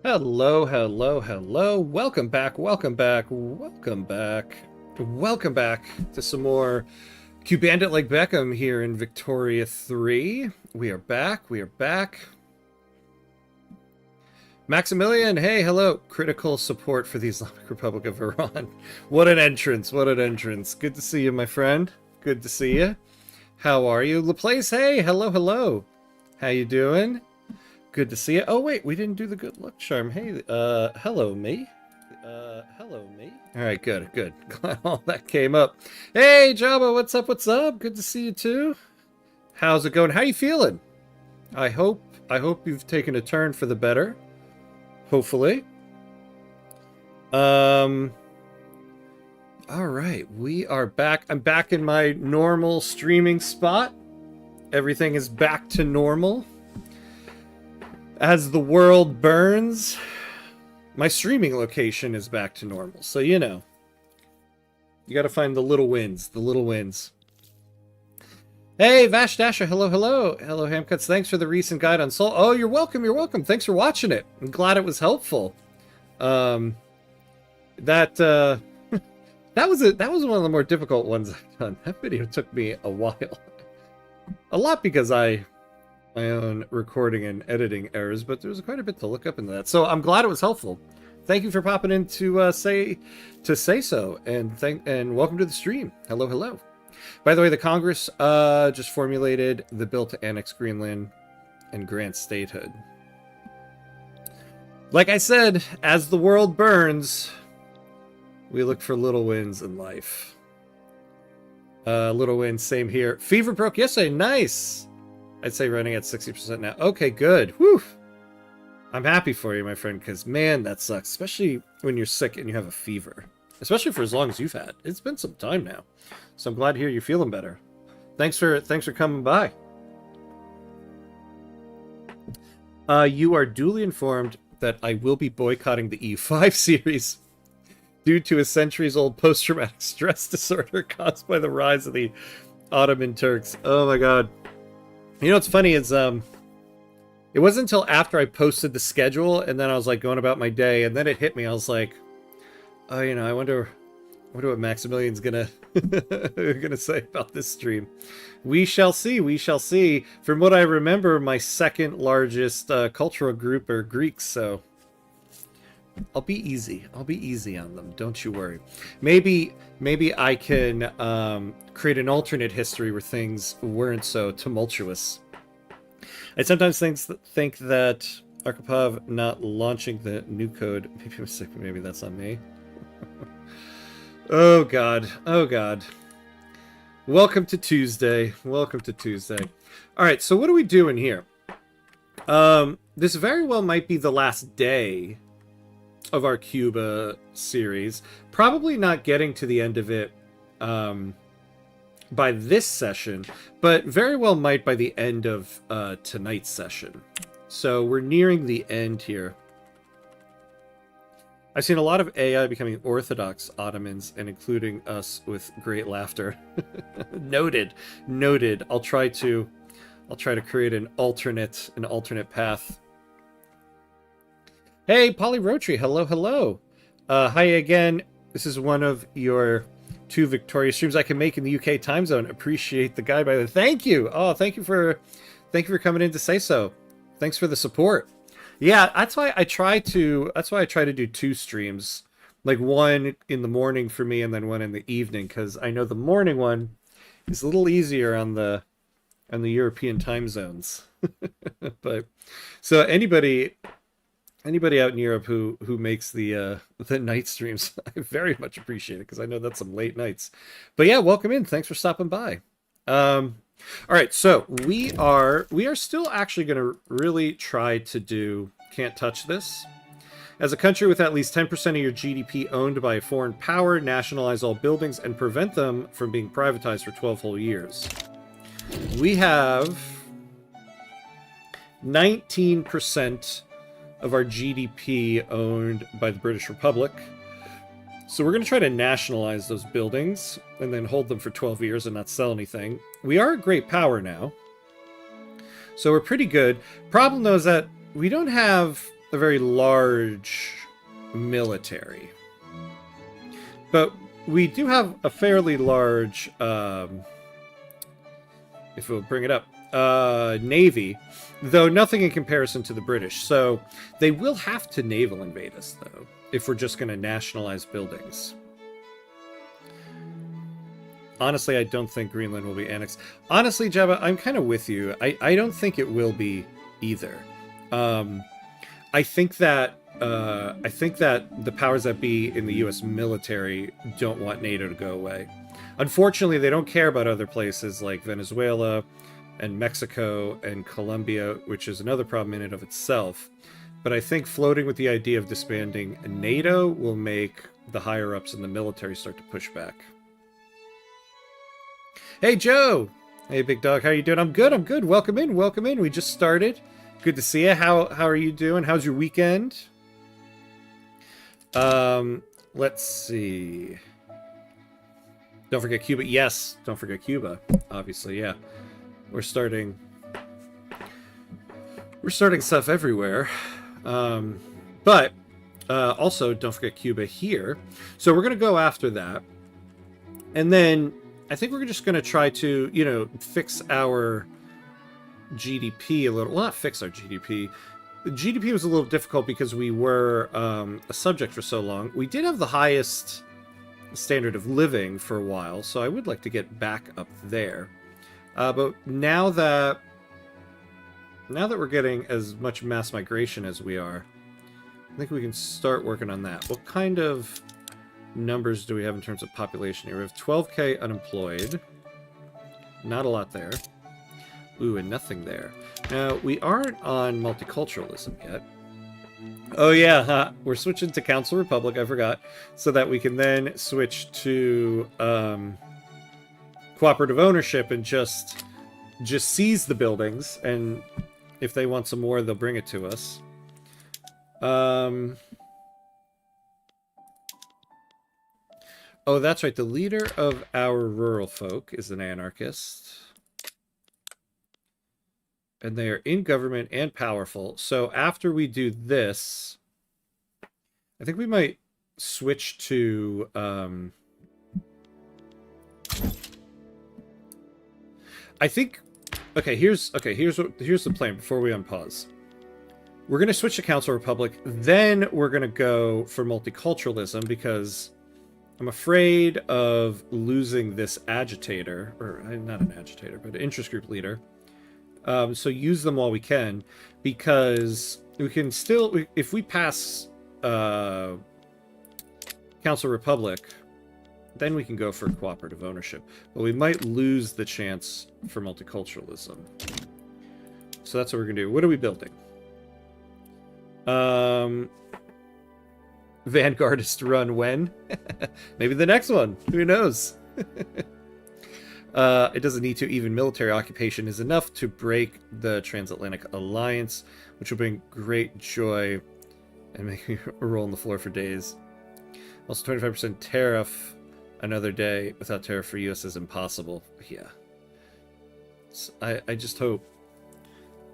Hello, hello, hello. Welcome back, welcome back, welcome back. Welcome back to some more Cuband like Beckham here in Victoria 3. We are back, we are back. Maximilian, hey, hello. Critical support for the Islamic Republic of Iran. What an entrance, what an entrance. Good to see you, my friend. Good to see you. How are you? Laplace, hey, hello, hello. How you doing? Good to see you. Oh, wait, we didn't do the good luck charm. Hey, hello, me. Hello, me. All right, good, good. Glad all that came up. Hey, Jabba, what's up, what's up? Good to see you, too. How's it going? How you feeling? I hope you've taken a turn for the better. Hopefully. All right, we are back. I'm back in my normal streaming spot. Everything is back to normal. As the world burns, my streaming location is back to normal. So, you know, you got to find the little wins, the little wins. Hey, Vash Dasher, hello, hello. Hello, Hamcuts. Thanks for the recent guide on Soul. Oh, you're welcome, you're welcome. Thanks for watching it. I'm glad it was helpful. That was one of the more difficult ones I've done. That video took me a while. A lot because my own recording and editing errors, but there was quite a bit to look up into that. So I'm glad it was helpful. Thank you for popping in to say so, and welcome to the stream. Hello, hello. By the way, the Congress just formulated the bill to annex Greenland and grant statehood. Like I said, as the world burns, we look for little wins in life. Little wins, same here. Fever broke yesterday. Nice. I'd say running at 60% now. Okay, good. Whew. I'm happy for you, my friend, because, man, that sucks. Especially when you're sick and you have a fever. Especially for as long as you've had. It's been some time now. So I'm glad to hear you're feeling better. Thanks for coming by. You are duly informed that I will be boycotting the E5 series due to a centuries-old post-traumatic stress disorder caused by the rise of the Ottoman Turks. Oh, my God. You know what's funny is it wasn't until after I posted the schedule and then I was like going about my day and then it hit me. I was like, oh, you know, I wonder what Maximilian's gonna say about this stream. We shall see. We shall see. From what I remember, my second largest cultural group are Greeks, so I'll be easy. I'll be easy on them. Don't you worry. Maybe I can create an alternate history where things weren't so tumultuous. I sometimes think that Arkhipov not launching the new code. Maybe I'm sick, but maybe that's on me. Oh God. Oh God. Welcome to Tuesday. Welcome to Tuesday. All right. So what are we doing here? This very well might be the last day of our Cuba series. Probably not getting to the end of it by this session, but very well might by the end of tonight's session. So we're nearing the end here. I've seen a lot of AI becoming Orthodox Ottomans and including us with great laughter. Noted. Noted. I'll try to create an alternate path. Hey, Polly Rotary, hello, hello. Hi again. This is one of your 2 Victoria streams I can make in the UK time zone. Appreciate the guide, by the way. Thank you. Oh, thank you for coming in to say so. Thanks for the support. Yeah, that's why I try to do 2 streams, like one in the morning for me and then one in the evening, because I know the morning one is a little easier on the European time zones. But so anybody out in Europe who makes the night streams, I very much appreciate it because I know that's some late nights. But yeah, welcome in. Thanks for stopping by. All right, so we are still actually going to really try to do Can't Touch This. As a country with at least 10% of your GDP owned by a foreign power, nationalize all buildings and prevent them from being privatized for 12 whole years. We have 19% of our GDP owned by the British Republic. So we're going to try to nationalize those buildings and then hold them for 12 years and not sell anything. We are a great power now, so we're pretty good. Problem, though, is that we don't have a very large military. But we do have a fairly large, if we'll bring it up, navy, though nothing in comparison to the British. So they will have to naval invade us, though, if we're just going to nationalize buildings. Honestly, I don't think Greenland will be annexed. Honestly, Jabba, I'm kind of with you. I don't think it will be either. I think that the powers that be in the U.S. military don't want NATO to go away. Unfortunately, they don't care about other places like Venezuela and Mexico and Colombia, which is another problem in and of itself. But I think floating with the idea of disbanding NATO will make the higher-ups in the military start to push back. Hey, Joe! Hey, big dog, how are you doing? I'm good, I'm good. Welcome in, welcome in. We just started. Good to see you. How are you doing? How's your weekend? Let's see. Don't forget Cuba. Yes, don't forget Cuba. Obviously, yeah. We're starting stuff everywhere. But also don't forget Cuba here. So we're gonna go after that. And then I think we're just gonna try to, you know, fix our GDP a little. Well, not fix our GDP. The GDP was a little difficult because we were a subject for so long. We did have the highest standard of living for a while, so I would like to get back up there. But now that we're getting as much mass migration as we are, I think we can start working on that. What kind of numbers do we have in terms of population here? We have 12k unemployed. Not a lot there. Ooh, and nothing there. Now, we aren't on multiculturalism yet. Oh yeah, we're switching to Council Republic, I forgot. So that we can then switch to cooperative ownership and just seize the buildings, and if they want some more, they'll bring it to us. Oh, that's right, the leader of our rural folk is an anarchist. And they are in government and powerful. So after we do this, I think we might switch to I think here's the plan before we unpause. We're gonna switch to Council Republic, then we're gonna go for multiculturalism because I'm afraid of losing this agitator, or not an agitator, but an interest group leader. So use them while we can, because we can still, if we pass Council Republic, then we can go for cooperative ownership. But we might lose the chance for multiculturalism. So that's what we're going to do. What are we building? Vanguardist run when? Maybe the next one. Who knows? It doesn't need to. Even military occupation is enough to break the transatlantic alliance, which will bring great joy and make me roll on the floor for days. Also, 25% tariff another day without tariff for US is impossible. Yeah. I just hope.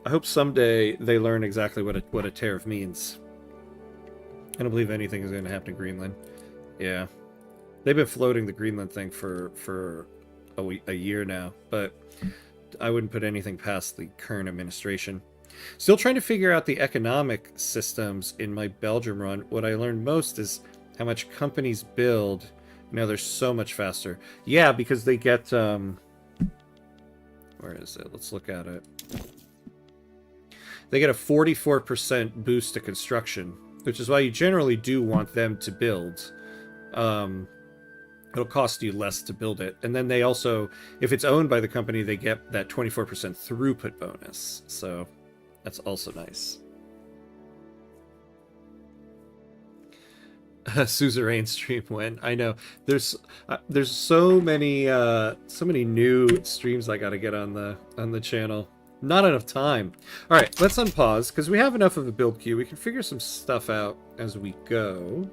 I hope someday they learn exactly what a tariff means. I don't believe anything is going to happen to Greenland. Yeah. They've been floating the Greenland thing for a year now, but I wouldn't put anything past the current administration. Still trying to figure out the economic systems in my Belgium run. What I learned most is how much companies build. Now they're so much faster. Yeah, because they get where is it? Let's look at it. They get a 44% boost to construction, which is why you generally do want them to build. It'll cost you less to build it. And then they also, if it's owned by the company, they get that 24% throughput bonus. So that's also nice. Suzerain stream when I know there's so many new streams I got to get on the channel. Not enough time. All right, let's unpause because we have enough of a build queue. We can figure some stuff out as we go.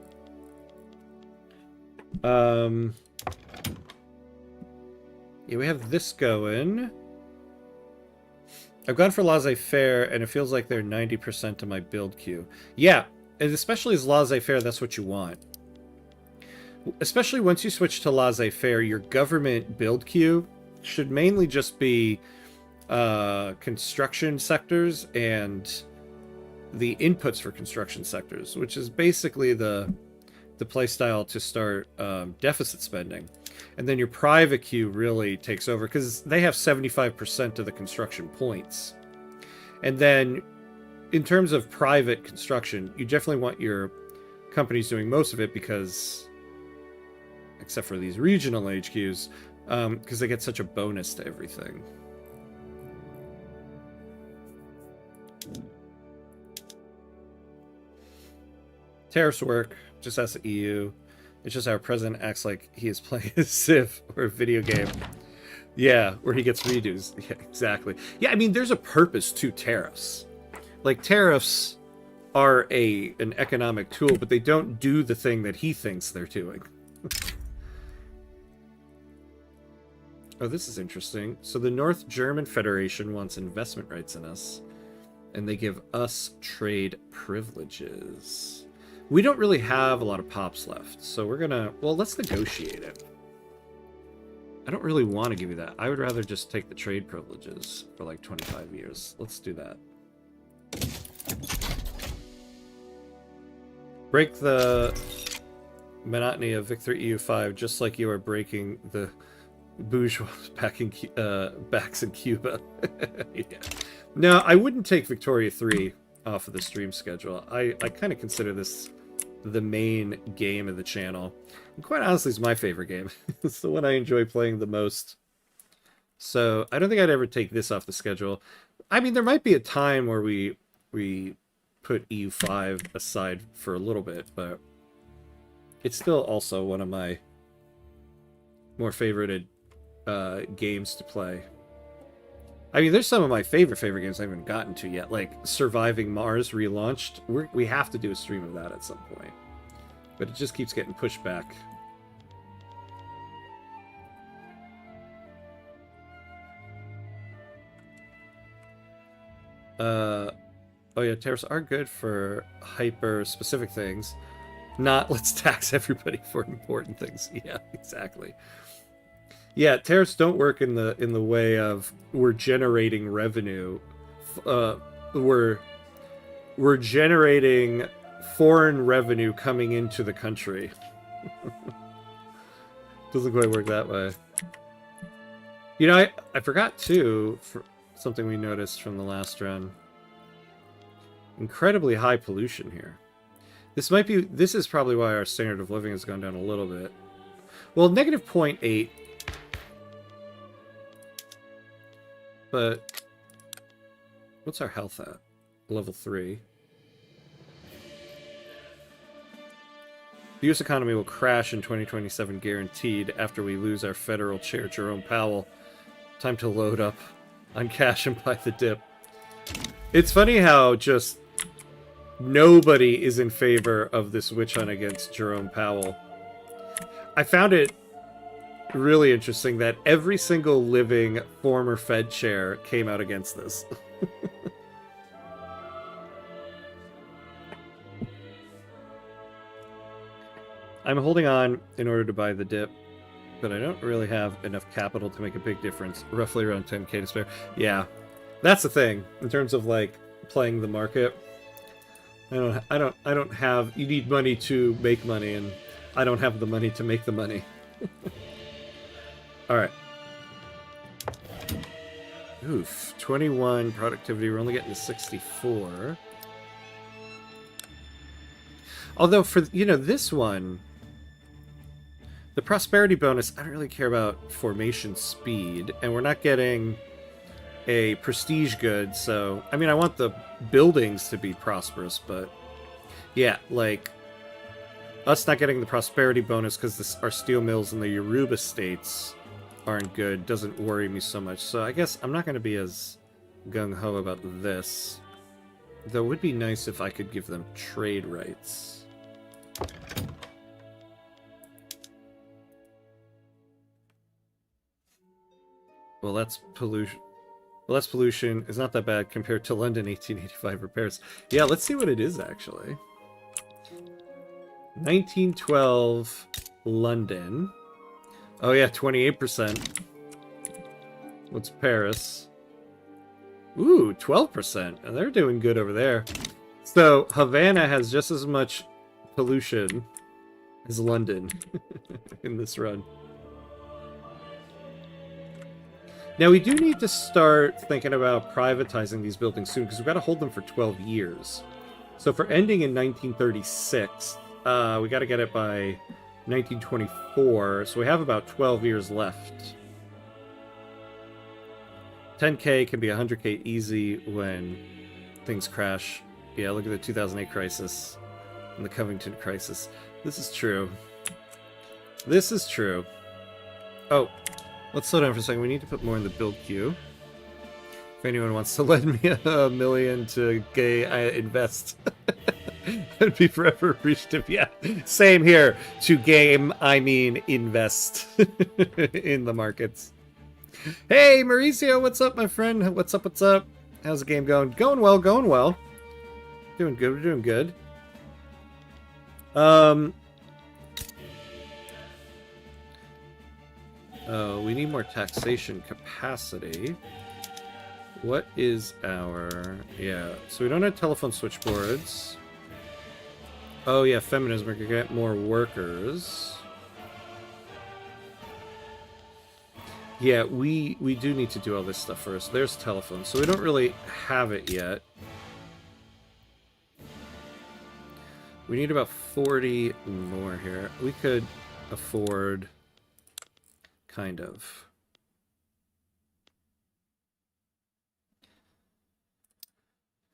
Yeah, we have this going. I've gone for laissez-faire, and it feels like they're 90% of my build queue. Yeah, and especially as laissez-faire, that's what you want. Especially once you switch to laissez-faire, your government build queue should mainly just be construction sectors and the inputs for construction sectors, which is basically the playstyle to start deficit spending. And then your private queue really takes over because they have 75% of the construction points. And then in terms of private construction, you definitely want your companies doing most of it because, except for these regional HQs, because they get such a bonus to everything. Tariffs work, just as the EU. It's just our president acts like he is playing a Civ or a video game. Yeah, where he gets redos. Yeah, exactly. Yeah, I mean, there's a purpose to tariffs. Like, tariffs are an economic tool, but they don't do the thing that he thinks they're doing. Oh, this is interesting. So the North German Federation wants investment rights in us, and they give us trade privileges. We don't really have a lot of pops left, so we're gonna... Well, let's negotiate it. I don't really want to give you that. I would rather just take the trade privileges for like 25 years. Let's do that. Break the monotony of Victor EU5, just like you are breaking the bourgeois backs in Cuba. Yeah. No, I wouldn't take Victoria 3 off of the stream schedule. I kind of consider this the main game of the channel. And quite honestly, it's my favorite game. It's the one I enjoy playing the most. So I don't think I'd ever take this off the schedule. I mean, there might be a time where we put EU5 aside for a little bit, but it's still also one of my more favorited games to play. I mean, there's some of my favorite games I haven't gotten to yet, like Surviving Mars relaunched. We have to do a stream of that at some point, but it just keeps getting pushed back. Oh yeah, tariffs are good for hyper-specific things. Not let's tax everybody for important things. Yeah, exactly. Yeah, tariffs don't work in the way of we're generating revenue. We're generating foreign revenue coming into the country. Doesn't quite work that way. You know, I forgot too, for something we noticed from the last run. Incredibly high pollution here. This is probably why our standard of living has gone down a little bit. Well, negative 0.8. But what's our health at? Level 3. The U.S. economy will crash in 2027 guaranteed after we lose our federal chair, Jerome Powell. Time to load up on cash and buy the dip. It's funny how just nobody is in favor of this witch hunt against Jerome Powell. I found it really interesting that every single living former Fed chair came out against this. I'm holding on in order to buy the dip, but I don't really have enough capital to make a big difference. Roughly around 10k to spare. Yeah, that's the thing in terms of like playing the market. I don't have. You need money to make money, and I don't have the money to make the money. All right. Oof, 21 productivity. We're only getting to 64. Although for, you know, this one, the prosperity bonus, I don't really care about formation speed, and we're not getting a prestige good, so, I mean, I want the buildings to be prosperous, but yeah, like, us not getting the prosperity bonus because our steel mills in the Yoruba states aren't good doesn't worry me so much. So I guess I'm not going to be as gung-ho about this. Though it would be nice if I could give them trade rights. Well, that's pollution. Less pollution is not that bad compared to London 1885 repairs. Yeah, let's see what it is actually. 1912 London. Oh yeah, 28%. What's Paris? Ooh, 12%. And they're doing good over there. So Havana has just as much pollution as London in this run. Now we do need to start thinking about privatizing these buildings soon because we've got to hold them for 12 years. So for ending in 1936, we got to get it by 1924. So we have about 12 years left. 10K can be 100K easy when things crash. Yeah, look at the 2008 crisis and the Covington crisis. This is true. This is true. Oh, let's slow down for a second. We need to put more in the build queue. If anyone wants to lend me $1 million to gay invest, I'd be forever appreciative. Yeah, same here. To game, I mean invest in the markets. Hey, Mauricio, what's up, my friend? What's up, what's up? How's the game going? Going well, going well. Doing good, we're doing good. Oh, we need more taxation capacity. What is our... Yeah, so we don't have telephone switchboards. Oh yeah, feminism, we're gonna get more workers. Yeah, we do need to do all this stuff first. There's telephone, so we don't really have it yet. We need about 40 more here. We could afford... kind of.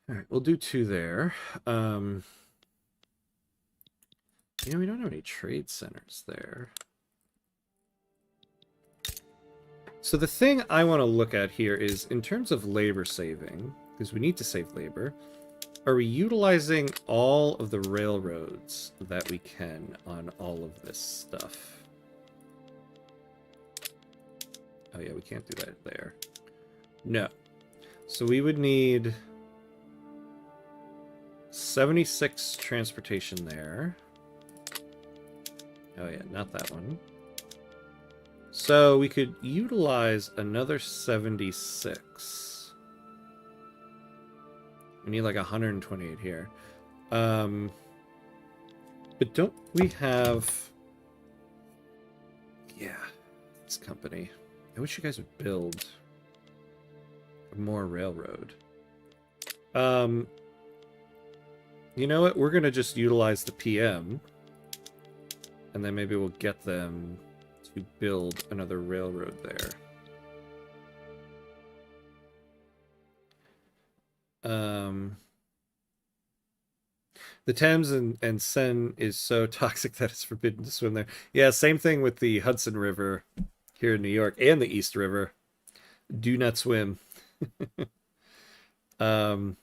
Alright, we'll do 2 there. You know, we don't have any trade centers there. So the thing I want to look at here is, in terms of labor saving, because we need to save labor, are we utilizing all of the railroads that we can on all of this stuff? Oh yeah, we can't do that there. No. So we would need 76 transportation there. Oh yeah, not that one. So we could utilize another 76. We need like 128 here. But don't we have... Yeah, this company. I wish you guys would build more railroad. You know what? We're going to just utilize the PM. And then maybe we'll get them to build another railroad there. The Thames and Seine is so toxic that it's forbidden to swim there. Yeah, same thing with the Hudson River here in New York and the East River. Do not swim. You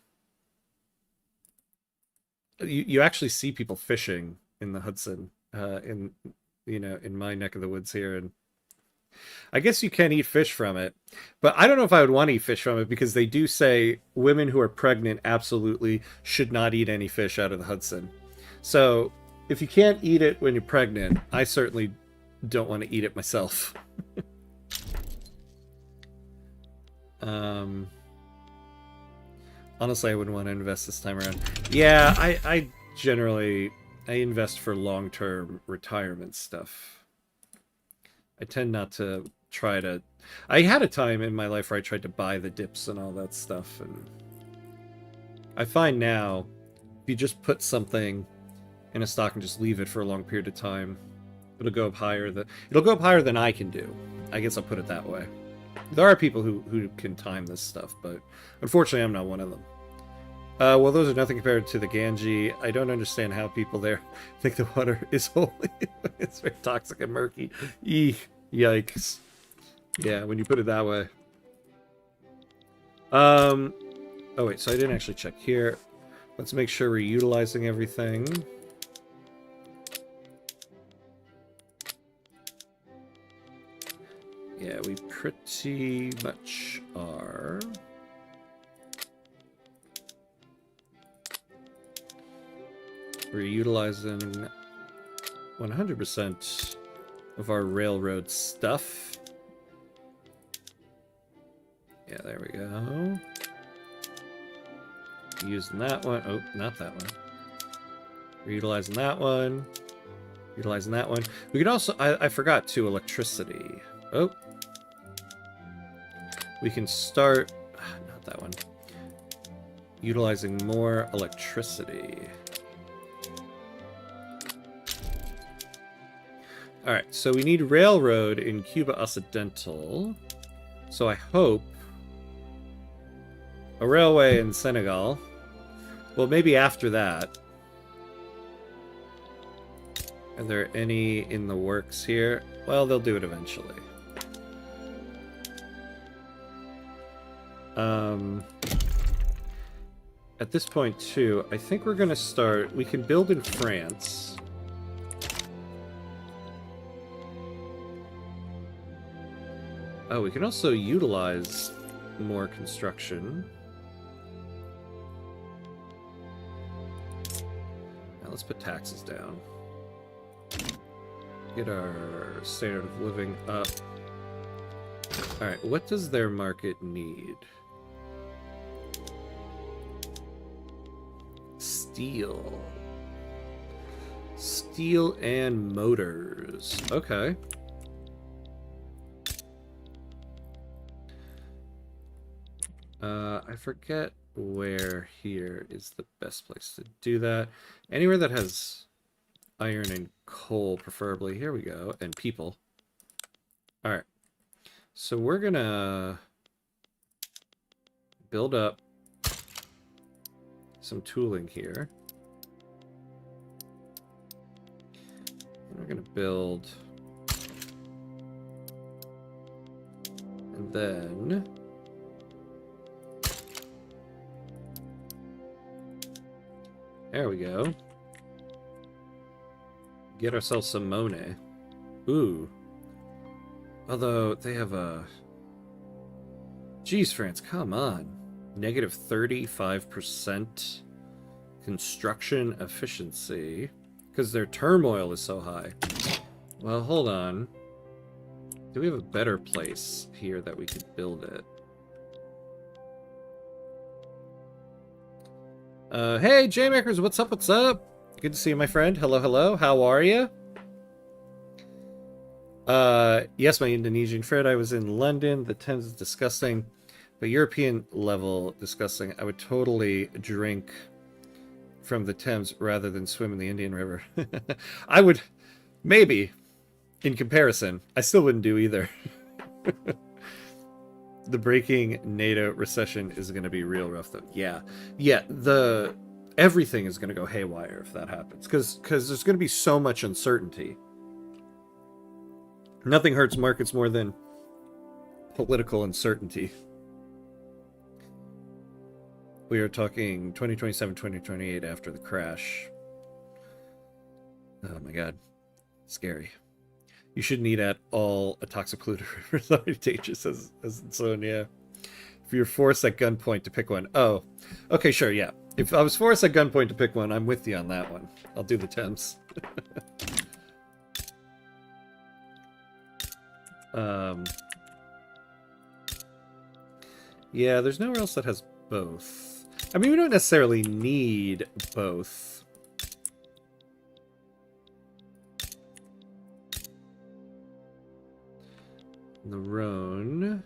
actually see people fishing in the Hudson, in my neck of the woods here, and I guess you can eat fish from it, but I don't know if I would want to eat fish from it because they do say women who are pregnant absolutely should not eat any fish out of the Hudson. So if you can't eat it when you're pregnant, I certainly don't want to eat it myself. Honestly, I wouldn't want to invest this time around. Yeah, I generally invest for long-term retirement stuff. I tend not to try to... I had a time in my life where I tried to buy the dips and all that stuff, and I find now, if you just put something in a stock and just leave it for a long period of time, it'll go up higher than I can do. I guess I'll put it that way. There are people who can time this stuff, but unfortunately I'm not one of them. Well, those are nothing compared to the Ganges. I don't understand how people there think the water is holy. It's very toxic and murky. Eek, yikes. Yeah, when you put it that way. Oh wait, so I didn't actually check here. Let's make sure we're utilizing everything. Yeah, we pretty much are. We're utilizing 100% of our railroad stuff. Yeah, there we go. Using that one. Oh, not that one. We're utilizing that one. Utilizing that one. We could also... I forgot, too, electricity. Oh. We can start... Not that one. Utilizing more electricity. Alright, so we need railroad in Cuba Occidental. So I hope... A railway in Senegal. Well, maybe after that. Are there any in the works here? Well, they'll do it eventually. At this point, too, I think we're going to start... We can build in France. Oh, we can also utilize more construction. Now let's put taxes down. Get our standard of living up. Alright, what does their market need? Steel. Steel and motors. Okay. I forget where here is the best place to do that. Anywhere that has iron and coal, preferably. Here we go. And people. Alright. So we're gonna build up some tooling here. And we're gonna build... And then... There we go. Get ourselves some Monet. Ooh. Although, they have a... Jeez, France, come on. Negative 35% construction efficiency. Because their turmoil is so high. Well, hold on. Do we have a better place here that we could build it? Hey, J-Makers, what's up, what's up? Good to see you, my friend. Hello, hello. How are you? Yes, my Indonesian friend. I was in London. The Thames is disgusting. But European level disgusting. I would totally drink from the Thames rather than swim in the Indian River. I would, maybe, in comparison. I still wouldn't do either. The breaking NATO recession is going to be real rough, though. Yeah. Yeah, everything is going to go haywire if that happens. Because there's going to be so much uncertainty. Nothing hurts markets more than political uncertainty. We are talking 2027, 2028 after the crash. Oh my god. Scary. You shouldn't eat at all a toxic polluter. It's already dangerous as its own, yeah. If you're forced at gunpoint to pick one. Oh. Okay, sure, yeah. If I was forced at gunpoint to pick one, I'm with you on that one. I'll do the Thames. Yeah, there's nowhere else that has both. I mean, we don't necessarily need both. The Rhone.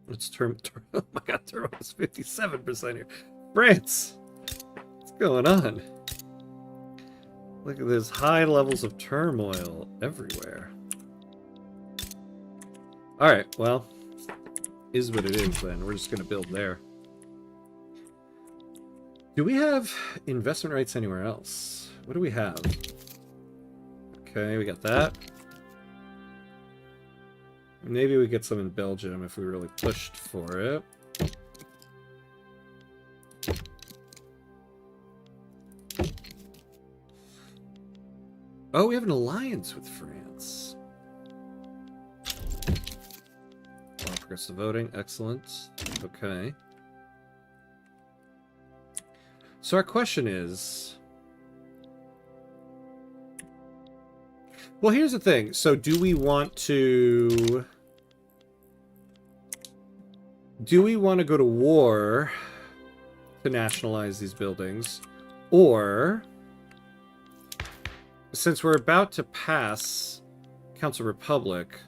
Let's turn. Oh my god, Turbo is 57% here. France! What's going on? Look at this high levels of turmoil everywhere. Alright, well, is what it is then. We're just going to build there. Do we have investment rights anywhere else? What do we have? Okay, we got that. Maybe we get some in Belgium if we really pushed for it. Oh, we have an alliance with France. progressive voting. Excellent. Okay. So our question is... Well, here's the thing. So do we want to... Do we want to go to war to nationalize these buildings? Or, since we're about to pass Council Republic,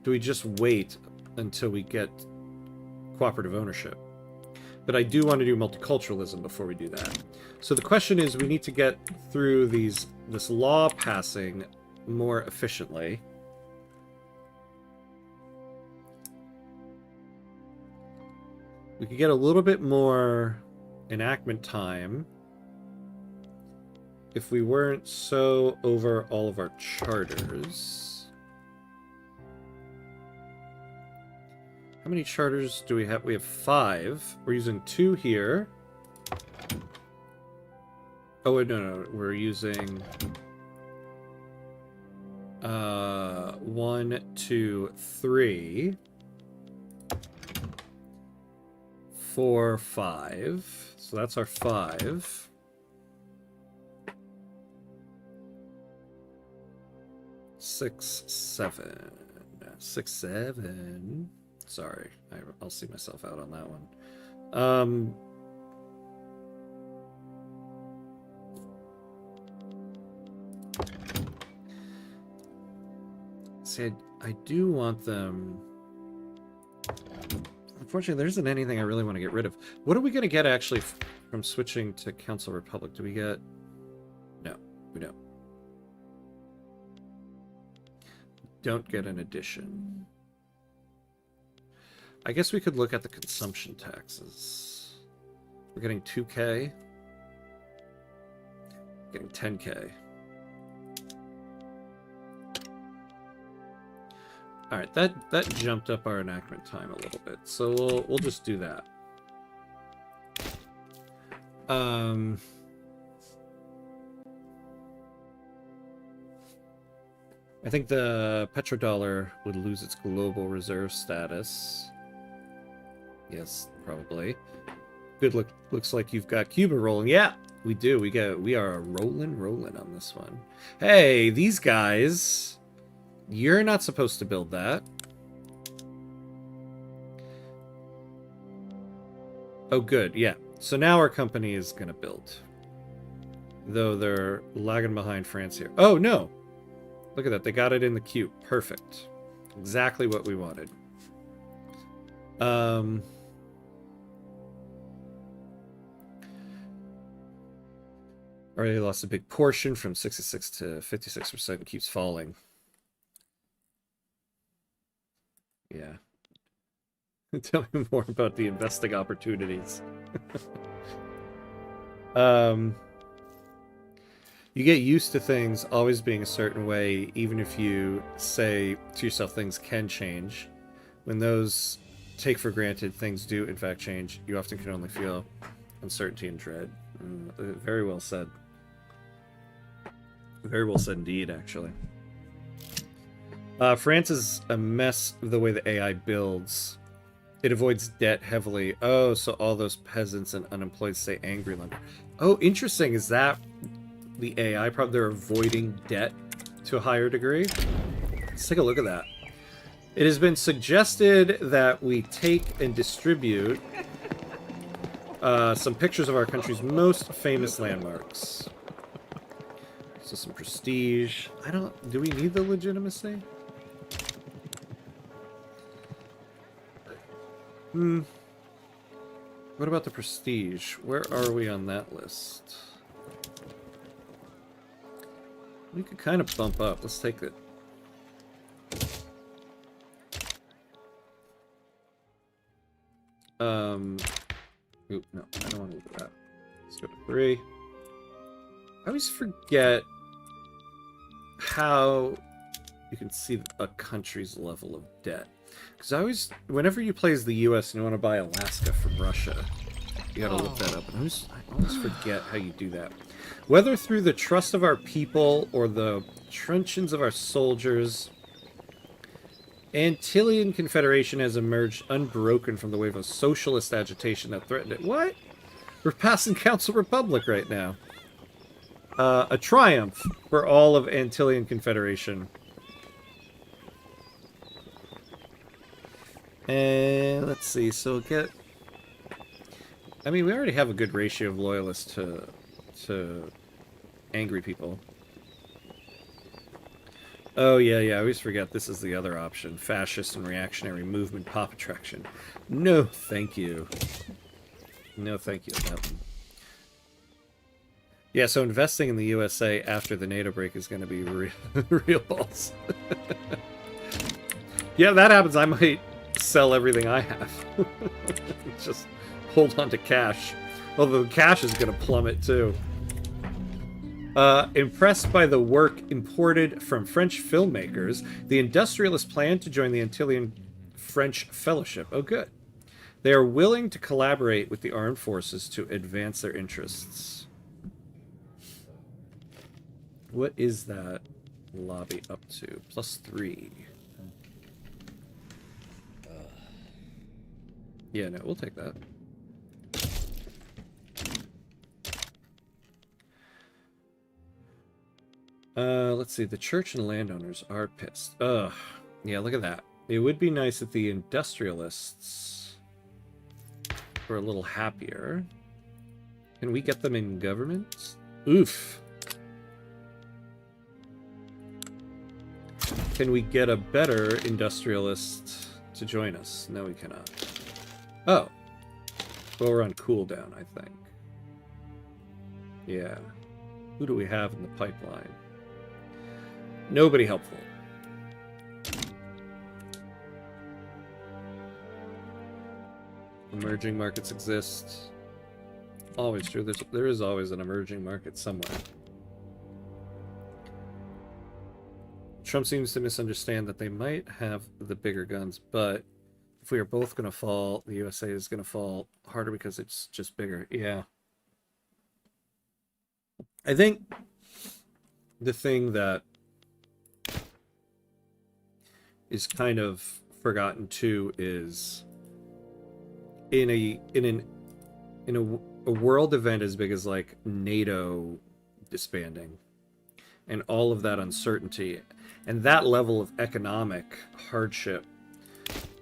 do we just wait until we get cooperative ownership? But I do want to do multiculturalism before we do that. So the question is, we need to get through this law passing more efficiently. We could get a little bit more enactment time if we weren't so over all of our charters. How many charters do we have? We have 5. We're using 2 here. Oh, wait, no. We're using 1, 2, 3, 4, 5. So that's our 5. 6, 7. 6, 7. Sorry, I'll see myself out on that one. See, I do want them... Unfortunately, there isn't anything I really want to get rid of. What are we going to get, actually, from switching to Council Republic? Do we get... No, we don't. Don't get an addition. I guess we could look at the consumption taxes. We're getting 2K. Getting 10K. All right, that jumped up our enactment time a little bit, so we'll just do that. I think the petrodollar would lose its global reserve status. Yes, probably. Good look. Looks like you've got Cuba rolling. Yeah, we do. We are rolling on this one. Hey, these guys. You're not supposed to build that. Oh, good. Yeah. So now our company is going to build. Though they're lagging behind France here. Oh, no. Look at that. They got it in the queue. Perfect. Exactly what we wanted. Already lost a big portion from 66 to 56% and keeps falling. Yeah. Tell me more about the investing opportunities. You get used to things always being a certain way, even if you say to yourself things can change. When those take for granted things do in fact change, you often can only feel uncertainty and dread. Very well said. Very well said indeed, actually. France is a mess the way the AI builds. It avoids debt heavily. Oh, so all those peasants and unemployed stay angry lender. Oh, interesting. Is that the AI problem? They're avoiding debt to a higher degree? Let's take a look at that. It has been suggested that we take and distribute some pictures of our country's most famous landmarks. So some prestige. Do we need the legitimacy? What about the prestige? Where are we on that list? We could kind of bump up. Let's take it. Oop, no, I don't want to look at that. Let's go to 3. I always forget how you can see a country's level of debt. Because whenever you play as the U.S. and you want to buy Alaska from Russia, you gotta look that up. And I always forget how you do that. Whether through the trust of our people or the truncheons of our soldiers, Antillean Confederation has emerged unbroken from the wave of socialist agitation that threatened it. What? We're passing Council Republic right now. A triumph for all of Antillean Confederation. And let's see, so get... I mean, we already have a good ratio of loyalists to angry people. Oh, yeah, I always forget this is the other option. Fascist and reactionary movement pop attraction. No, thank you. No, thank you on that one. Yeah, so investing in the USA after the NATO break is going to be real balls. Yeah, that happens. I might sell everything I have. Just hold on to cash. Although the cash is going to plummet, too. Impressed by the work imported from French filmmakers, the industrialists plan to join the Antillean French Fellowship. Oh, good. They are willing to collaborate with the armed forces to advance their interests. What is that lobby up to? +3. Yeah, no, we'll take that. Let's see. The church and landowners are pissed. Ugh. Yeah, look at that. It would be nice if the industrialists were a little happier. Can we get them in government? Oof. Can we get a better industrialist to join us? No, we cannot. Oh. Well, we're on cooldown, I think. Yeah. Who do we have in the pipeline? Nobody helpful. Emerging markets exist. Always true. There is always an emerging market somewhere. Trump seems to misunderstand that they might have the bigger guns, but if we are both going to fall, the USA is going to fall harder because it's just bigger. Yeah. I think the thing that is kind of forgotten too is in a world event as big as like NATO disbanding and all of that uncertainty and that level of economic hardship,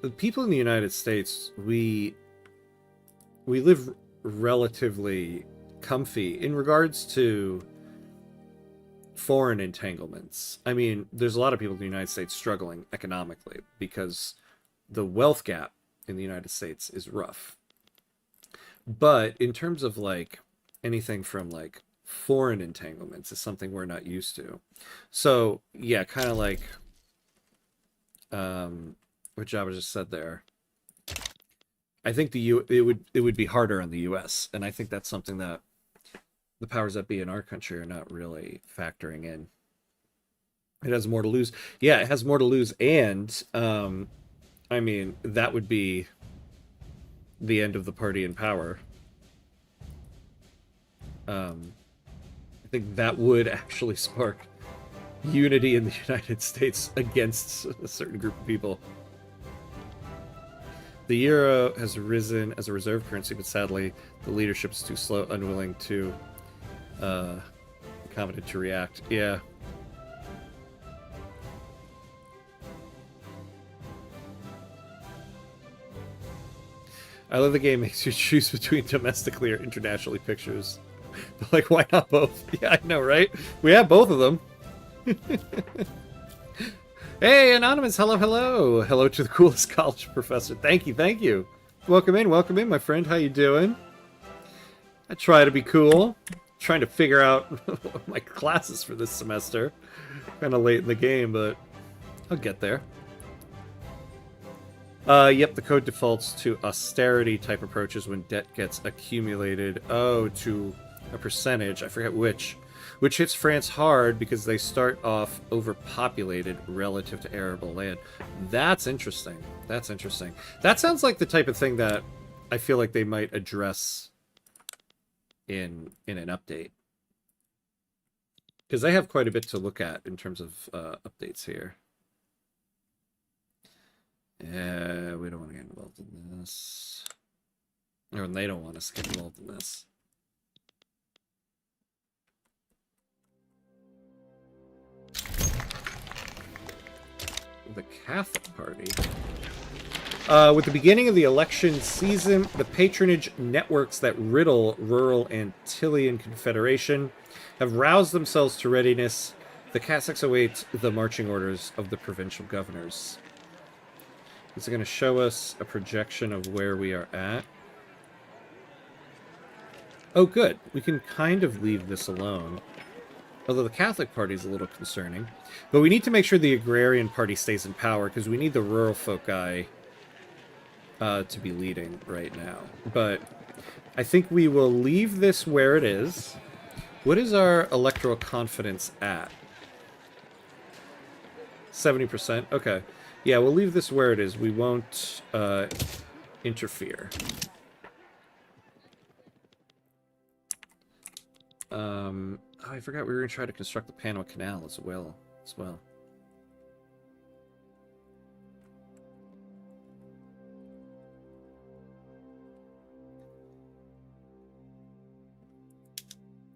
the people in the United States, we live relatively comfy in regards to foreign entanglements. I mean, there's a lot of people in the United States struggling economically because the wealth gap in the United States is rough. But in terms of like anything from like foreign entanglements is something we're not used to. So yeah, kind of like what Java just said there. I think it would be harder on the US, and I think that's something that the powers that be in our country are not really factoring in. It has more to lose. Yeah, it has more to lose, and I mean, that would be the end of the party in power. I think that would actually spark unity in the United States against a certain group of people. The euro has risen as a reserve currency, but sadly, the leadership is too slow, unwilling to competent to react. Yeah. I love the game makes you choose between domestically or internationally pictures. But like, why not both? Yeah, I know, right? We have both of them. Hey, Anonymous, hello, hello. Hello to the coolest college professor. Thank you. Welcome in, my friend. How you doing? I try to be cool. Trying to figure out my classes for this semester. Kind of late in the game, but I'll get there. Yep, the code defaults to austerity type approaches when debt gets accumulated. Oh, to a percentage. I forget which hits France hard because they start off overpopulated relative to arable land. That's interesting. That sounds like the type of thing that I feel like they might address in an update, because they have quite a bit to look at in terms of updates here. Yeah, we don't want to get involved in this. Or they don't want us to get involved in this. The Catholic Party. With the beginning of the election season, the patronage networks that riddle rural Antillean Confederation have roused themselves to readiness. The Catholics await the marching orders of the provincial governors. Is it going to show us a projection of where we are at? Oh, good. We can kind of leave this alone. Although the Catholic Party is a little concerning. But we need to make sure the Agrarian Party stays in power, because we need the rural folk guy to be leading right now. But I think we will leave this where it is. What is our electoral confidence at? 70%? Okay. Yeah, we'll leave this where it is. We won't interfere. Oh, I forgot we were going to try to construct the Panama Canal as well.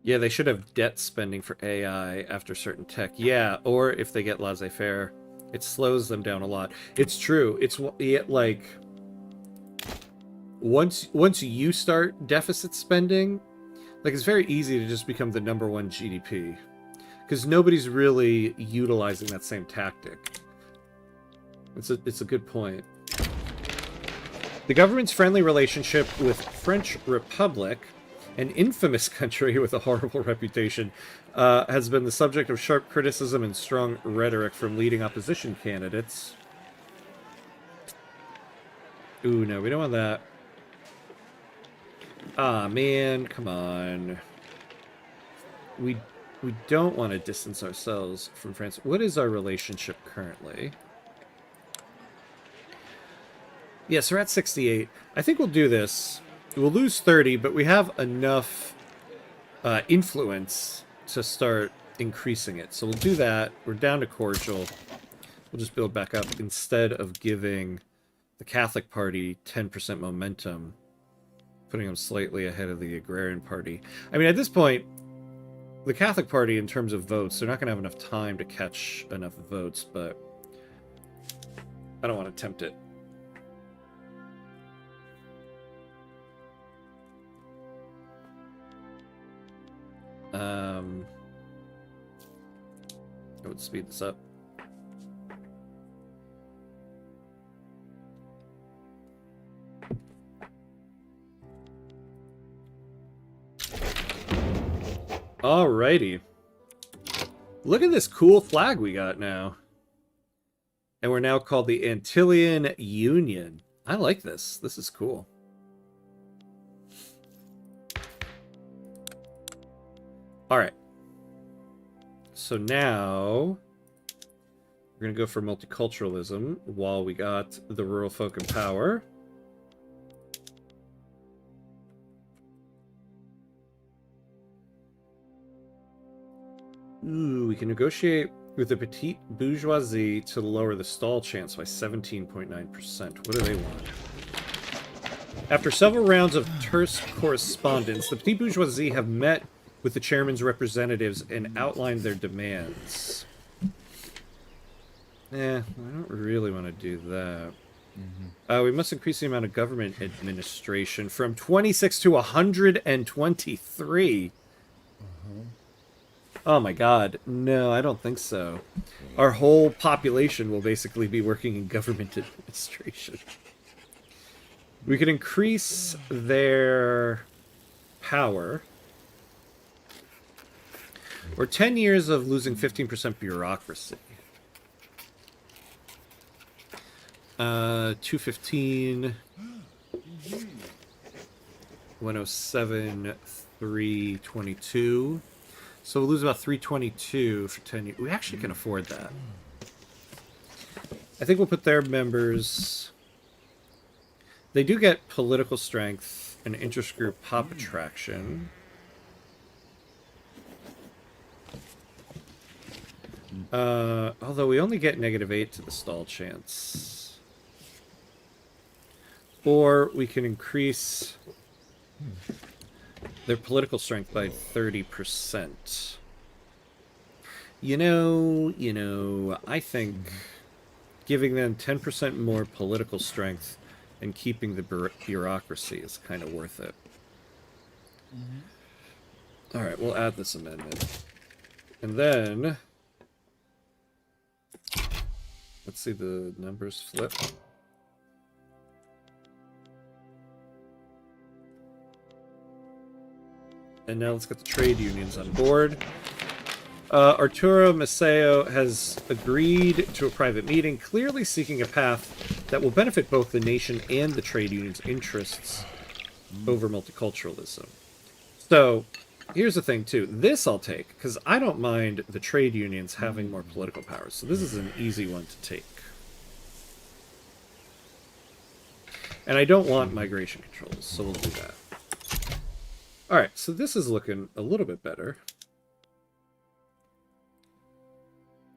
Yeah, they should have debt spending for AI after certain tech. Yeah, or if they get laissez-faire, it slows them down a lot. It's true. It's like once you start deficit spending, like it's very easy to just become the #1 GDP because nobody's really utilizing that same tactic. It's a good point. The government's friendly relationship with French Republic, an infamous country with a horrible reputation, has been the subject of sharp criticism and strong rhetoric from leading opposition candidates. Ooh, no, we don't want that. Ah, man, come on. We don't want to distance ourselves from France. What is our relationship currently? Yes, we're at 68. I think we'll do this. We'll lose 30, but we have enough influence to start increasing it. So we'll do that. We're down to cordial. We'll just build back up instead of giving the Catholic Party 10% momentum, putting them slightly ahead of the Agrarian Party. I mean, at this point, the Catholic Party, in terms of votes, they're not going to have enough time to catch enough votes, but I don't want to tempt it. I would speed this up. Alrighty. Look at this cool flag we got now. And we're now called the Antillean Union. I like this. This is cool. Alright. So now we're going to go for multiculturalism while we got the rural folk in power. Ooh, we can negotiate with the petite bourgeoisie to lower the stall chance by 17.9%. What do they want? After several rounds of terse correspondence, the petite bourgeoisie have met with the chairman's representatives and outlined their demands. I don't really want to do that. We must increase the amount of government administration from 26 to 123. Oh my god. No, I don't think so. Our whole population will basically be working in government administration. We could increase their power. Or 10 years of losing 15% bureaucracy. 215, 107, 322. So we'll lose about 322 for 10 years. We actually can afford that. I think we'll put their members... They do get political strength and interest group pop attraction. Although we only get -8 to the stall chance. Or we can increase their political strength by 30%. I think giving them 10% more political strength and keeping the bureaucracy is kind of worth it. All right, we'll add this amendment. And then, let's see the numbers flip. And now let's get the trade unions on board. Arturo Maceo has agreed to a private meeting, clearly seeking a path that will benefit both the nation and the trade union's interests over multiculturalism. So, here's the thing, too. This I'll take, because I don't mind the trade unions having more political powers. So this is an easy one to take. And I don't want migration controls, so we'll do that. Alright, so this is looking a little bit better.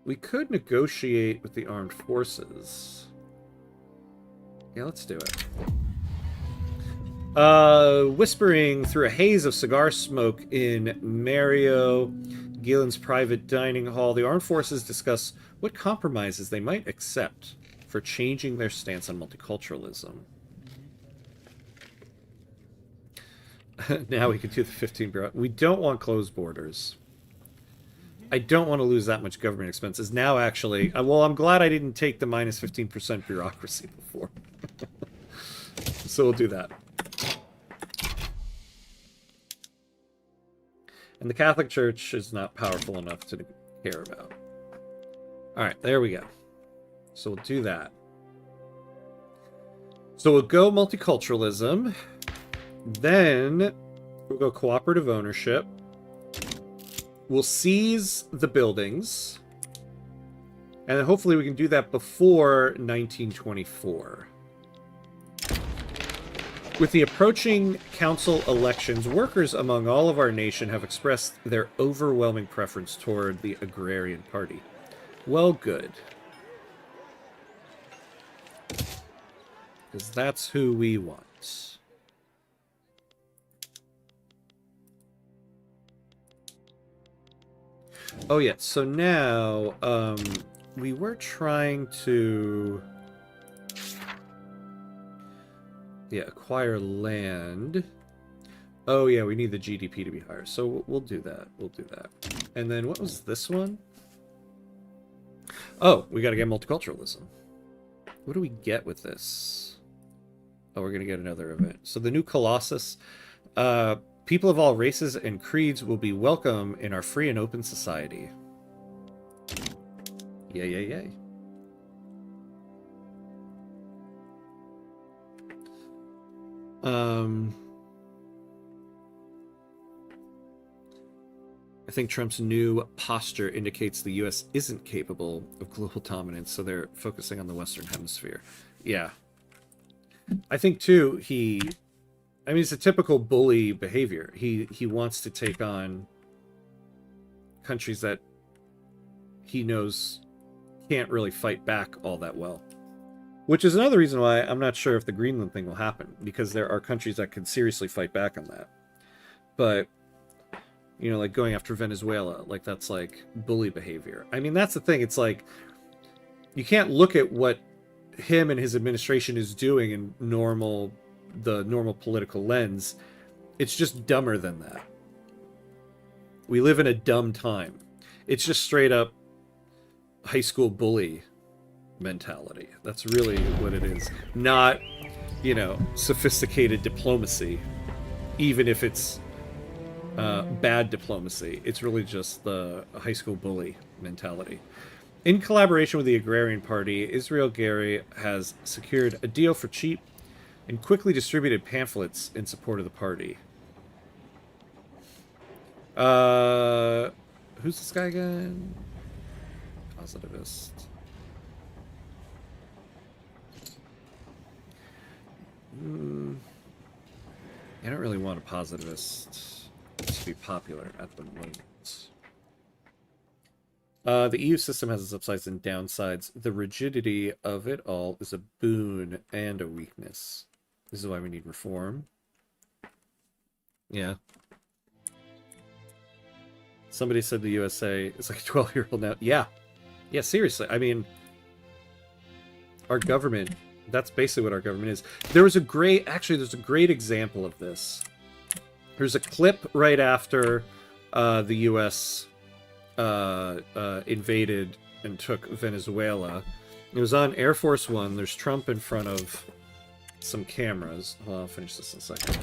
We could negotiate with the armed forces. Yeah, let's do it. Whispering through a haze of cigar smoke in Mario Gielin's private dining hall, the armed forces discuss what compromises they might accept for changing their stance on multiculturalism. Now we can do the 15 bureau. We don't want closed borders. I don't want to lose that much government expenses. Now, actually, well, I'm glad I didn't take the minus 15% bureaucracy before. So we'll do that. And the Catholic Church is not powerful enough to care about. All right, there we go. So we'll do that. So we'll go multiculturalism. Then we'll go cooperative ownership. We'll seize the buildings. And then hopefully we can do that before 1924. With the approaching council elections, workers among all of our nation have expressed their overwhelming preference toward the Agrarian Party. Well, good. Because that's who we want. Oh, yeah. So now, we were trying to... Yeah, acquire land. Oh, yeah, we need the GDP to be higher. So we'll do that. We'll do that. And then what was this one? Oh, we got to get multiculturalism. What do we get with this? Oh, we're going to get another event. So the new Colossus. People of all races and creeds will be welcome in our free and open society. Yay, yay, yay. I think Trump's new posture indicates the U.S. isn't capable of global dominance, so they're focusing on the Western Hemisphere. Yeah. I think, too, I mean, it's a typical bully behavior. He wants to take on countries that he knows can't really fight back all that well. Which is another reason why I'm not sure if the Greenland thing will happen, because there are countries that could seriously fight back on that. But, you know, like going after Venezuela, like that's like bully behavior. I mean, that's the thing. It's like, you can't look at what him and his administration is doing in the normal political lens. It's just dumber than that. We live in a dumb time. It's just straight up high school bully mentality. That's really what it is. Not, you know, sophisticated diplomacy, even if it's bad diplomacy. It's really just the high school bully mentality. In collaboration with the Agrarian Party, Israel Gary has secured a deal for cheap and quickly distributed pamphlets in support of the party. Who's this guy again? Positivist. I don't really want a positivist to be popular at the moment. The EU system has its upsides and downsides. The rigidity of it all is a boon and a weakness. This is why we need reform. Yeah. Somebody said the USA is like a 12-year-old now. Yeah. Yeah, seriously. I mean, our government, that's basically what our government is. There's a great example of this. There's a clip right after the US invaded and took Venezuela. It was on Air Force One. There's Trump in front of some cameras. Well, I'll finish this in a second.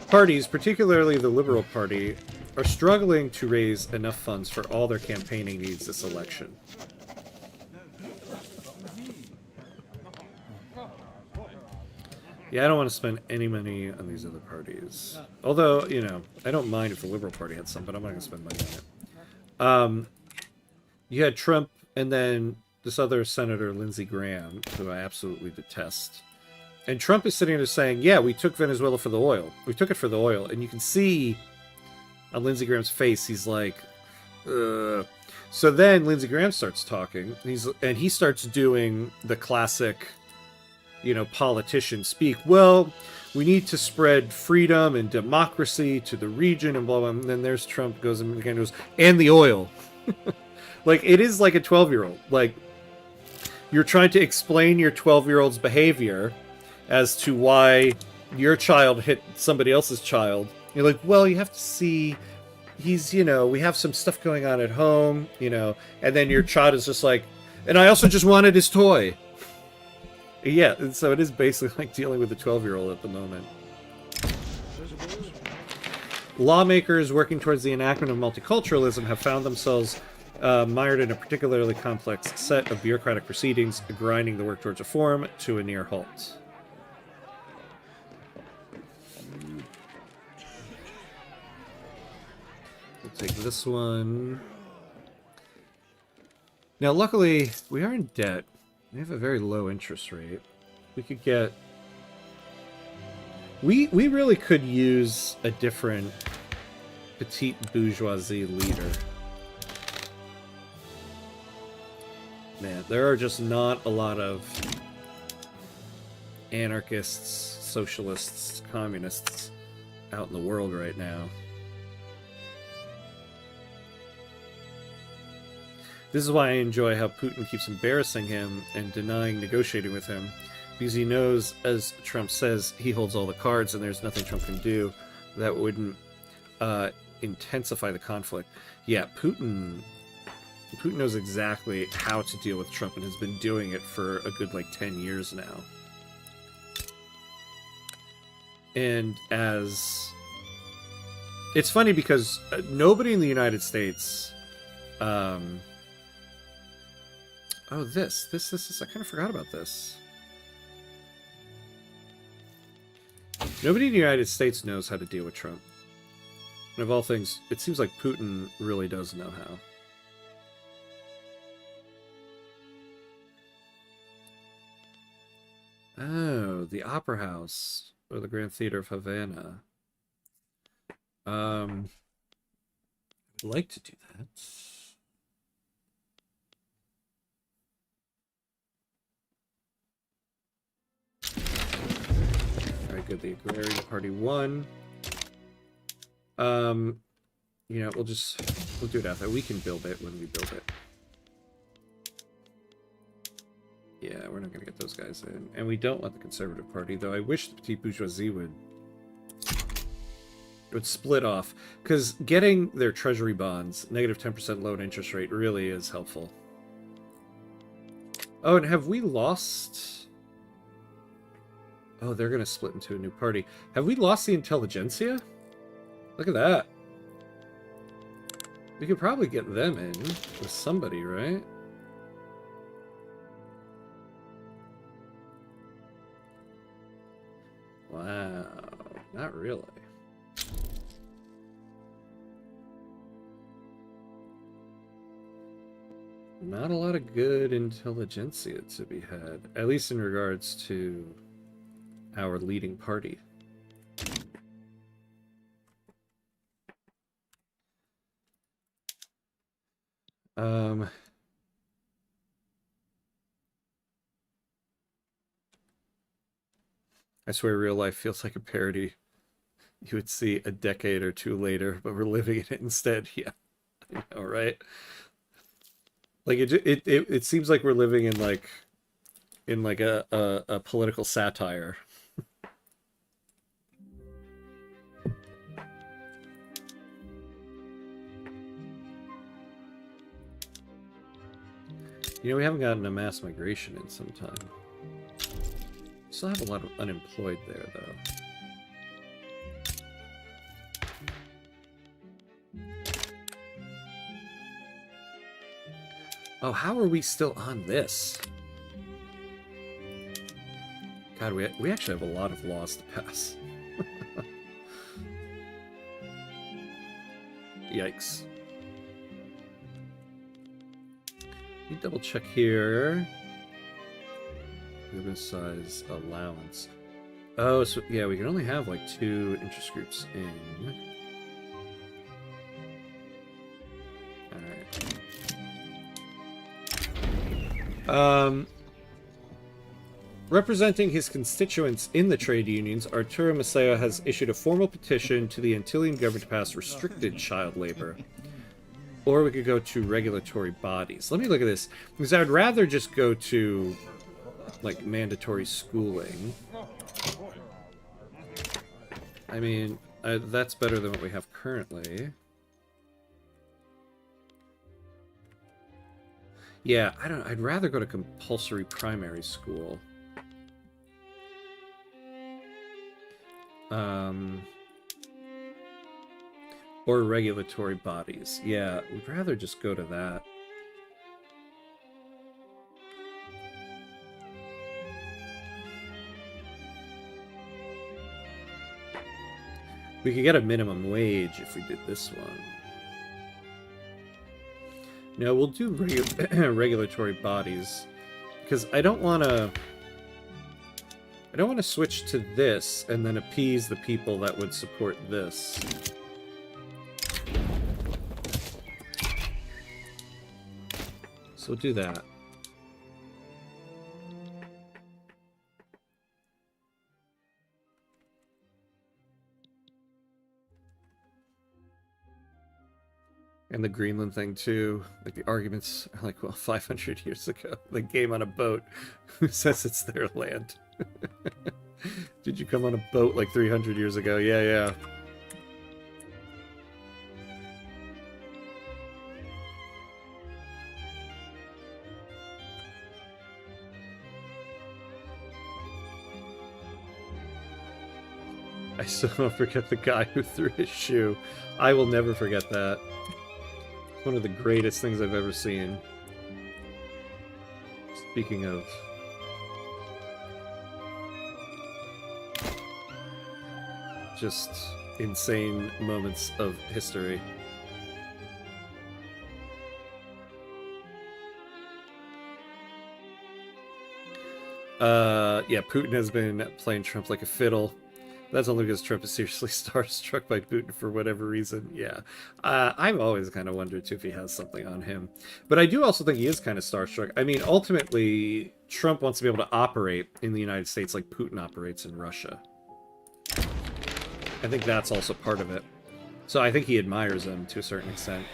Parties, particularly the Liberal Party, are struggling to raise enough funds for all their campaigning needs this election. Yeah, I don't want to spend any money on these other parties. Although, you know, I don't mind if the Liberal Party had some, but I'm not going to spend money on it. You had Trump and then this other Senator, Lindsey Graham, who I absolutely detest. And Trump is sitting there saying, yeah, we took Venezuela for the oil. We took it for the oil. And you can see on Lindsey Graham's face, he's like, ugh. So then Lindsey Graham starts talking, and he starts doing the classic, you know, politician speak. Well, we need to spread freedom and democracy to the region and blah, blah. And then there's Trump goes and again goes, and the oil. Like, it is like a 12-year-old. Like, you're trying to explain your 12-year-old's behavior as to why your child hit somebody else's child. You're like, well, you have to see, he's, you know, we have some stuff going on at home, you know, and then your child is just like, and I also just wanted his toy. Yeah, and so it is basically like dealing with a 12-year-old at the moment. Lawmakers working towards the enactment of multiculturalism have found themselves mired in a particularly complex set of bureaucratic proceedings, grinding the work towards reform to a near halt. We'll take this one. Now, luckily, we are in debt. We have a very low interest rate. We could get... We really could use a different petite bourgeoisie leader. Man, there are just not a lot of anarchists, socialists, communists out in the world right now. This is why I enjoy how Putin keeps embarrassing him and denying negotiating with him, because he knows, as Trump says, he holds all the cards and there's nothing Trump can do that wouldn't intensify the conflict. Yeah, Putin knows exactly how to deal with Trump and has been doing it for a good, like, 10 years now. And as... It's funny because nobody in the United States... Oh, this is... I kind of forgot about this. Nobody in the United States knows how to deal with Trump. And of all things, it seems like Putin really does know how. Oh, the Opera House, or the Grand Theater of Havana. I'd like to do that. Very good, the Agrarian Party won. You know, we'll do it after. We can build it when we build it. Yeah, we're not going to get those guys in. And we don't want the Conservative Party, though I wish the Petite Bourgeoisie would split off. Because getting their treasury bonds, negative 10% loan interest rate, really is helpful. Oh, and have we lost... Oh, they're going to split into a new party. Have we lost the intelligentsia? Look at that. We could probably get them in with somebody, right? Wow, not really. Not a lot of good intelligentsia to be had, at least in regards to our leading party. I swear real life feels like a parody you would see a decade or two later, but we're living in it instead. Yeah, I know, right? Like it seems like we're living in like a political satire. You know, we haven't gotten a mass migration in some time. We still have a lot of unemployed there, though. Oh, how are we still on this? God, we actually have a lot of laws to pass. Yikes. Let me double check here. Urban size allowance. Oh, so yeah, we can only have like 2 interest groups in. Alright. Representing his constituents in the trade unions, Arturo Maceo has issued a formal petition to the Antillean government to pass restricted child labor. Or we could go to regulatory bodies. Let me look at this, because I would rather just go to, like, mandatory schooling. I mean, that's better than what we have currently. Yeah, I'd rather go to compulsory primary school. Or regulatory bodies. Yeah, we'd rather just go to that. We could get a minimum wage if we did this one. No, we'll do regulatory bodies. Because I don't want to switch to this and then appease the people that would support this. So we'll do that. And the Greenland thing too. Like the arguments are like, well, 500 years ago, they came on a boat. Who says it's their land? Did you come on a boat like 300 years ago? Yeah, yeah. I still don't forget the guy who threw his shoe. I will never forget that. One of the greatest things I've ever seen. Speaking of... just insane moments of history. Yeah, Putin has been playing Trump like a fiddle. That's only because Trump is seriously starstruck by Putin for whatever reason. Yeah. I've always kind of wondered, too, if he has something on him. But I do also think he is kind of starstruck. I mean, ultimately, Trump wants to be able to operate in the United States like Putin operates in Russia. I think that's also part of it. So I think he admires him to a certain extent.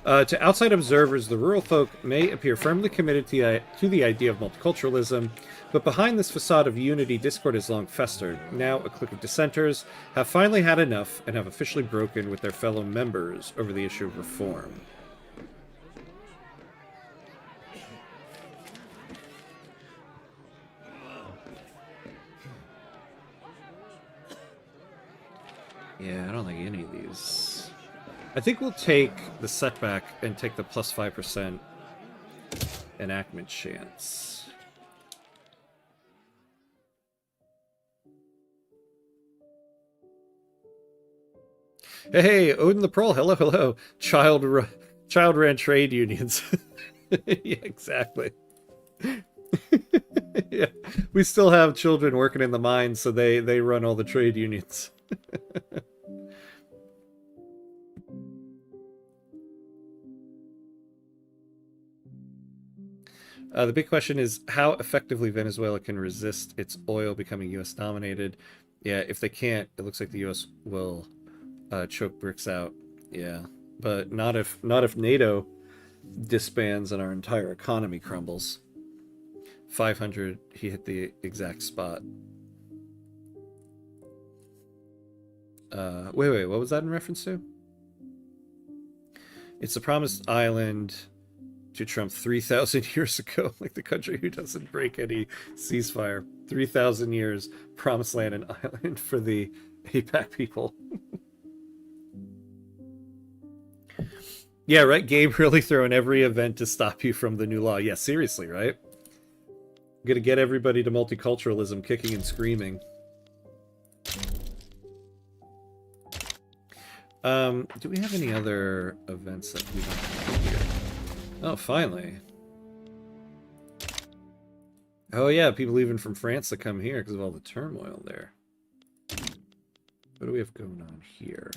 To outside observers, the rural folk may appear firmly committed to the idea of multiculturalism, but behind this facade of unity, discord has long festered. Now, a clique of dissenters have finally had enough and have officially broken with their fellow members over the issue of reform. Yeah, I don't think any of these... I think we'll take the setback and take the plus 5% enactment chance. Hey, Odin the Pearl, hello, hello. Child ran trade unions. Yeah, exactly. Yeah, we still have children working in the mines, so they run all the trade unions. The big question is how effectively Venezuela can resist its oil becoming U.S. dominated. Yeah, if they can't, it looks like the U.S. will choke BRICS out. Yeah, but not if NATO disbands and our entire economy crumbles. 500, he hit the exact spot. Wait, what was that in reference to? It's the promised island to Trump 3,000 years ago, like the country who doesn't break any ceasefire. 3,000 years, promised land and island for the APAC people. Yeah, right. Gabe really throwing every event to stop you from the new law. Yeah, seriously, right? I'm gonna get everybody to multiculturalism, kicking and screaming. Do we have any other events that we don't have here? Oh, finally. Oh yeah, people even from France that come here because of all the turmoil there. What do we have going on here?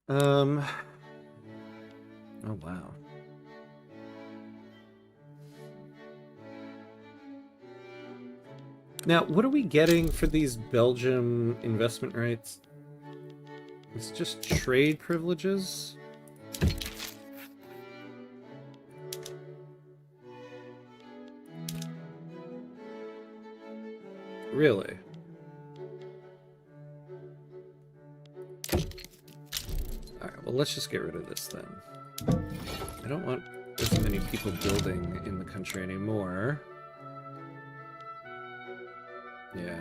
Oh wow. Now, what are we getting for these Belgium investment rights? It's just trade privileges? Really? Alright, well let's just get rid of this then. I don't want as many people building in the country anymore. Yeah.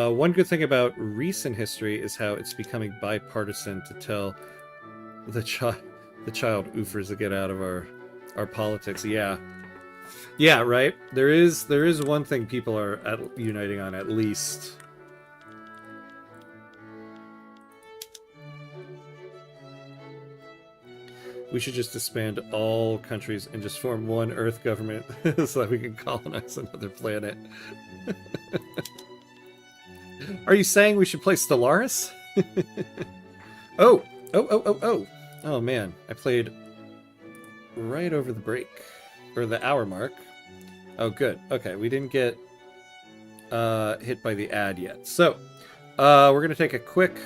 One good thing about recent history is how it's becoming bipartisan to tell the child oofers to get out of our politics. Yeah. Yeah, right. There is one thing people are uniting on at least. We should just disband all countries and just form one Earth government so that we can colonize another planet. Are you saying we should play Stellaris? Oh! Oh man, I played right over the break. Or the hour mark. Oh good. Okay, we didn't get hit by the ad yet. So, we're gonna take a quick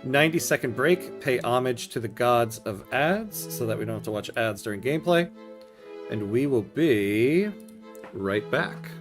90-second break, pay homage to the gods of ads so that we don't have to watch ads during gameplay. And we will be right back.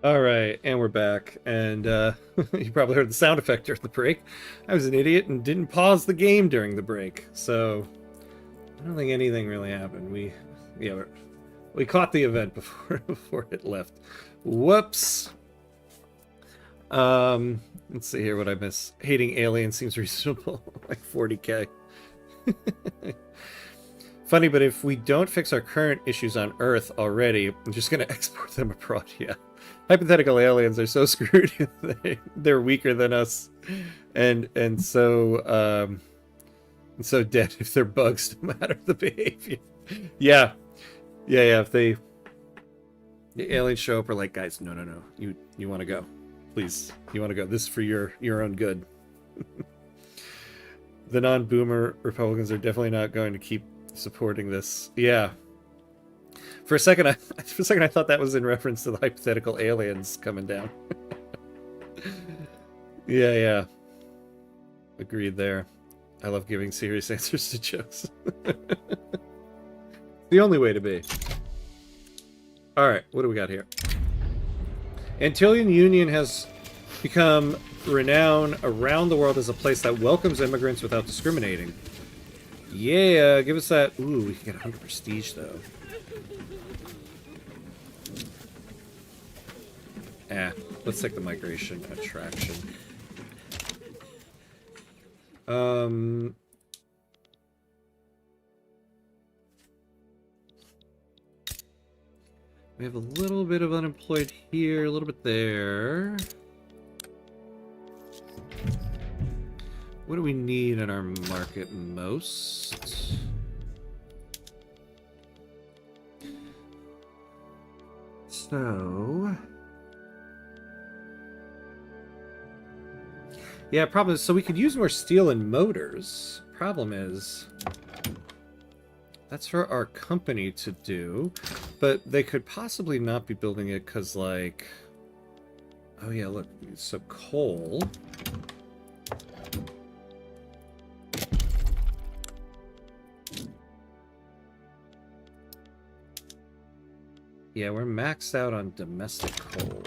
All right, and we're back. And you probably heard the sound effect during the break. I was an idiot and didn't pause the game during the break, so I don't think anything really happened. We caught the event before it left. Whoops. Let's see here what I miss. Hating aliens seems reasonable, like 40k. Funny, but if we don't fix our current issues on Earth already, I'm just gonna export them abroad. Yeah. Hypothetical aliens are so screwed. They're weaker than us, and so dead if they're bugs, no matter the behavior. Yeah. If the aliens show up, we're like, guys, no. You want to go, please. You want to go. This is for your own good. The non-boomer Republicans are definitely not going to keep supporting this. Yeah. For a second, I thought that was in reference to the hypothetical aliens coming down. Yeah. Agreed there. I love giving serious answers to jokes. The only way to be. Alright, what do we got here? Antillian Union has become renowned around the world as a place that welcomes immigrants without discriminating. Yeah, give us that. Ooh, we can get 100 prestige, though. Let's take the migration attraction. We have a little bit of unemployed here, a little bit there. What do we need in our market most? So... yeah, problem is, so we could use more steel and motors. Problem is, that's for our company to do, but they could possibly not be building it because, like, oh yeah, look, so coal. Yeah, we're maxed out on domestic coal.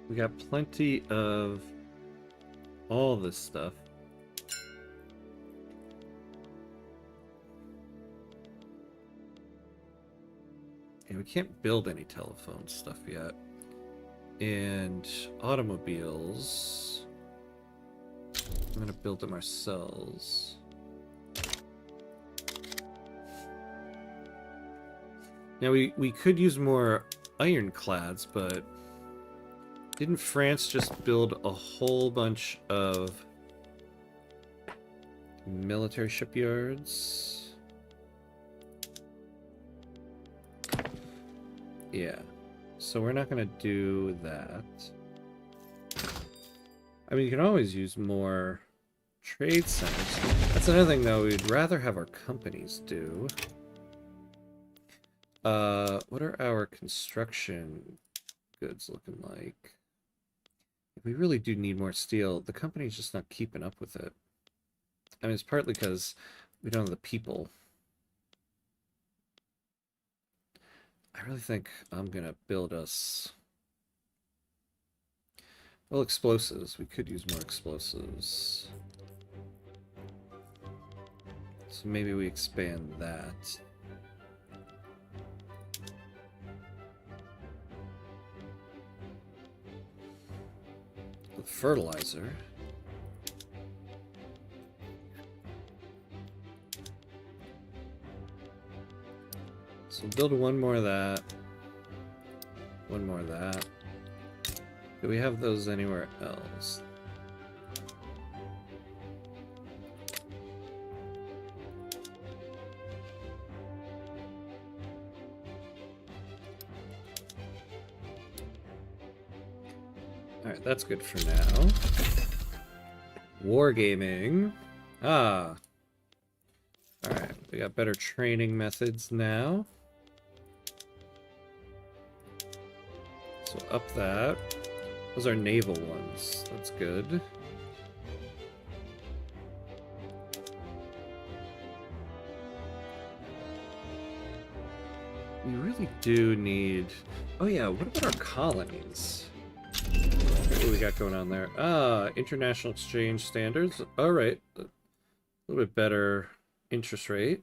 We got plenty of all this stuff. And we can't build any telephone stuff yet. And automobiles, I'm gonna build them ourselves. Now we could use more ironclads, but didn't France just build a whole bunch of military shipyards? Yeah. So we're not going to do that. I mean, you can always use more trade centers. That's another thing, though, we'd rather have our companies do. What are our construction goods looking like? We really do need more steel. The company's just not keeping up with it. I mean, it's partly because we don't have the people. I really think I'm gonna build us... well, explosives. We could use more explosives. So maybe we expand that. With fertilizer. So build one more of that. One more of that. Do we have those anywhere else? Alright, that's good for now. Wargaming. Ah. Alright, we got better training methods now. So up that. Those are naval ones. That's good. We really do need... Oh yeah, what about our colonies? What do we got going on there? International exchange standards. Alright. A little bit better interest rate.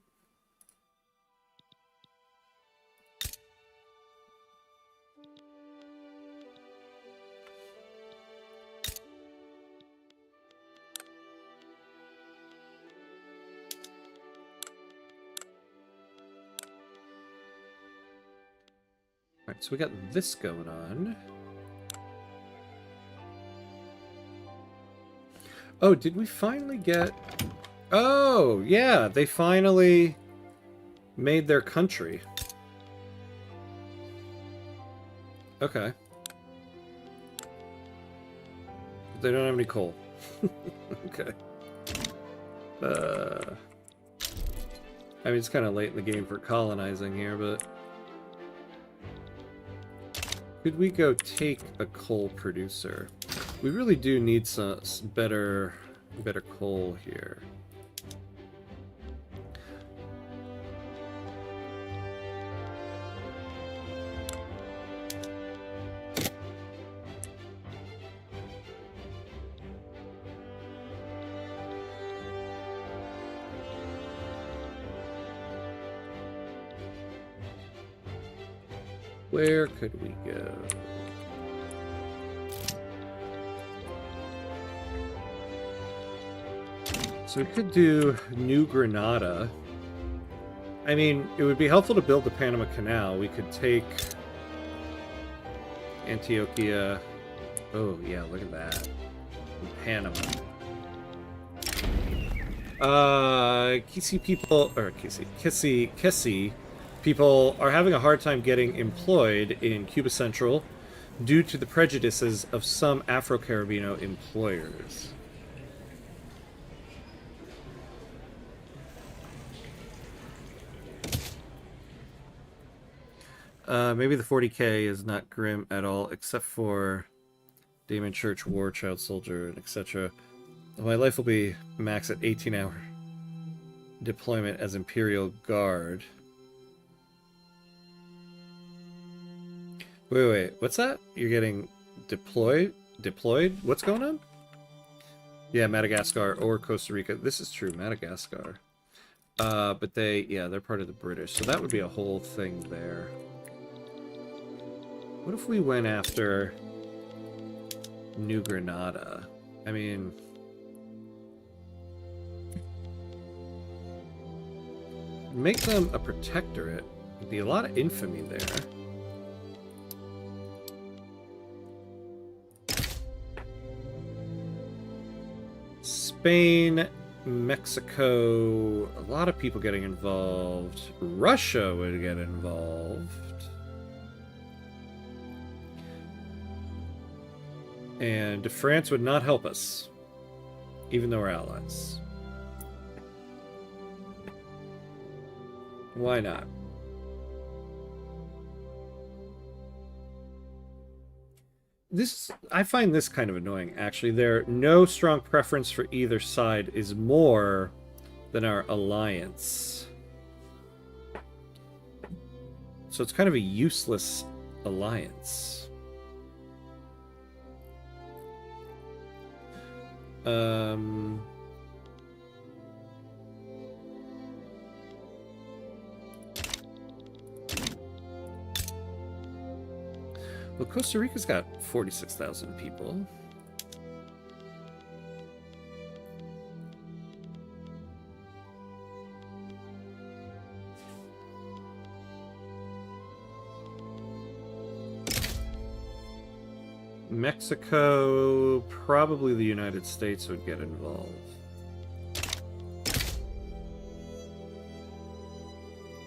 Alright, so we got this going on. Oh, did we finally get... Oh, yeah, they finally made their country. Okay. They don't have any coal. Okay. I mean, it's kind of late in the game for colonizing here, but... Could we go take a coal producer? We really do need some better coal here. Where could we go? So we could do New Granada. I mean, it would be helpful to build the Panama Canal. We could take Antioquia. Oh, yeah, look at that. Panama. Kisi people, or Kisi people are having a hard time getting employed in Cuba Central due to the prejudices of some Afro-Caribbean employers. Maybe the 40k is not grim at all, except for Damon Church, War, Child Soldier, and etc. My life will be max at 18-hour deployment as Imperial Guard. Wait, what's that? You're getting deployed? Deployed? What's going on? Yeah, Madagascar or Costa Rica. This is true, Madagascar. But they're part of the British, so that would be a whole thing there. What if we went after New Granada? I mean... Make them a protectorate. There'd be a lot of infamy there. Spain, Mexico, a lot of people getting involved. Russia would get involved. And France would not help us, even though we're allies. Why not? I find this kind of annoying, actually. No strong preference for either side is more than our alliance. So it's kind of a useless alliance. Well, Costa Rica's got 46,000 people. Mexico, probably the United States would get involved.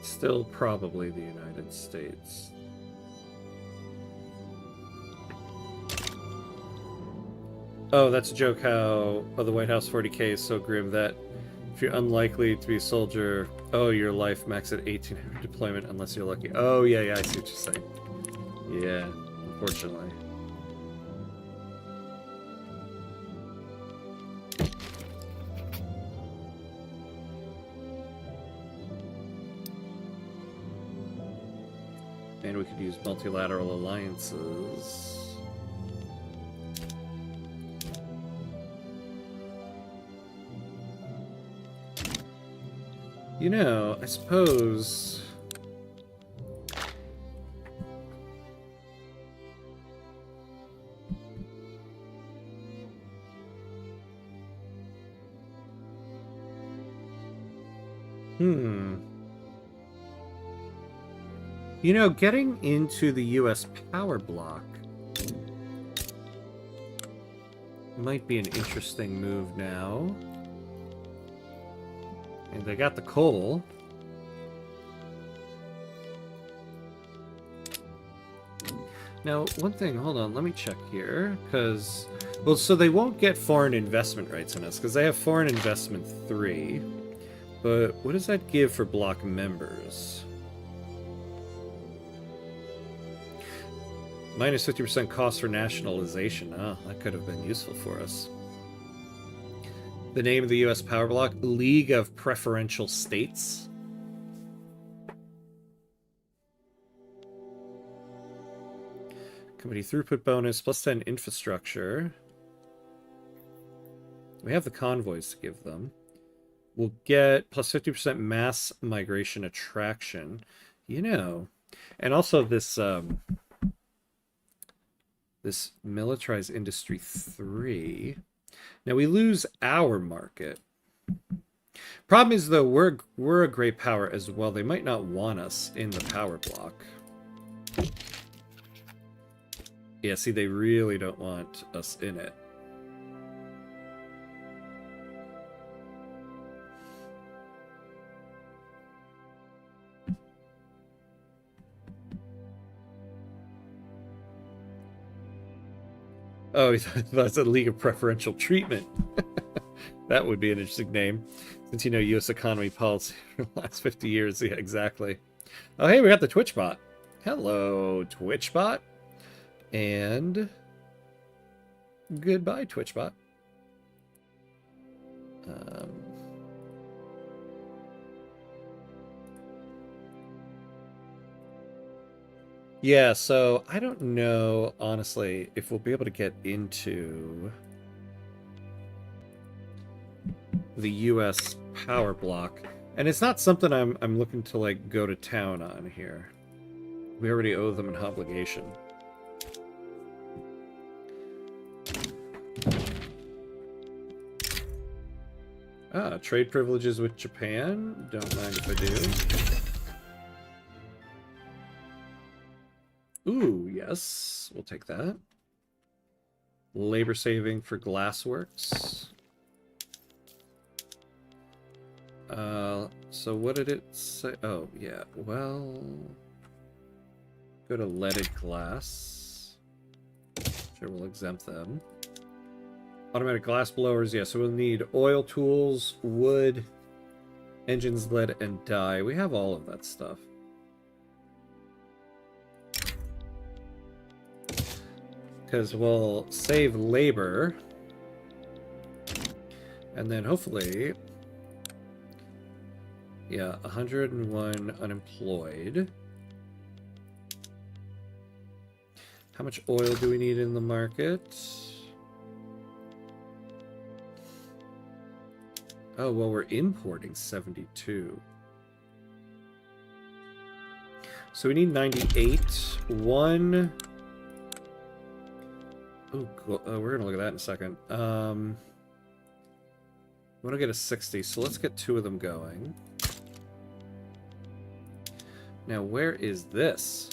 Still probably the United States. Oh, that's a joke how the White House 40k is so grim that if you're unlikely to be a soldier, your life max at 18-hour deployment unless you're lucky. Oh, yeah, I see what you're saying. Yeah, unfortunately. And we could use multilateral alliances. You know, I suppose... You know, getting into the US power block might be an interesting move now. And they got the coal. Now, one thing, hold on, let me check here, because... Well, so they won't get foreign investment rights in us, because they have foreign investment 3. But what does that give for block members? Minus 50% cost for nationalization. Oh, that could have been useful for us. The name of the U.S. power block, League of Preferential States. Company throughput bonus, plus 10 infrastructure. We have the convoys to give them. We'll get plus 50% mass migration attraction. You know. And also this this militarized industry 3. Now we lose our market. Problem is though, we're a great power as well. They might not want us in the power block. Yeah, see, they really don't want us in it. Oh, that's a League of Preferential Treatment. That would be an interesting name. Since, you know, U.S. economy policy for the last 50 years. Yeah, exactly. Oh, hey, we got the Twitch bot. Hello, Twitch bot. And goodbye, Twitch bot. Yeah, so I don't know, honestly, if we'll be able to get into the U.S. power block. And it's not something I'm looking to, like, go to town on here. We already owe them an obligation. Ah, trade privileges with Japan. Don't mind if I do. Ooh, yes. We'll take that. Labor saving for glassworks. So what did it say? Oh, yeah. Well, go to leaded glass. Sure, we'll exempt them. Automatic glass blowers, yeah, so we'll need oil tools, wood, engines, lead, and dye. We have all of that stuff. Because we'll save labor. And then hopefully... Yeah, 101 unemployed. How much oil do we need in the market? Oh, well, we're importing 72. So we need 98. One... Oh, we're going to look at that in a second. I want to get a 60, so let's get 2 of them going. Now, where is this?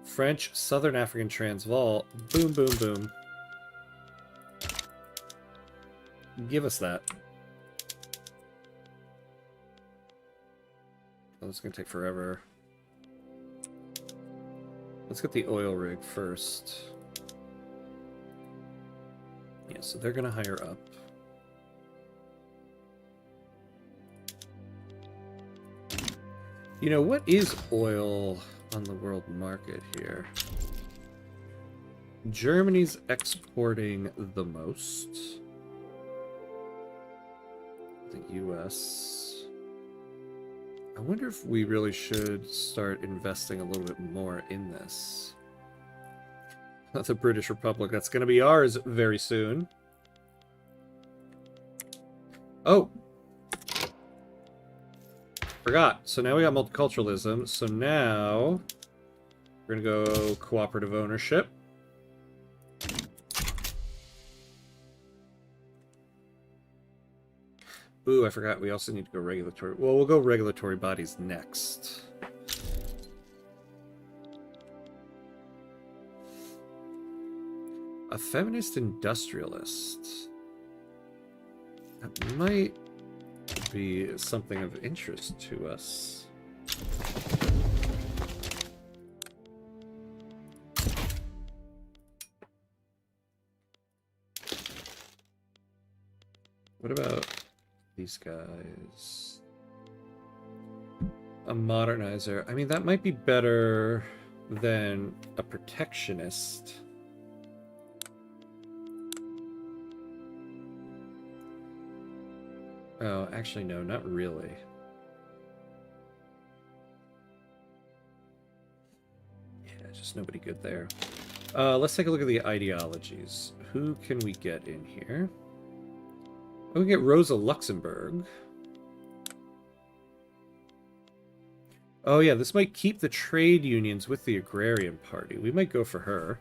French, Southern African Transvaal. Boom, boom, boom. Give us that. Oh, it's going to take forever. Let's get the oil rig first. Yeah, so they're going to hire up. You know, what is oil on the world market here? Germany's exporting the most. The US. I wonder if we really should start investing a little bit more in this. The British Republic, that's going to be ours very soon. Oh! Forgot. So now we got multiculturalism. So now we're going to go cooperative ownership. Ooh, I forgot. We also need to go regulatory. Well, we'll go regulatory bodies next. A feminist industrialist. That might be something of interest to us. What about these guys? A modernizer. I mean, that might be better than a protectionist. Oh, actually, no, not really. Yeah, just nobody good there. Let's take a look at the ideologies. Who can we get in here? We can get Rosa Luxemburg. Oh yeah, this might keep the trade unions with the Agrarian Party. We might go for her.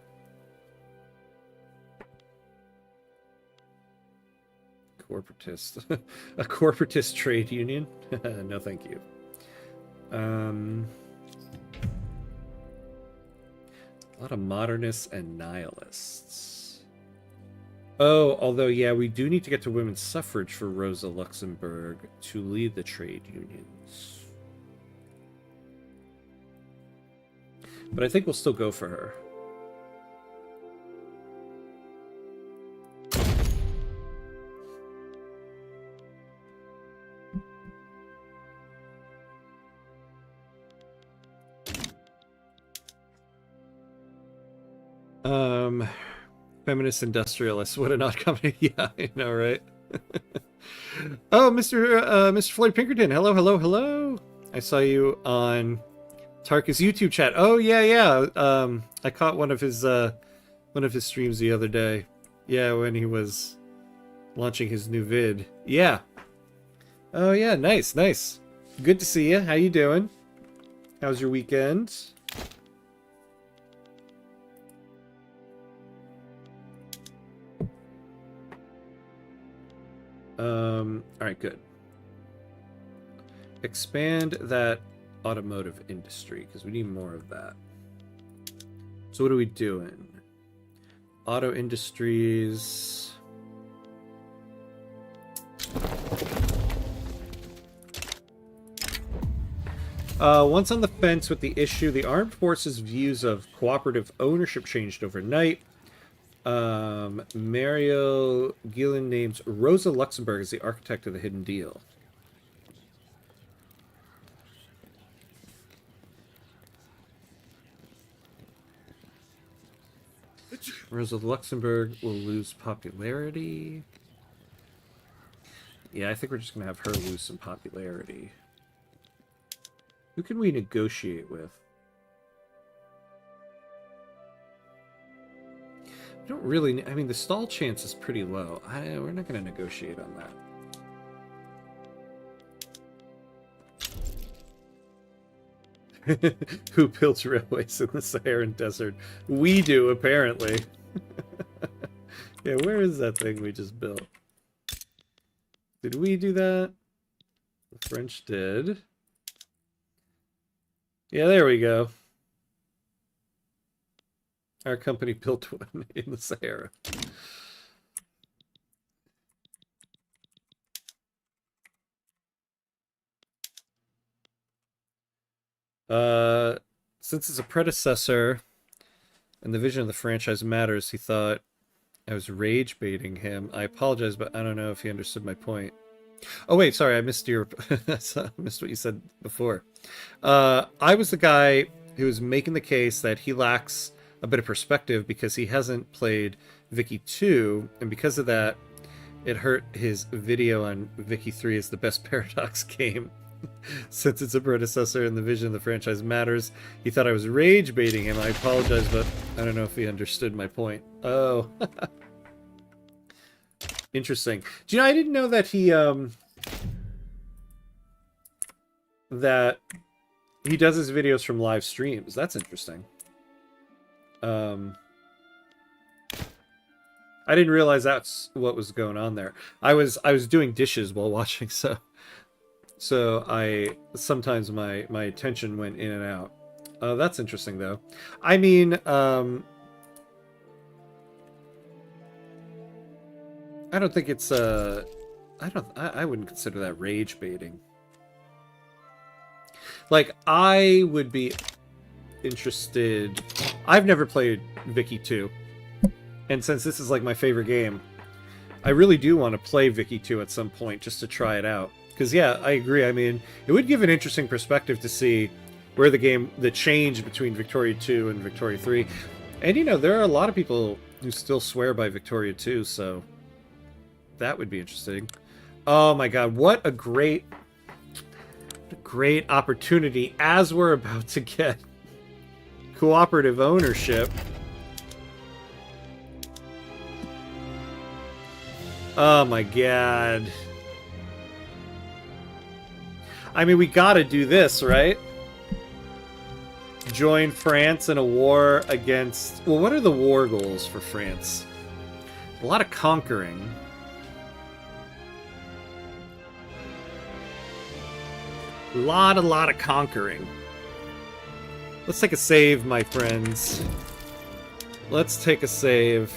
Corporatist. A corporatist trade union? No, thank you. A lot of modernists and nihilists. Oh, although, yeah, we do need to get to women's suffrage for Rosa Luxemburg to lead the trade unions. But I think we'll still go for her. Feminist industrialists. What an odd company. Yeah, I know, right? Oh, Mr. Floyd Pinkerton. Hello, hello, hello. I saw you on Tarkus YouTube chat. Oh, yeah, yeah. I caught one of his streams the other day. Yeah, when he was launching his new vid. Yeah. Oh, yeah, nice, nice. Good to see you. How you doing? How's your weekend? Alright, good. Expand that automotive industry, because we need more of that. So what are we doing? Auto industries. Once on the fence with the issue, the armed forces' views of cooperative ownership changed overnight. Mario Gillen names Rosa Luxemburg as the architect of the hidden deal. Rosa Luxemburg will lose popularity. Yeah, I think we're just going to have her lose some popularity. Who can we negotiate with? I don't really... I mean, the stall chance is pretty low. We're not going to negotiate on that. Who builds railways in the Saharan Desert? We do, apparently. Yeah, where is that thing we just built? Did we do that? The French did. Yeah, there we go. Our company built one in the Sahara. Since it's a predecessor and the vision of the franchise matters, he thought I was rage baiting him. I apologize, but I don't know if he understood my point. Oh wait, sorry, I missed your missed what you said before. I was the guy who was making the case that he lacks a bit of perspective because he hasn't played Vicky 2, and because of that, it hurt his video on Vicky 3 as the best Paradox game. Since it's a predecessor and the vision of the franchise matters, he thought I was rage baiting him. I apologize, but I don't know if he understood my point. Oh. Interesting. Do you know, I didn't know that that he does his videos from live streams. That's interesting. I didn't realize that's what was going on there. I was doing dishes while watching, so I sometimes my attention went in and out. That's interesting though. I mean, I don't think it's I wouldn't consider that rage baiting. Like, I would be interested. I've never played Vicky 2. And since this is like my favorite game, I really do want to play Vicky 2 at some point just to try it out. Because yeah, I agree. I mean, it would give an interesting perspective to see where the change between Victoria 2 and Victoria 3. And you know, there are a lot of people who still swear by Victoria 2, so that would be interesting. Oh my god, what a great opportunity as we're about to get cooperative ownership. Oh my god. I mean, we gotta do this, right? Join France in a war against... Well, what are the war goals for France? A lot of conquering. A lot of conquering. Let's take a save, my friends. Let's take a save.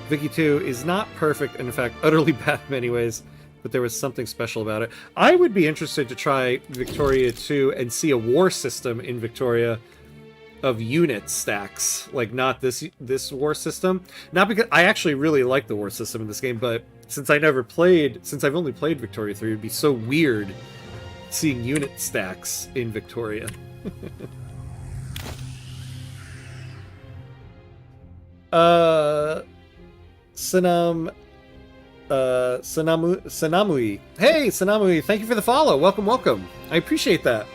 Vicky 2 is not perfect, and in fact, utterly bad in many ways, but there was something special about it. I would be interested to try Victoria 2 and see a war system in Victoria of unit stacks, like not this war system. Not because I actually really like the war system in this game, but since I've only played Victoria 3, it'd be so weird seeing unit stacks in Victoria. Sanamui. Hey, Sanamui, thank you for the follow. Welcome. I appreciate that.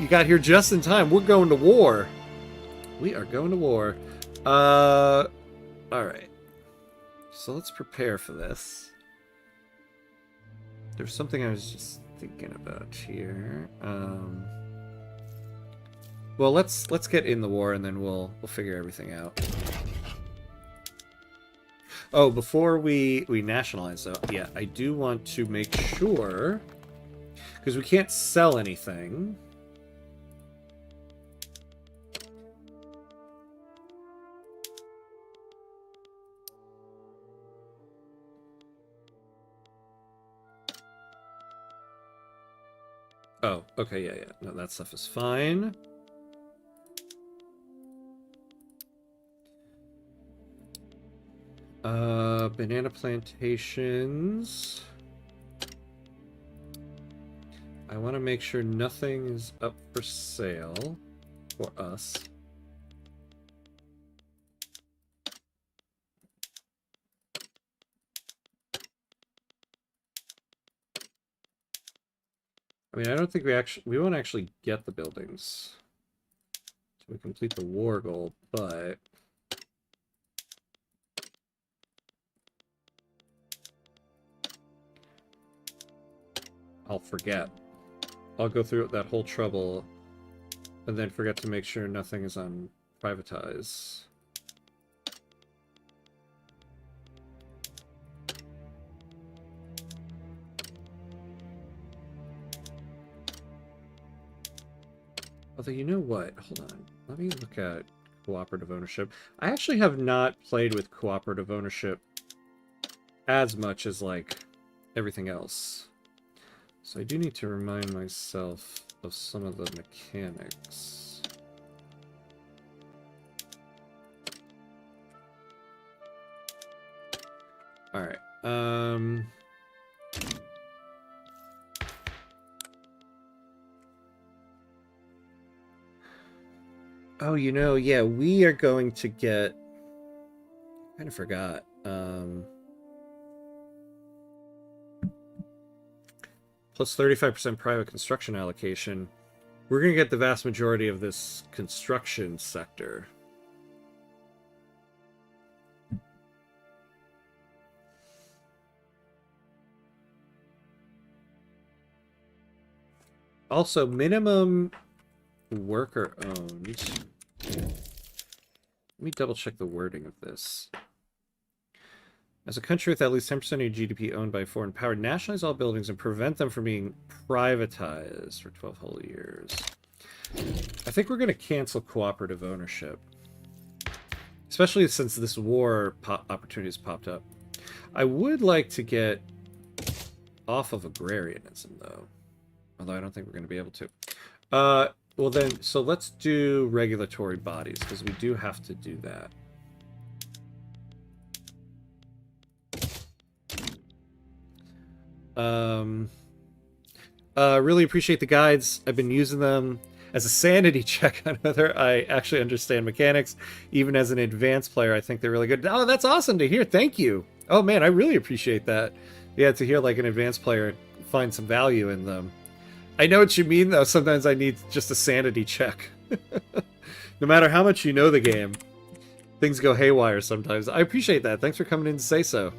You got here just in time. We're going to war. We are going to war. Alright. So let's prepare for this. There's something I was just thinking about here. Well, let's get in the war and then we'll figure everything out. Oh, before we nationalize though, yeah, I do want to make sure, because we can't sell anything. Oh, okay, yeah. No, that stuff is fine. Banana plantations. I want to make sure nothing is up for sale for us. I mean, I don't think we won't actually get the buildings till we complete the war goal, but I'll forget. I'll go through that whole trouble and then forget to make sure nothing is on privatize. Although, you know what? Hold on. Let me look at cooperative ownership. I actually have not played with cooperative ownership as much as, like, everything else. So I do need to remind myself of some of the mechanics. Alright, oh, you know, yeah, we are going to get kind of forgot. Plus 35% private construction allocation. We're going to get the vast majority of this construction sector. Also, minimum worker owned. Let me double check the wording of this. As a country with at least 10% of your GDP owned by foreign power, nationalize all buildings and prevent them from being privatized for 12 whole years. I think we're going to cancel cooperative ownership. Especially since this war opportunity has popped up. I would like to get off of agrarianism, though. Although I don't think we're going to be able to. Well then, so let's do regulatory bodies, because we do have to do that. Really appreciate the guides. I've been using them as a sanity check on whether I actually understand mechanics. Even as an advanced player, I think they're really good. Oh, that's awesome to hear. Thank you. Oh man, I really appreciate that. Yeah, to hear like an advanced player find some value in them. I know what you mean, though. Sometimes I need just a sanity check. No matter how much you know the game, things go haywire sometimes. I appreciate that. Thanks for coming in to say so.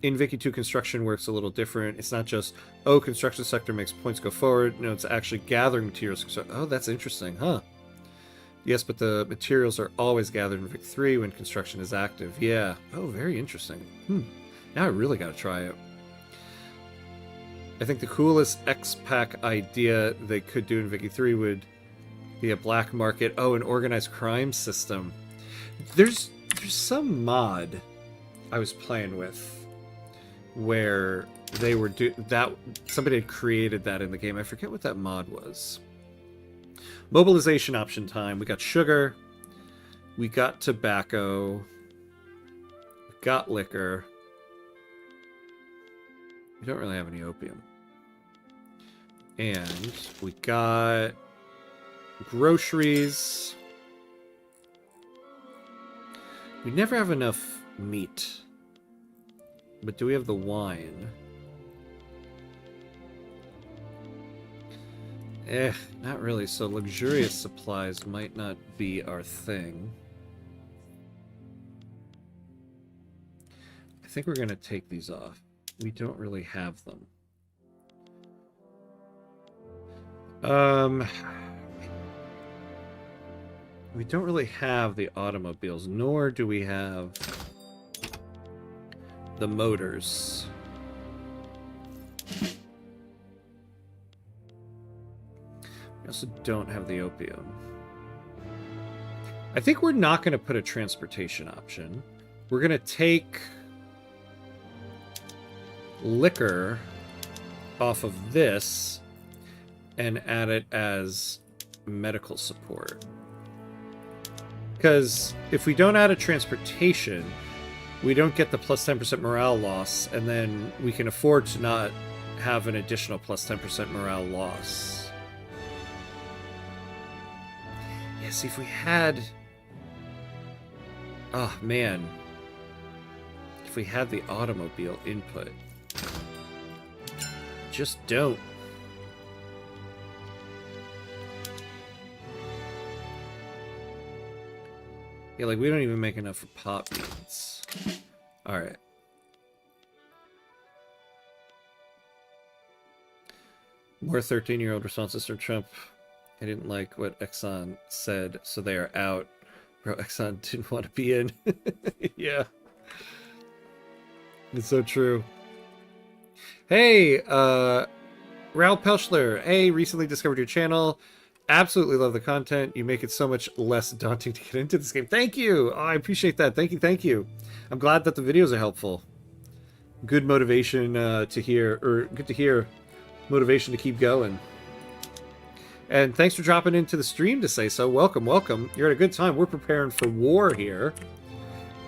In Vicky 2, construction works a little different. It's not just, oh, construction sector makes points go forward. No, it's actually gathering materials. Oh, that's interesting, huh? Yes, but the materials are always gathered in Vic 3 when construction is active. Yeah. Oh, very interesting. Now I really got to try it. I think the coolest X-Pack idea they could do in Vicky 3 would be a black market. Oh, an organized crime system. There's some mod I was playing with where they were somebody had created that in the game. I forget what that mod was. Mobilization option time. We got sugar. We got tobacco. We got liquor. We don't really have any opium. And we got groceries. We never have enough meat. But do we have the wine? Not really. So luxurious supplies might not be our thing. I think we're going to take these off. We don't really have them. We don't really have the automobiles, nor do we have the motors. We also don't have the opium. I think we're not going to put a transportation option. We're going to take liquor off of this and add it as medical support. Because if we don't add a transportation, we don't get the plus 10% morale loss, and then we can afford to not have an additional plus 10% morale loss. Yeah, see, if we had... Oh, man. If we had the automobile input. Just don't. Yeah, like, we don't even make enough for pop beans. Alright. More 13-year-old responses from Trump. I didn't like what Exxon said, so they are out. Bro, Exxon didn't want to be in. Yeah. It's so true. Hey, Raul Pelschler. Hey, recently discovered your channel. Absolutely love the content. You make it so much less daunting to get into this game. Thank you. Oh, I appreciate that. Thank you. Thank you. I'm glad that the videos are helpful. Good motivation to hear, or good to hear motivation to keep going. And thanks for dropping into the stream to say so. Welcome, welcome. You're at a good time. We're preparing for war here.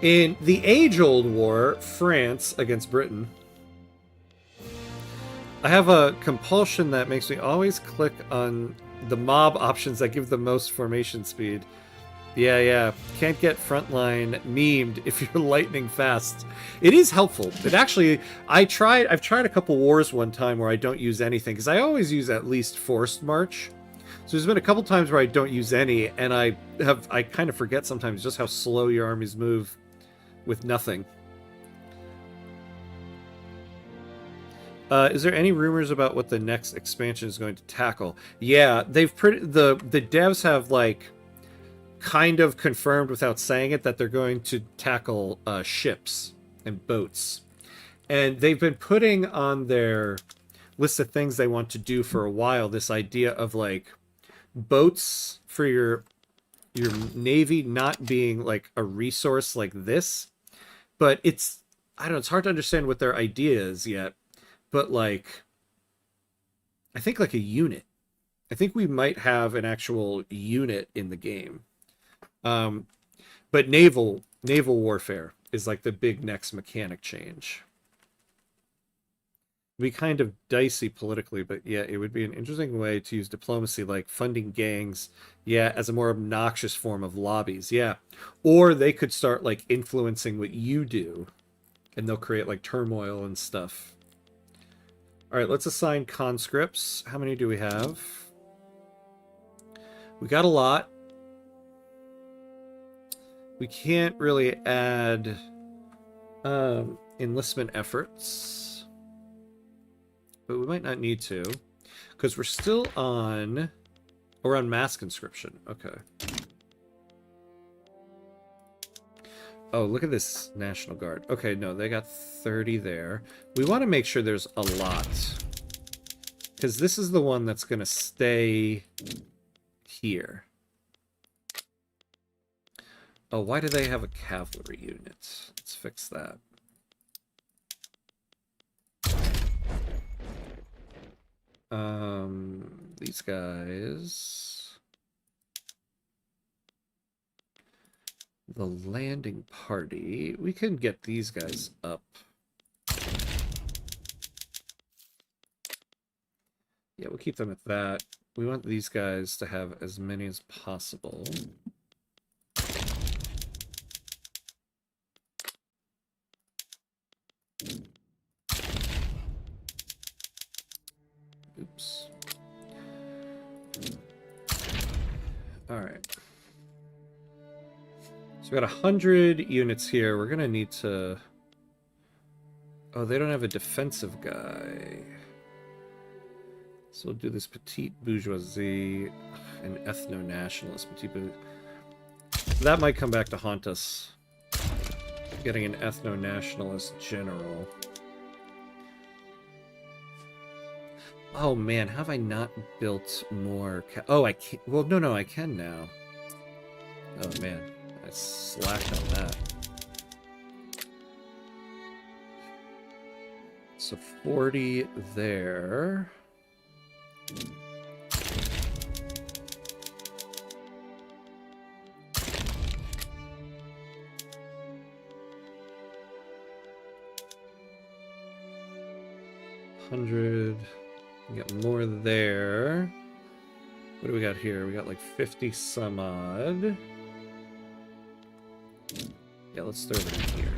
In the age-old war, France against Britain. I have a compulsion that makes me always click on the mob options that give the most formation speed. Yeah, yeah. Can't get frontline memed if you're lightning fast. It is helpful. It actually, I've tried a couple wars one time where I don't use anything, because I always use at least forced march. So there's been a couple times where I don't use any, and I kind of forget sometimes just how slow your armies move with nothing. Is there any rumors about what the next expansion is going to tackle? Yeah, the devs have like kind of confirmed without saying it that they're going to tackle ships and boats, and they've been putting on their list of things they want to do for a while this idea of like boats for your navy not being like a resource like this, but it's, I don't know, it's hard to understand what their idea is yet. But like, I think like a unit. I think we might have an actual unit in the game. But naval warfare is like the big next mechanic change. It'd be kind of dicey politically, but yeah, it would be an interesting way to use diplomacy, like funding gangs, yeah, as a more obnoxious form of lobbies, yeah. Or they could start like influencing what you do, and they'll create like turmoil and stuff. All right, let's assign conscripts. How many do we have? We got a lot. We can't really add enlistment efforts, but we might not need to, because we're still on... Oh, we're on mass conscription. Okay. Oh, look at this National Guard. Okay, no, they got 30 there. We want to make sure there's a lot, because this is the one that's going to stay here. Oh, why do they have a cavalry unit? Let's fix that. These guys... The landing party. We can get these guys up. Yeah, we'll keep them at that. We want these guys to have as many as possible. Oops. All right. So we got 100 units here. We're gonna need to... Oh, they don't have a defensive guy. So we'll do this petite bourgeoisie and ethno-nationalist petite bourgeoisie. That might come back to haunt us. Getting an ethno-nationalist general. Oh man, have I not built more... Oh, I can't... Well, no, I can now. Oh man. I slacked on that. So 40 there. $100. We got more there. What do we got here? We got like 50 some odd. Yeah, let's throw them in here.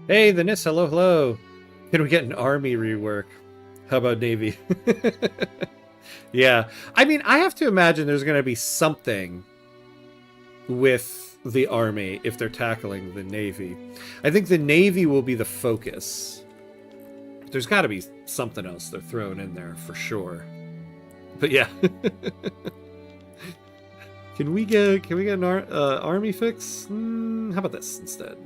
Hey, the NIS, hello, hello. Can we get an army rework? How about Navy? Yeah. I mean, I have to imagine there's going to be something with the army if they're tackling the Navy. I think the Navy will be the focus. There's got to be something else they're throwing in there for sure. But yeah. Can we get an army fix? How about this instead?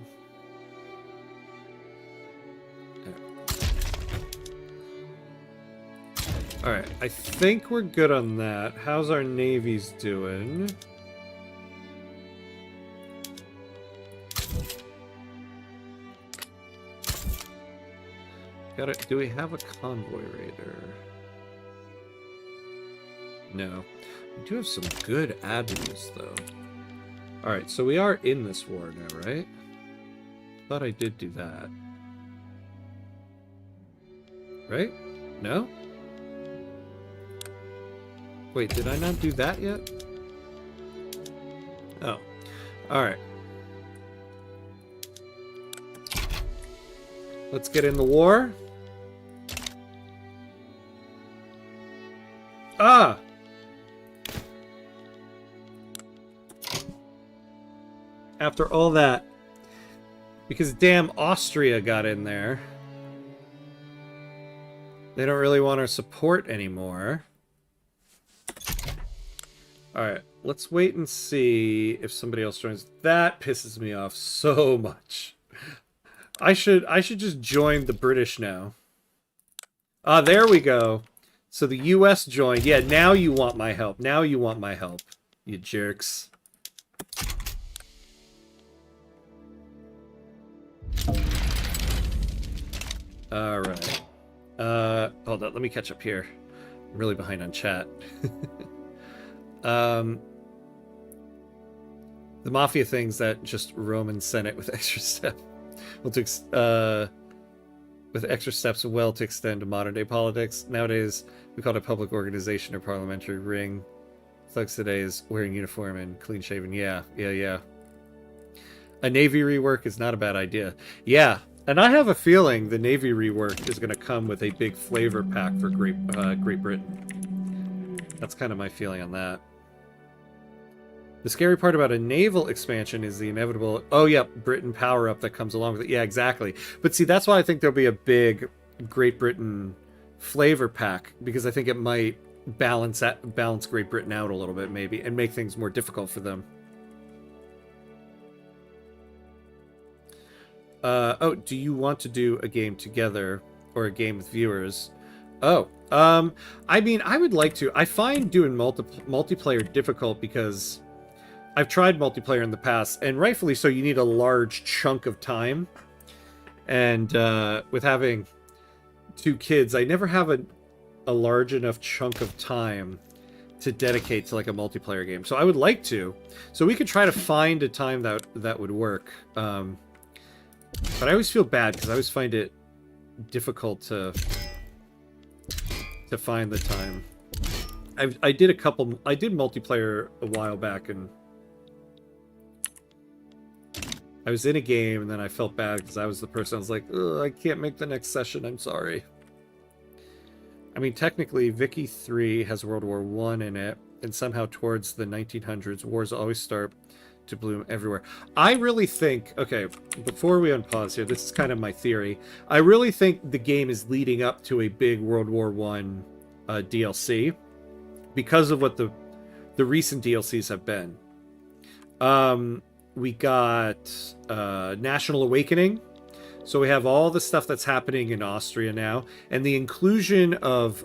All right, I think we're good on that. How's our navies doing? Do we have a convoy raider? No. We do have some good admirals, though. Alright, so we are in this war now, right? Thought I did do that. Right? No? Wait, did I not do that yet? Oh. Alright. Let's get in the war. Ah! After all that. Because damn Austria got in there. They don't really want our support anymore. Alright, let's wait and see if somebody else joins. That pisses me off so much. I should just join the British now. Ah, there we go. So the US joined. Yeah, now you want my help. Now you want my help, you jerks. Alright. Hold on, let me catch up here. I'm really behind on chat. The mafia things that just Roman Senate with extra steps with extra steps well to extend to modern day politics. Nowadays, we call it a public organization or parliamentary ring. Thugs today is wearing uniform and clean shaven. Yeah. A navy rework is not a bad idea. Yeah, and I have a feeling the navy rework is going to come with a big flavor pack for Great Britain. That's kind of my feeling on that. The scary part about a naval expansion is the inevitable, oh yeah, Britain power-up that comes along with it. Yeah, exactly. But see, that's why I think there'll be a big Great Britain flavor pack, because I think it might balance Great Britain out a little bit, maybe, and make things more difficult for them. Oh, do you want to do a game together, or a game with viewers? Oh, I mean, I would like to. I find doing multiplayer difficult because I've tried multiplayer in the past, and rightfully so, you need a large chunk of time. And with having 2 kids, I never have a large enough chunk of time to dedicate to like a multiplayer game. So I would like to. So we could try to find a time that would work. But I always feel bad because I always find it difficult to find the time. I did multiplayer a while back, and I was in a game, and then I felt bad because I was the person. I was like, ugh, I can't make the next session. I'm sorry. I mean, technically, Vicky 3 has World War I in it, and somehow towards the 1900s, wars always start to bloom everywhere. I really think, okay, before we unpause here, this is kind of my theory. I really think the game is leading up to a big World War I DLC because of what the recent DLCs have been. We got National Awakening. So we have all the stuff that's happening in Austria now, and the inclusion of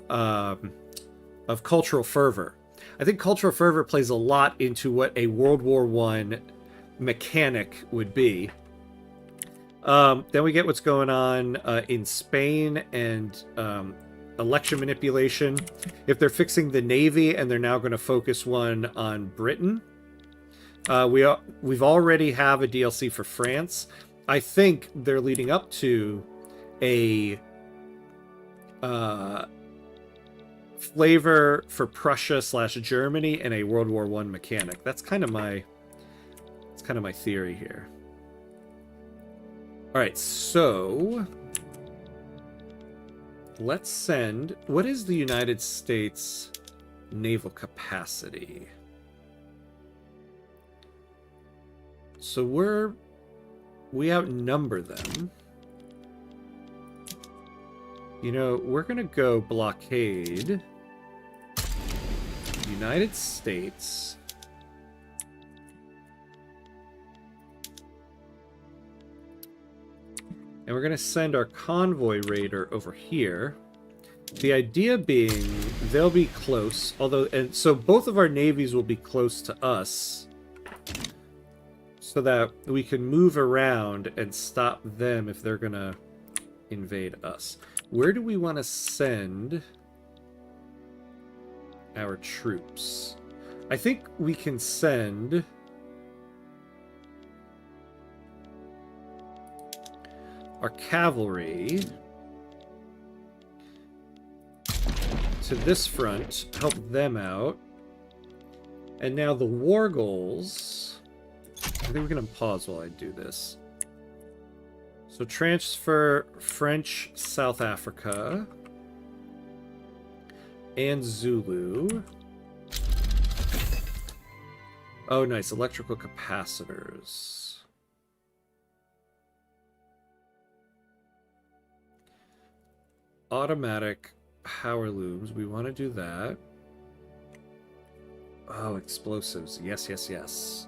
cultural fervor. I think cultural fervor plays a lot into what a World War I mechanic would be. Then we get what's going on in Spain and election manipulation. If they're fixing the Navy and they're now going to focus one on Britain. We've already have a DLC for France. I think they're leading up to a flavor for Prussia/Germany and a World War I mechanic. That's kind of my theory here. All right, so let's send. What is the United States naval capacity? So we outnumber them. You know, we're gonna go blockade United States. And we're gonna send our convoy raider over here. The idea being they'll be close, and so both of our navies will be close to us, so that we can move around and stop them if they're gonna invade us. Where do we want to send our troops? I think we can send our cavalry to this front, help them out. And now the war goals. I think we're going to pause while I do this. So transfer French South Africa and Zulu. Oh, nice. Electrical capacitors. Automatic power looms. We want to do that. Oh, explosives. Yes, yes, yes.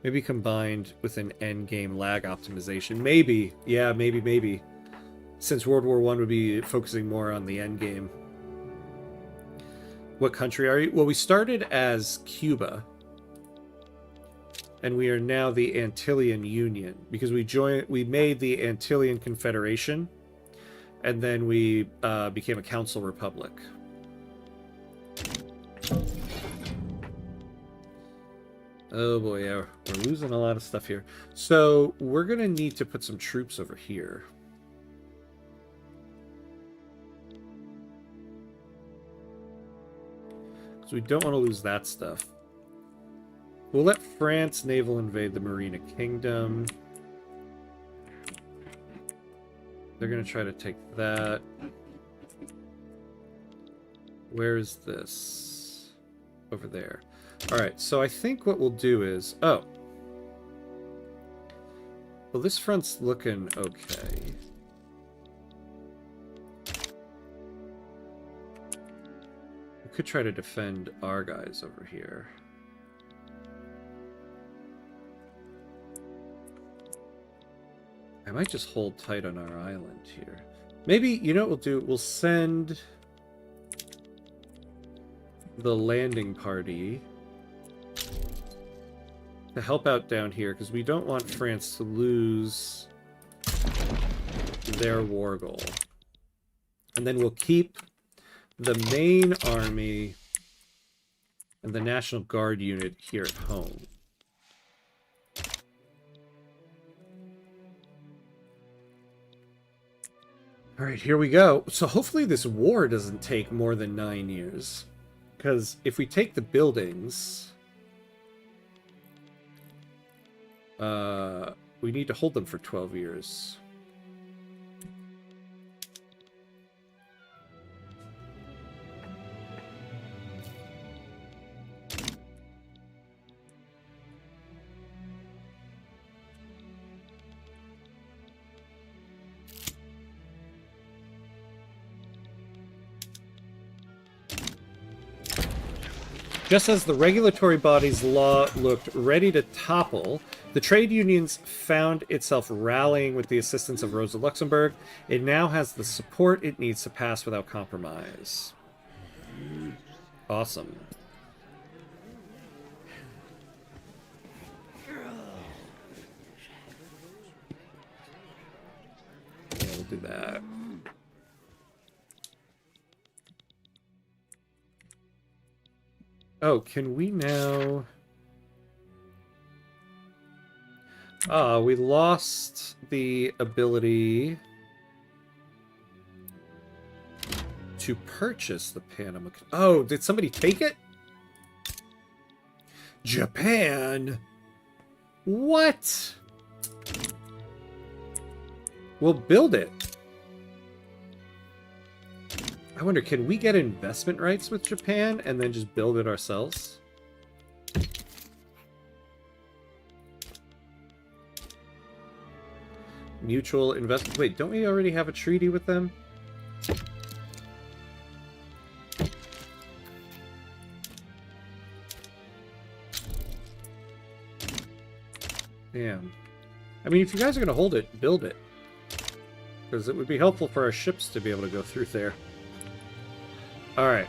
Maybe combined with an endgame lag optimization. Maybe. Yeah, maybe. Since World War I would be focusing more on the endgame. What country are you? Well, we started as Cuba. And we are now the Antillean Union. Because we made the Antillean Confederation. And then we became a council republic. Oh boy, yeah, we're losing a lot of stuff here. So we're going to need to put some troops over here. So we don't want to lose that stuff. We'll let France naval invade the Marina Kingdom. They're going to try to take that. Where is this? Over there. Alright, so I think what we'll do is... Oh. Well, this front's looking okay. We could try to defend our guys over here. I might just hold tight on our island here. Maybe, you know what we'll do? We'll send the landing party to help out down here, because we don't want France to lose their war goal. And then we'll keep the main army and the National Guard unit here at home. Alright, here we go. So hopefully this war doesn't take more than 9 years. Because if we take the buildings... we need to hold them for 12 years. Just as the regulatory body's law looked ready to topple, the trade unions found itself rallying with the assistance of Rosa Luxemburg. It now has the support it needs to pass without compromise. Awesome. Yeah, we'll do that. Oh, can we now... we lost the ability to purchase the Panama... Oh, did somebody take it? Japan? What? We'll build it. I wonder, can we get investment rights with Japan and then just build it ourselves? Mutual investment. Wait, don't we already have a treaty with them? Damn. I mean, if you guys are going to hold it, build it. Because it would be helpful for our ships to be able to go through there. Alright.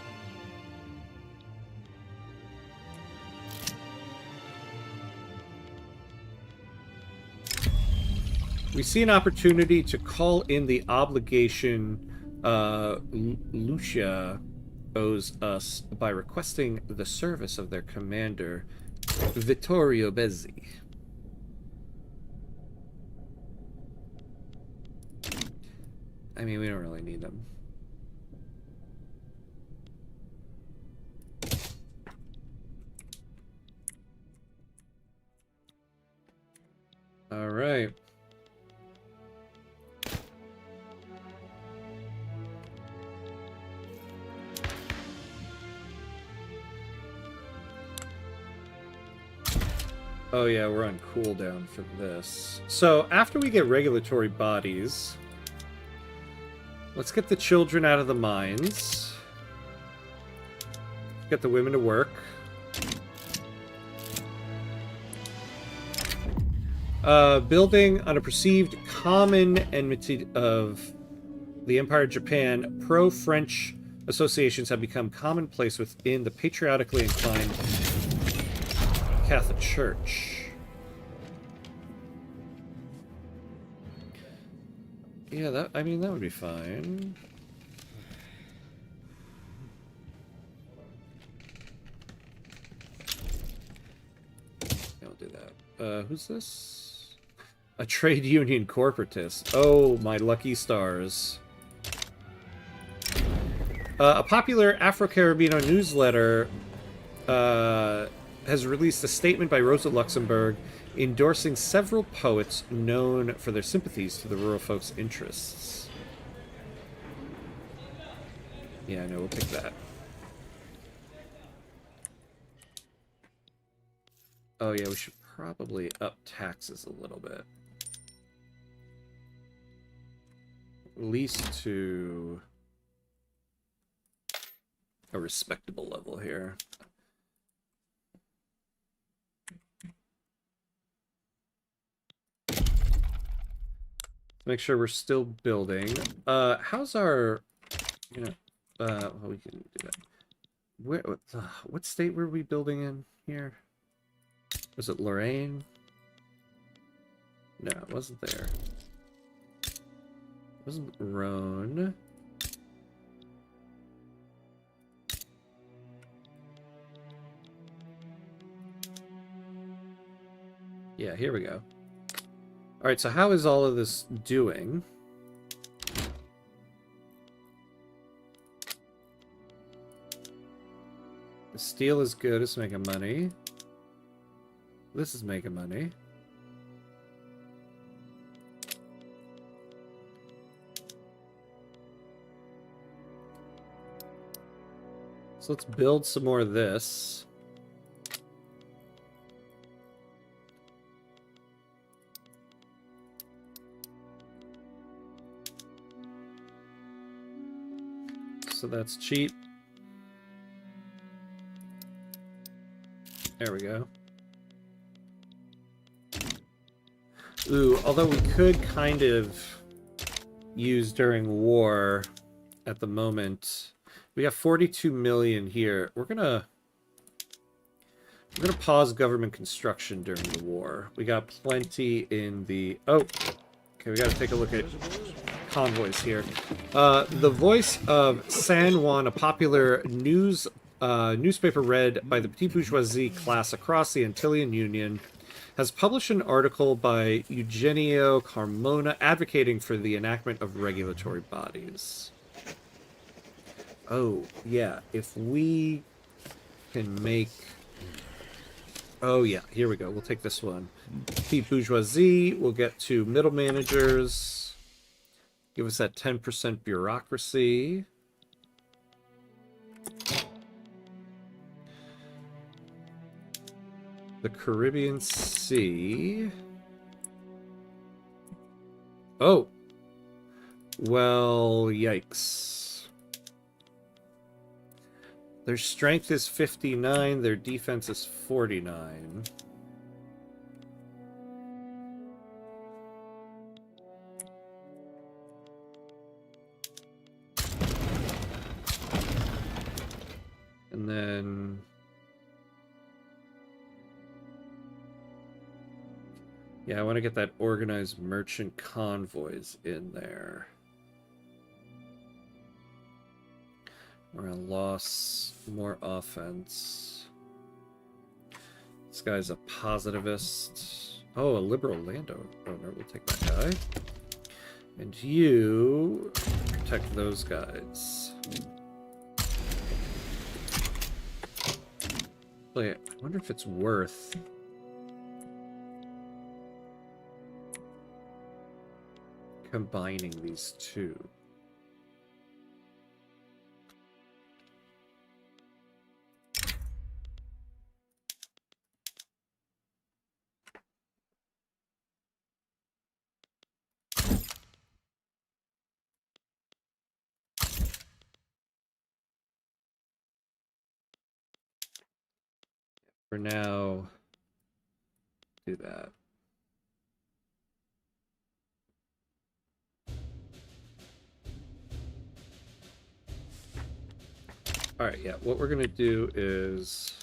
We see an opportunity to call in the obligation Lucia owes us by requesting the service of their commander, Vittorio Bezzi. I mean, we don't really need them. All right. Oh yeah, we're on cooldown for this. So after we get regulatory bodies, let's get the children out of the mines. Get the women to work. Building on a perceived common enmity of the Empire of Japan, pro-French associations have become commonplace within the patriotically inclined Catholic Church. Yeah, I mean, that would be fine. Yeah, I'll do that. Who's this? A trade union corporatist. Oh, my lucky stars. A popular Afro-Caribbean newsletter has released a statement by Rosa Luxemburg endorsing several poets known for their sympathies to the rural folks' interests. Yeah, I know, we'll pick that. Oh yeah, we should probably up taxes a little bit. At least to a respectable level here. Make sure we're still building. How's our, you know, well, we can do that. What state were we building in here? Was it Lorraine? No, it wasn't there. It wasn't Rhone. Yeah, here we go. Alright, so how is all of this doing? The steel is good, it's making money. This is making money. So let's build some more of this. So that's cheap. There we go. Ooh, although we could kind of use during war at the moment. We have 42 million here. We're gonna pause government construction during the war. We got plenty in the... Oh! Okay, we gotta take a look at convoys here. The voice of San Juan, a popular newspaper read by the petite bourgeoisie class across the Antillean Union, has published an article by Eugenio Carmona advocating for the enactment of regulatory bodies. Oh, yeah, if we can make... Oh, yeah, here we go. We'll take this one. Petite bourgeoisie, we'll get to middle managers. Give us that 10% bureaucracy. The Caribbean Sea. Oh. Well, yikes. Their strength is 59, their defense is 49. And then... Yeah, I want to get that organized merchant convoys in there. We're gonna lose more offense. This guy's a positivist. Oh, a liberal landowner. We'll take that guy. And you protect those guys. Actually, I wonder if it's worth... combining these two. For now, do that. All right, yeah, what we're gonna do is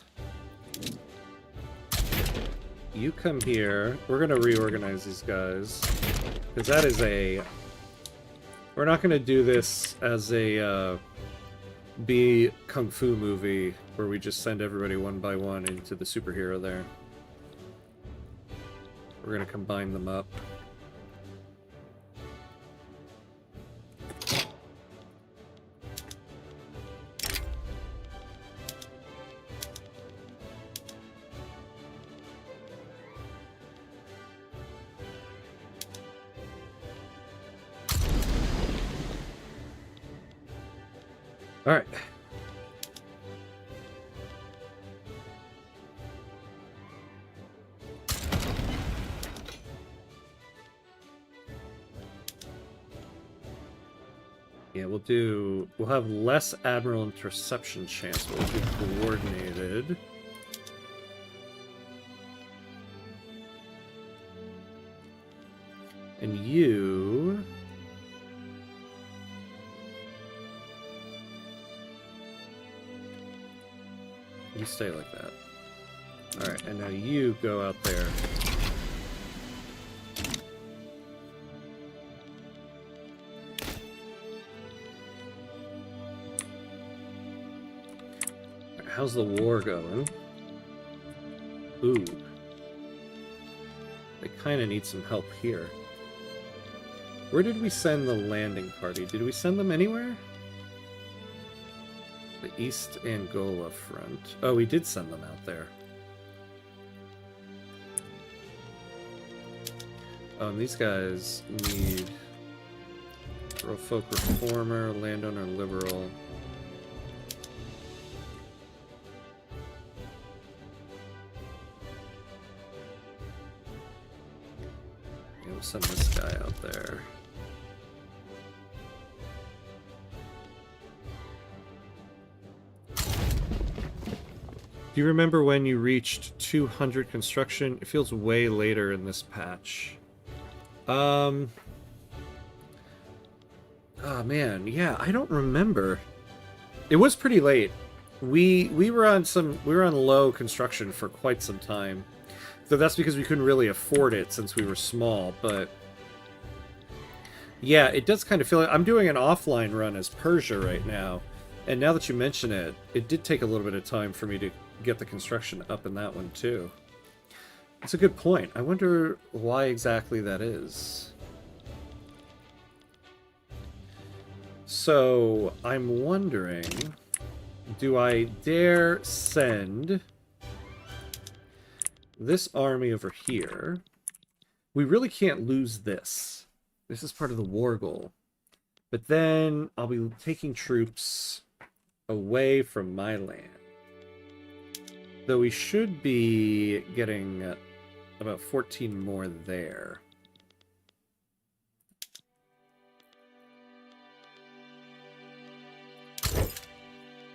you come here. We're gonna reorganize these guys because that is a... We're not gonna do this as a B kung fu movie where we just send everybody one by one into the superhero there. We're gonna combine them up. All right. Yeah, we'll have less admiral interception chance, but we'll do coordinated. And you... You stay like that. Alright, and now you go out there. How's the war going? Ooh. They kind of need some help here. Where did we send the landing party? Did we send them anywhere? The East Angola front. Oh, we did send them out there. And these guys need rural folk reformer, landowner liberal. Yeah, we'll send this guy out there. Do you remember when you reached 200 construction? It feels way later in this patch. Oh man, yeah, I don't remember. It was pretty late. We were on low construction for quite some time. So that's because we couldn't really afford it since we were small, but yeah, it does kind of feel like I'm doing an offline run as Persia right now. And now that you mention it, it did take a little bit of time for me to get the construction up in that one too. It's a good point. I wonder why exactly that is. So, I'm wondering, do I dare send this army over here? We really can't lose this. This is part of the war goal. But then I'll be taking troops away from my land. Though we should be getting about 14 more there.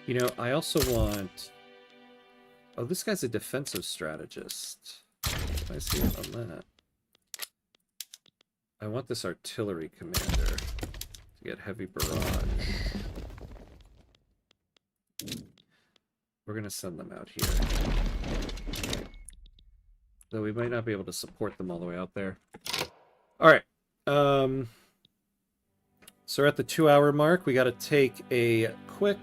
You know, I also want... Oh, this guy's a defensive strategist. I see it on that. I want this artillery commander to get heavy barrage. We're going to send them out here. Though we might not be able to support them all the way out there. Alright. So we're at the 2-hour mark. We got to take a quick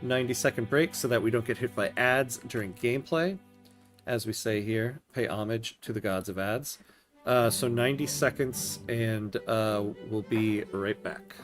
90-second break so that we don't get hit by ads during gameplay. as we say here, pay homage to the gods of ads. So 90 seconds, and we'll be right back.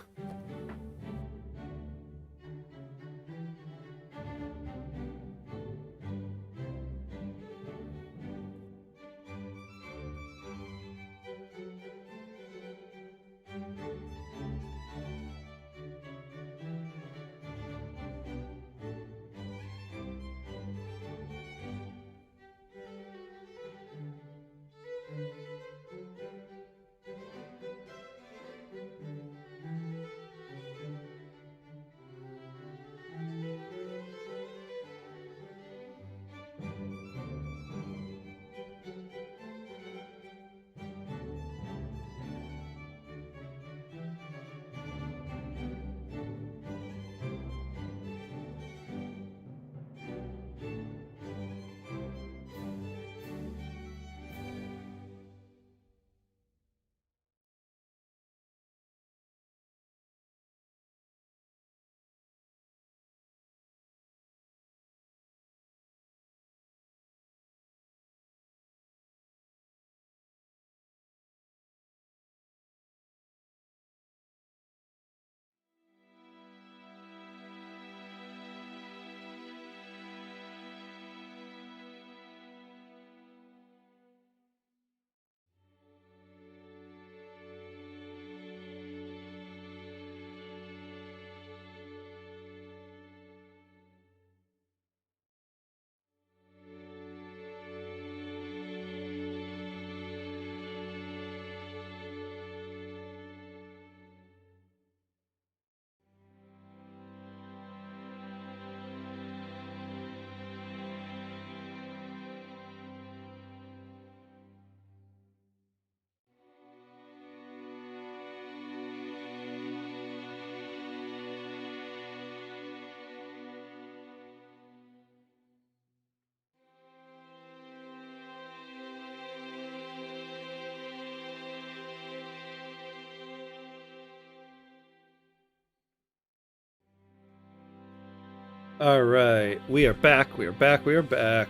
All right, we are back. We are back. We are back.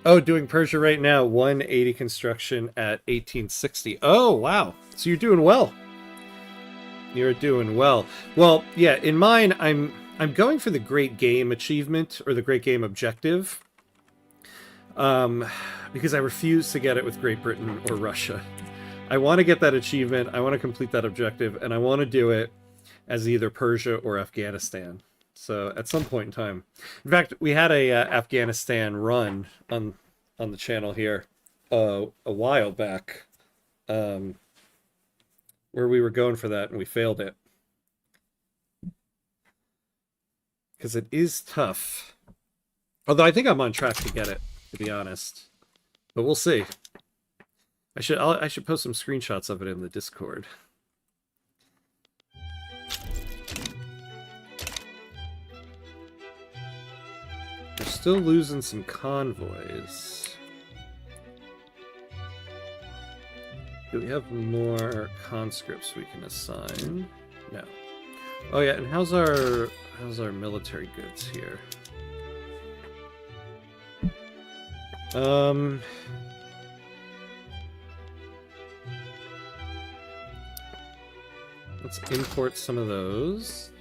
Oh, doing Persia right now. 180 construction at 1860. Oh, wow. So you're doing well. You're doing well. Well, yeah. In mine, I'm going for the Great Game achievement or the Great Game objective. Because I refuse to get it with Great Britain or Russia. I want to get that achievement. I want to complete that objective, and I want to do it as either Persia or Afghanistan. So at some point in time, in fact, we had a Afghanistan run on the channel here a while back, where we were going for that and we failed it because it is tough. Although I think I'm on track to get it, to be honest, but we'll see. I should post some screenshots of it in the Discord. We're still losing some convoys. Do we have more conscripts we can assign? No. Oh yeah, and how's our military goods here? Let's import some of those.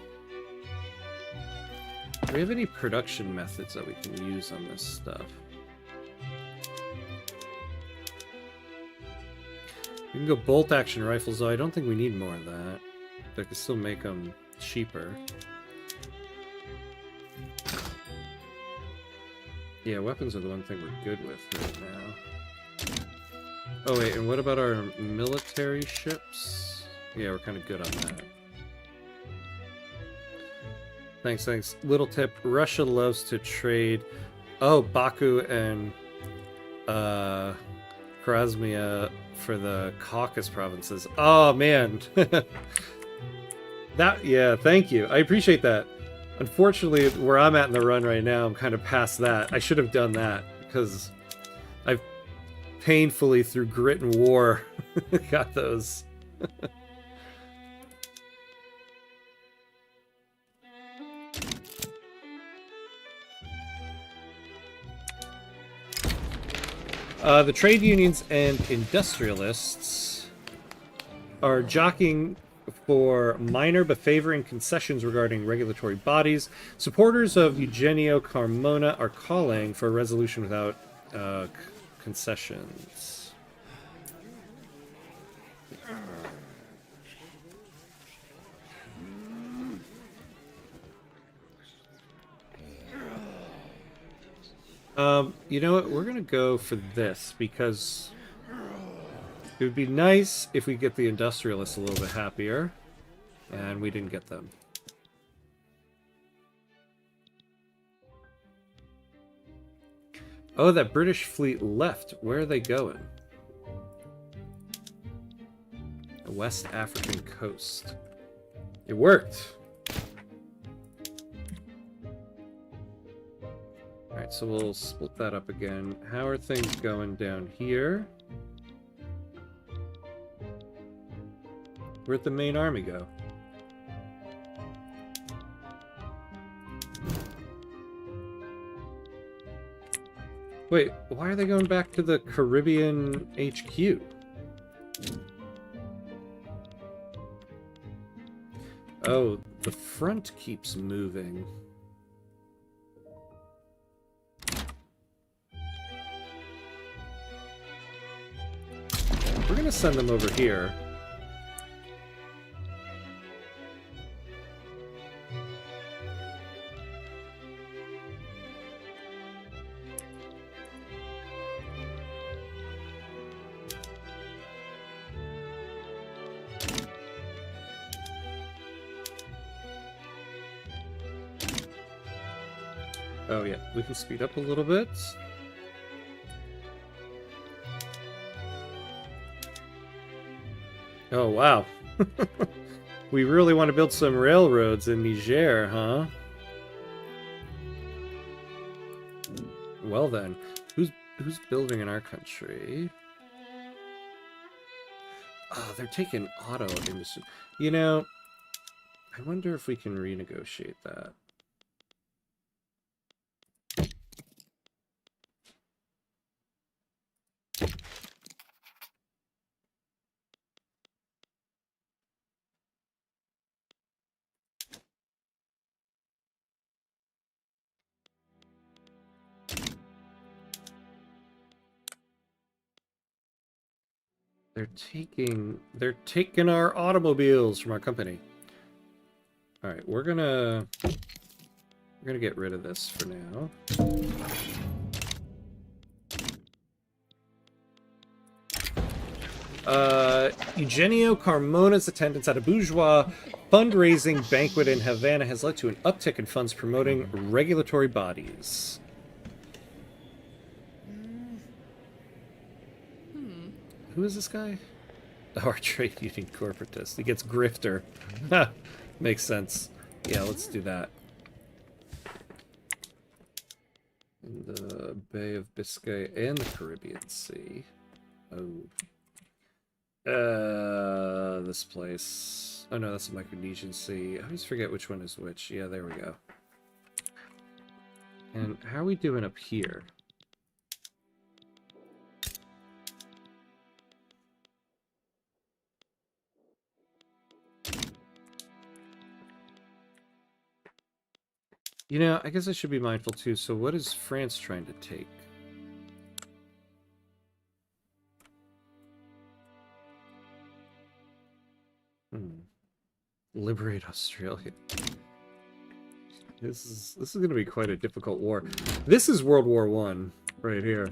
Do we have any production methods that we can use on this stuff? We can go bolt action rifles, though I don't think we need more of that. But I can still make them cheaper. Yeah, weapons are the one thing we're good with right now. Oh wait, and what about our military ships? Yeah, we're kind of good on that. Thanks. Little tip, Russia loves to trade... Oh, Baku and Krasmia for the Caucasus provinces. Oh, man. Yeah, thank you. I appreciate that. Unfortunately, where I'm at in the run right now, I'm kind of past that. I should have done that, because I've painfully, through grit and war, got those. The trade unions and industrialists are jockeying for minor but favoring concessions regarding regulatory bodies. Supporters of Eugenio Carmona are calling for a resolution without concessions. You know what? We're gonna go for this because it would be nice if we get the industrialists a little bit happier, and we didn't get them. Oh, that British fleet left. Where are they going? The West African coast. It worked. Alright, so we'll split that up again. How are things going down here? Where'd the main army go? Wait, why are they going back to the Caribbean HQ? Oh, the front keeps moving. We're gonna send them over here. Oh yeah, we can speed up a little bit. Oh wow. We really want to build some railroads in Niger, huh? Well then, who's building in our country? Oh, they're taking auto industry. You know, I wonder if we can renegotiate that. They're taking our automobiles from our company. All right, we're gonna get rid of this for now. Eugenio Carmona's attendance at a bourgeois fundraising banquet in Havana has led to an uptick in funds promoting regulatory bodies. Who is this guy? Our trade union corporatist. He gets grifter. Ha! Makes sense. Yeah, let's do that. In the Bay of Biscay and the Caribbean Sea. Oh. This place. Oh no, that's the Micronesian Sea. I always forget which one is which. Yeah, there we go. And how are we doing up here? You know, I guess I should be mindful too. So what is France trying to take? Liberate Australia. This is going to be quite a difficult war. This is World War I right here.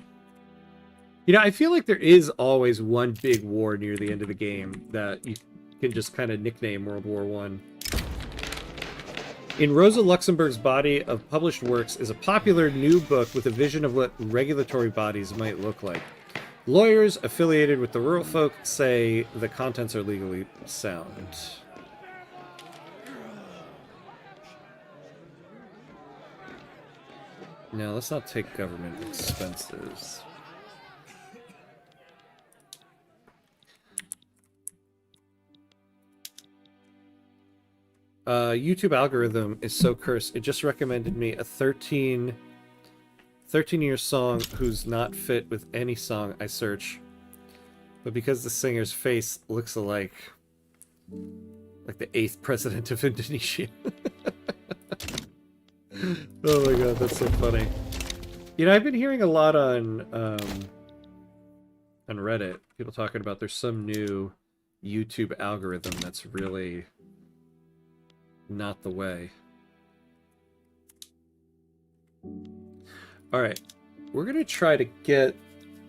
You know, I feel like there is always one big war near the end of the game that you can just kind of nickname World War I. In Rosa Luxemburg's body of published works is a popular new book with a vision of what regulatory bodies might look like. Lawyers affiliated with the rural folk say the contents are legally sound. Now, let's not take government expenses. YouTube algorithm is so cursed. It just recommended me a 13 13-year song who's not fit with any song I search. But because the singer's face looks alike, like the 8th president of Indonesia. Oh my god, that's so funny. You know, I've been hearing a lot on Reddit, people talking about there's some new YouTube algorithm that's really not the way. Alright, we're gonna try to get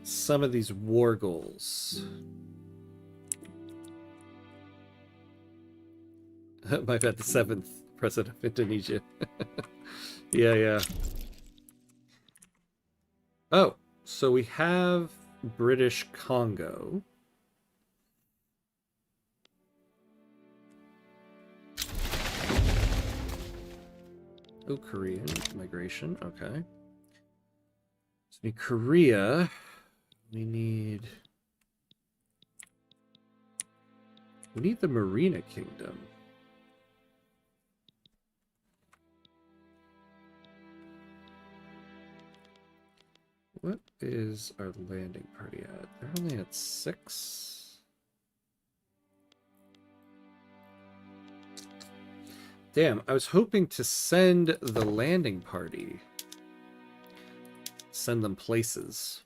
some of these war goals. My bad, the 7th president of Indonesia. Yeah. Oh, so we have British Congo. Oh, Korean migration. Okay. So in Korea, we need the Marina Kingdom. What is our landing party at? They're only at 6. Damn, I was hoping to send the landing party. Send them places.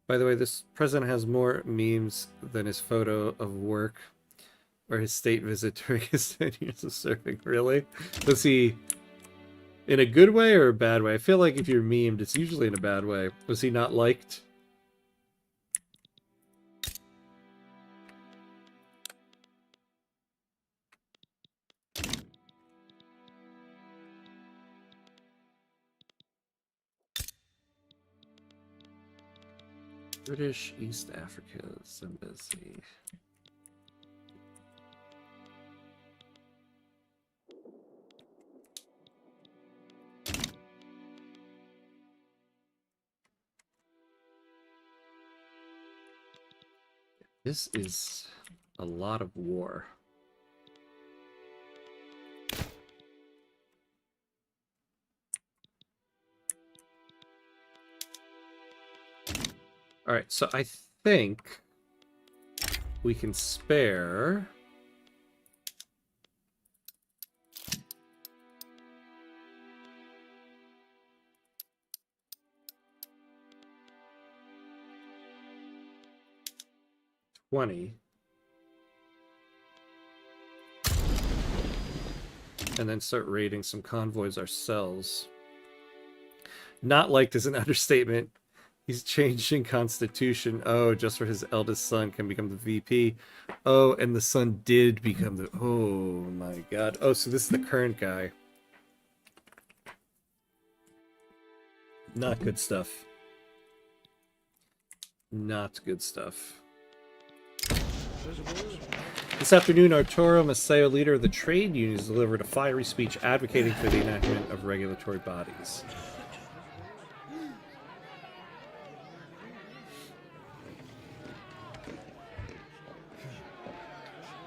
By the way, this president has more memes than his photo of work or his state visit during his 10 years of serving. Really? Was he in a good way or a bad way? I feel like if you're memed, it's usually in a bad way. Was he not liked? British East Africa's embassy. This is a lot of war. All right, so I think we can spare $20 and then start raiding some convoys ourselves. Not liked is an understatement. He's changing constitution. Oh, just for his eldest son can become the VP. Oh, and the son did become the... Oh, my God. Oh, so this is the current guy. Not good stuff. Not good stuff. This afternoon, Arturo Maceo, leader of the trade unions, delivered a fiery speech advocating for the enactment of regulatory bodies.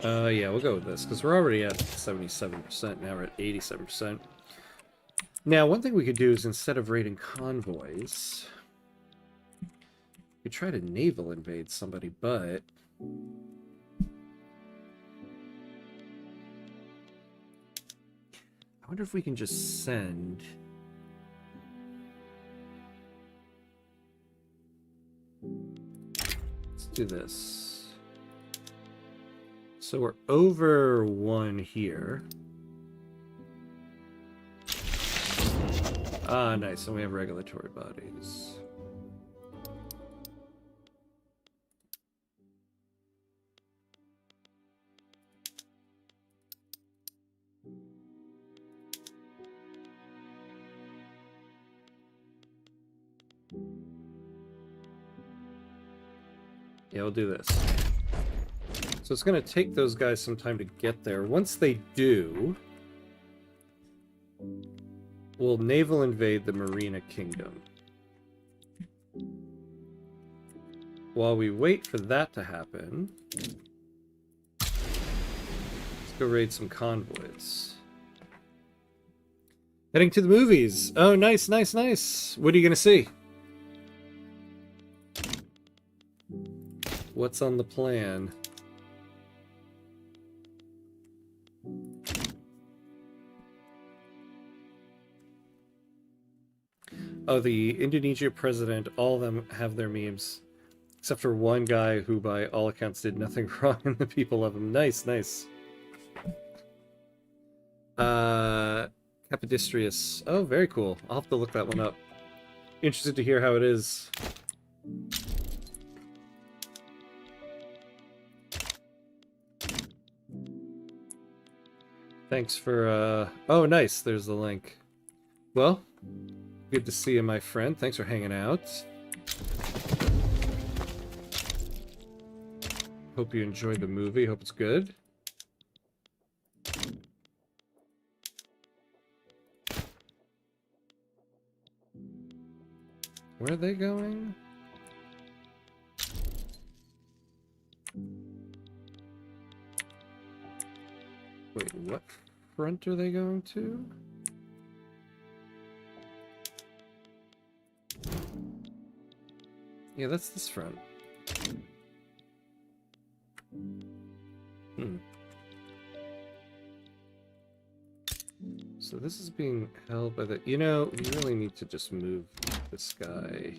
Yeah, we'll go with this, because we're already at 77%, now we're at 87%. Now, one thing we could do is, instead of raiding convoys, we could try to naval invade somebody, but... I wonder if we can just send... Let's do this. So we're over 1 here. Ah, nice. And we have regulatory bodies. Yeah, we'll do this. So it's going to take those guys some time to get there. Once they do, we'll naval invade the Marina Kingdom. While we wait for that to happen, let's go raid some convoys. Heading to the movies. Oh, nice, nice, nice. What are you gonna see? What's on the plan? Oh, the Indonesia president, all of them have their memes. Except for one guy who, by all accounts, did nothing wrong and the people love him. Nice, nice. Capodistrius. Oh, very cool. I'll have to look that one up. Interested to hear how it is. Thanks for, oh, nice. There's the link. Well, good to see you, my friend. Thanks for hanging out. Hope you enjoyed the movie. Hope it's good. Where are they going? Wait, what front are they going to? Yeah, that's this front. So this is being held by the... You know, we really need to just move this guy.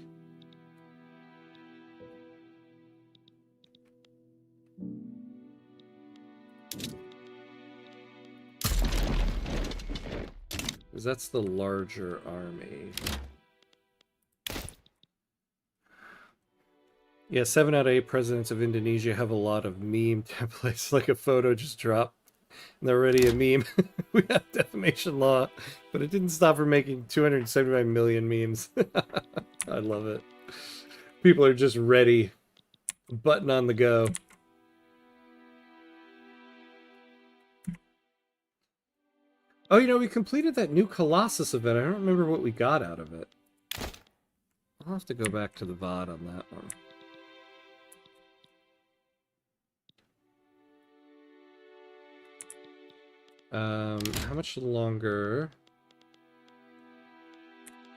Because that's the larger army. Yeah, 7 out of 8 presidents of Indonesia have a lot of meme templates, like a photo just dropped. And they're already a meme. We have defamation law, but it didn't stop from making 275 million memes. I love it. People are just ready. Button on the go. Oh, you know, we completed that new Colossus event. I don't remember what we got out of it. I'll have to go back to the VOD on that one. How much longer?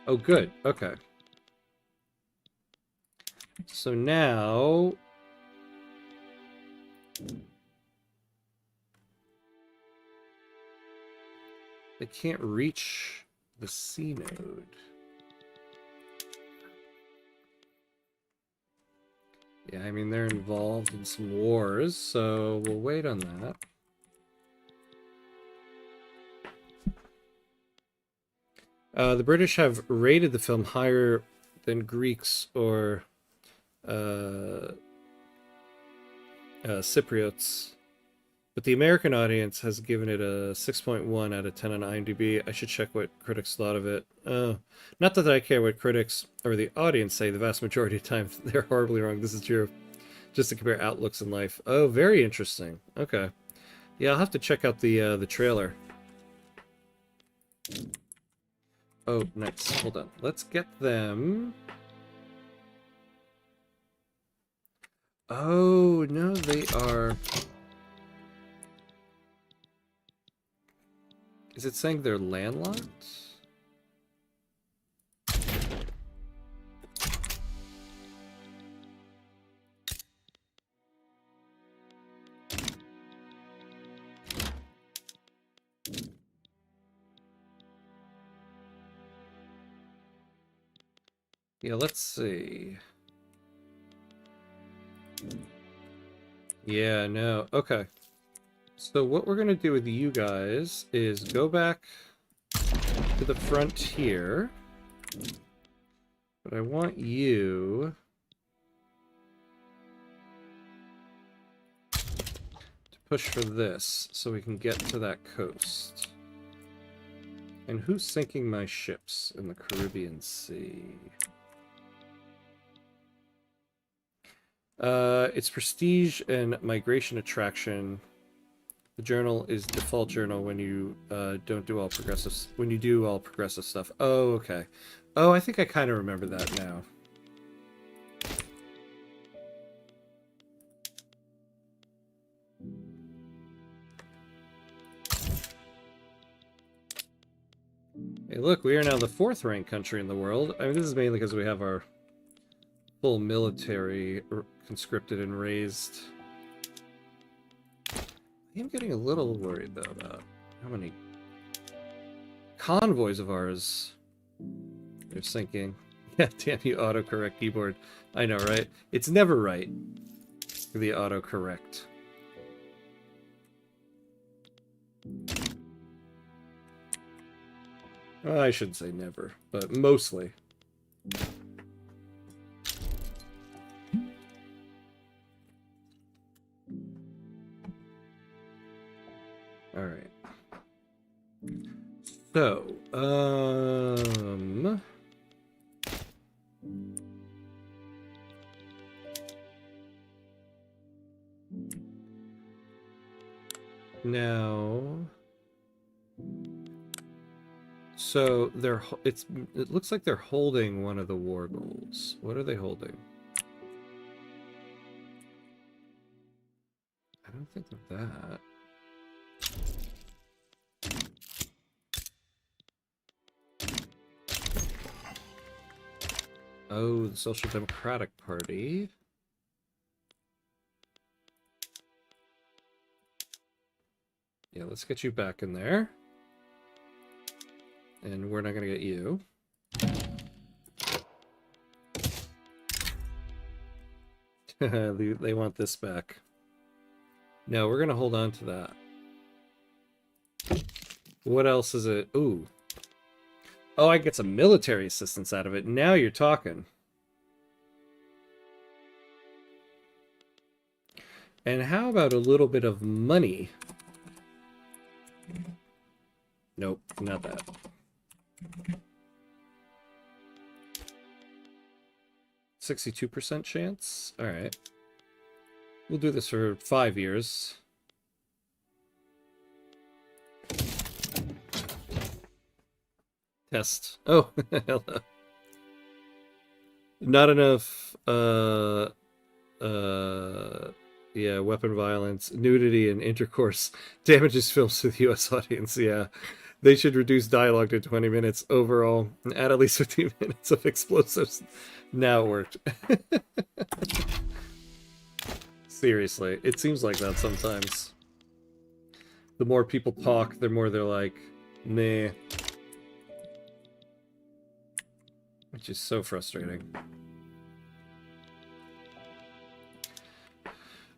Oh, good. Okay. So now... they can't reach the C node. Yeah, I mean, they're involved in some wars, so we'll wait on that. The British have rated the film higher than Greeks or Cypriots, but the American audience has given it a 6.1 out of 10 on IMDb. I should check what critics thought of it. Not that I care what critics or the audience say. The vast majority of times they're horribly wrong. This is true. Just to compare outlooks in life. Oh, very interesting. Okay. Yeah, I'll have to check out the trailer. Oh, nice. Hold on. Let's get them. Oh, no, they are... Is it saying they're landlocked? Yeah, let's see. Yeah, no. Okay. So what we're going to do with you guys is go back to the frontier. But I want you to push for this so we can get to that coast. And who's sinking my ships in the Caribbean Sea? It's prestige and migration attraction. The journal is default journal when you don't do all progressive... when you do all progressive stuff. Oh, okay. Oh, I think I kind of remember that now. Look, we are now the 4th ranked country in the world. I mean, this is mainly because we have our full military conscripted and raised. I am getting a little worried, though, about how many convoys of ours they're sinking. Yeah, damn you, autocorrect keyboard. I know, right? It's never right, the autocorrect. Well, I shouldn't say never, but mostly. All right. So, now, so it looks like they're holding one of the war goals. What are they holding? I don't think of that. Oh, the Social Democratic Party. Yeah, let's get you back in there. And we're not going to get you. They want this back. No, we're going to hold on to that. What else is it? Ooh. Oh, I get some military assistance out of it. Now you're talking. And how about a little bit of money? Nope, not that. %62% chance? Alright. We'll do this for 5 years. Test. Oh, hello. Not enough, yeah, weapon violence, nudity, and intercourse damages films to the U.S. audience, yeah. They should reduce dialogue to 20 minutes overall and add at least 15 minutes of explosives. Now it worked. Seriously, it seems like that sometimes. The more people talk, the more they're like, nah. Which is so frustrating.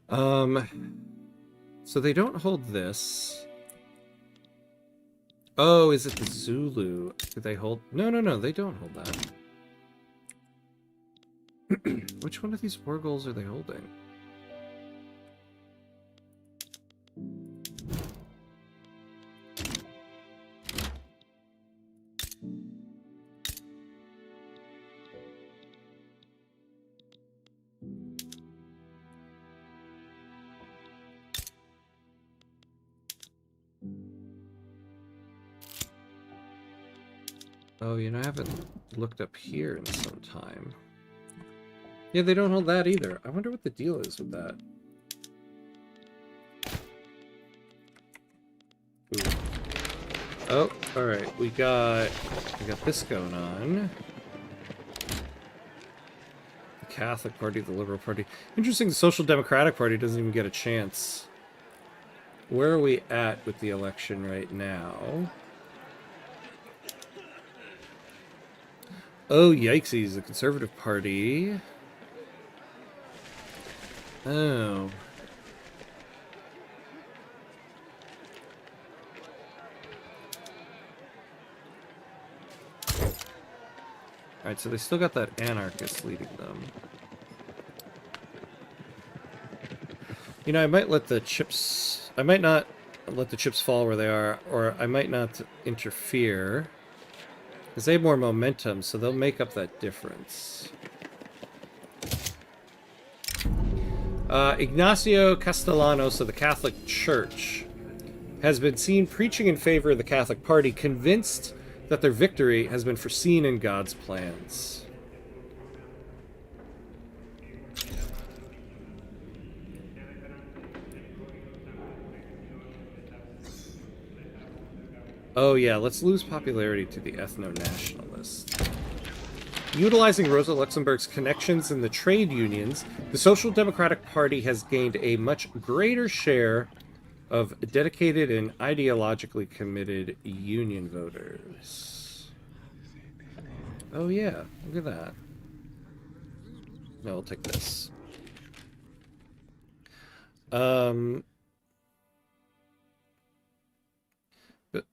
So they don't hold this. Oh, is it the Zulu? Do they hold? No, no, no, they don't hold that. Which one of these war goals are they holding? Oh, you know, I haven't looked up here in some time. Yeah, they don't hold that either. I wonder what the deal is with that. Ooh. Oh, alright. We got this going on. The Catholic Party, the Liberal Party. Interesting, the Social Democratic Party doesn't even get a chance. Where are we at with the election right now? Oh, yikesies, the Conservative Party. Oh. Alright, so they still got that anarchist leading them. You know, I might let the chips... I might not let the chips fall where they are, or I might not interfere. Because they have more momentum, so they'll make up that difference. Ignacio Castellanos of the Catholic Church has been seen preaching in favor of the Catholic Party, convinced that their victory has been foreseen in God's plans. Oh yeah, let's lose popularity to the ethno-nationalists. Utilizing Rosa Luxemburg's connections in the trade unions, the Social Democratic Party has gained a much greater share of dedicated and ideologically committed union voters. Oh yeah, look at that. No, we'll take this.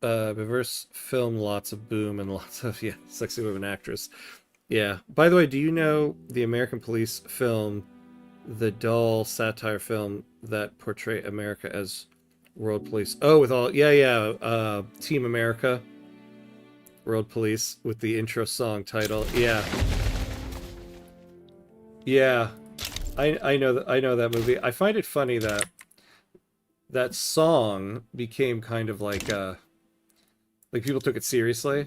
Diverse film, lots of boom, and lots of, yeah, sexy women actress. Yeah. By the way, do you know the American police film, the dull satire film that portray America as world police? Oh, with all, yeah, Team America, World Police, with the intro song title. Yeah. Yeah. I know that movie. I find it funny that that song became kind of like people took it seriously,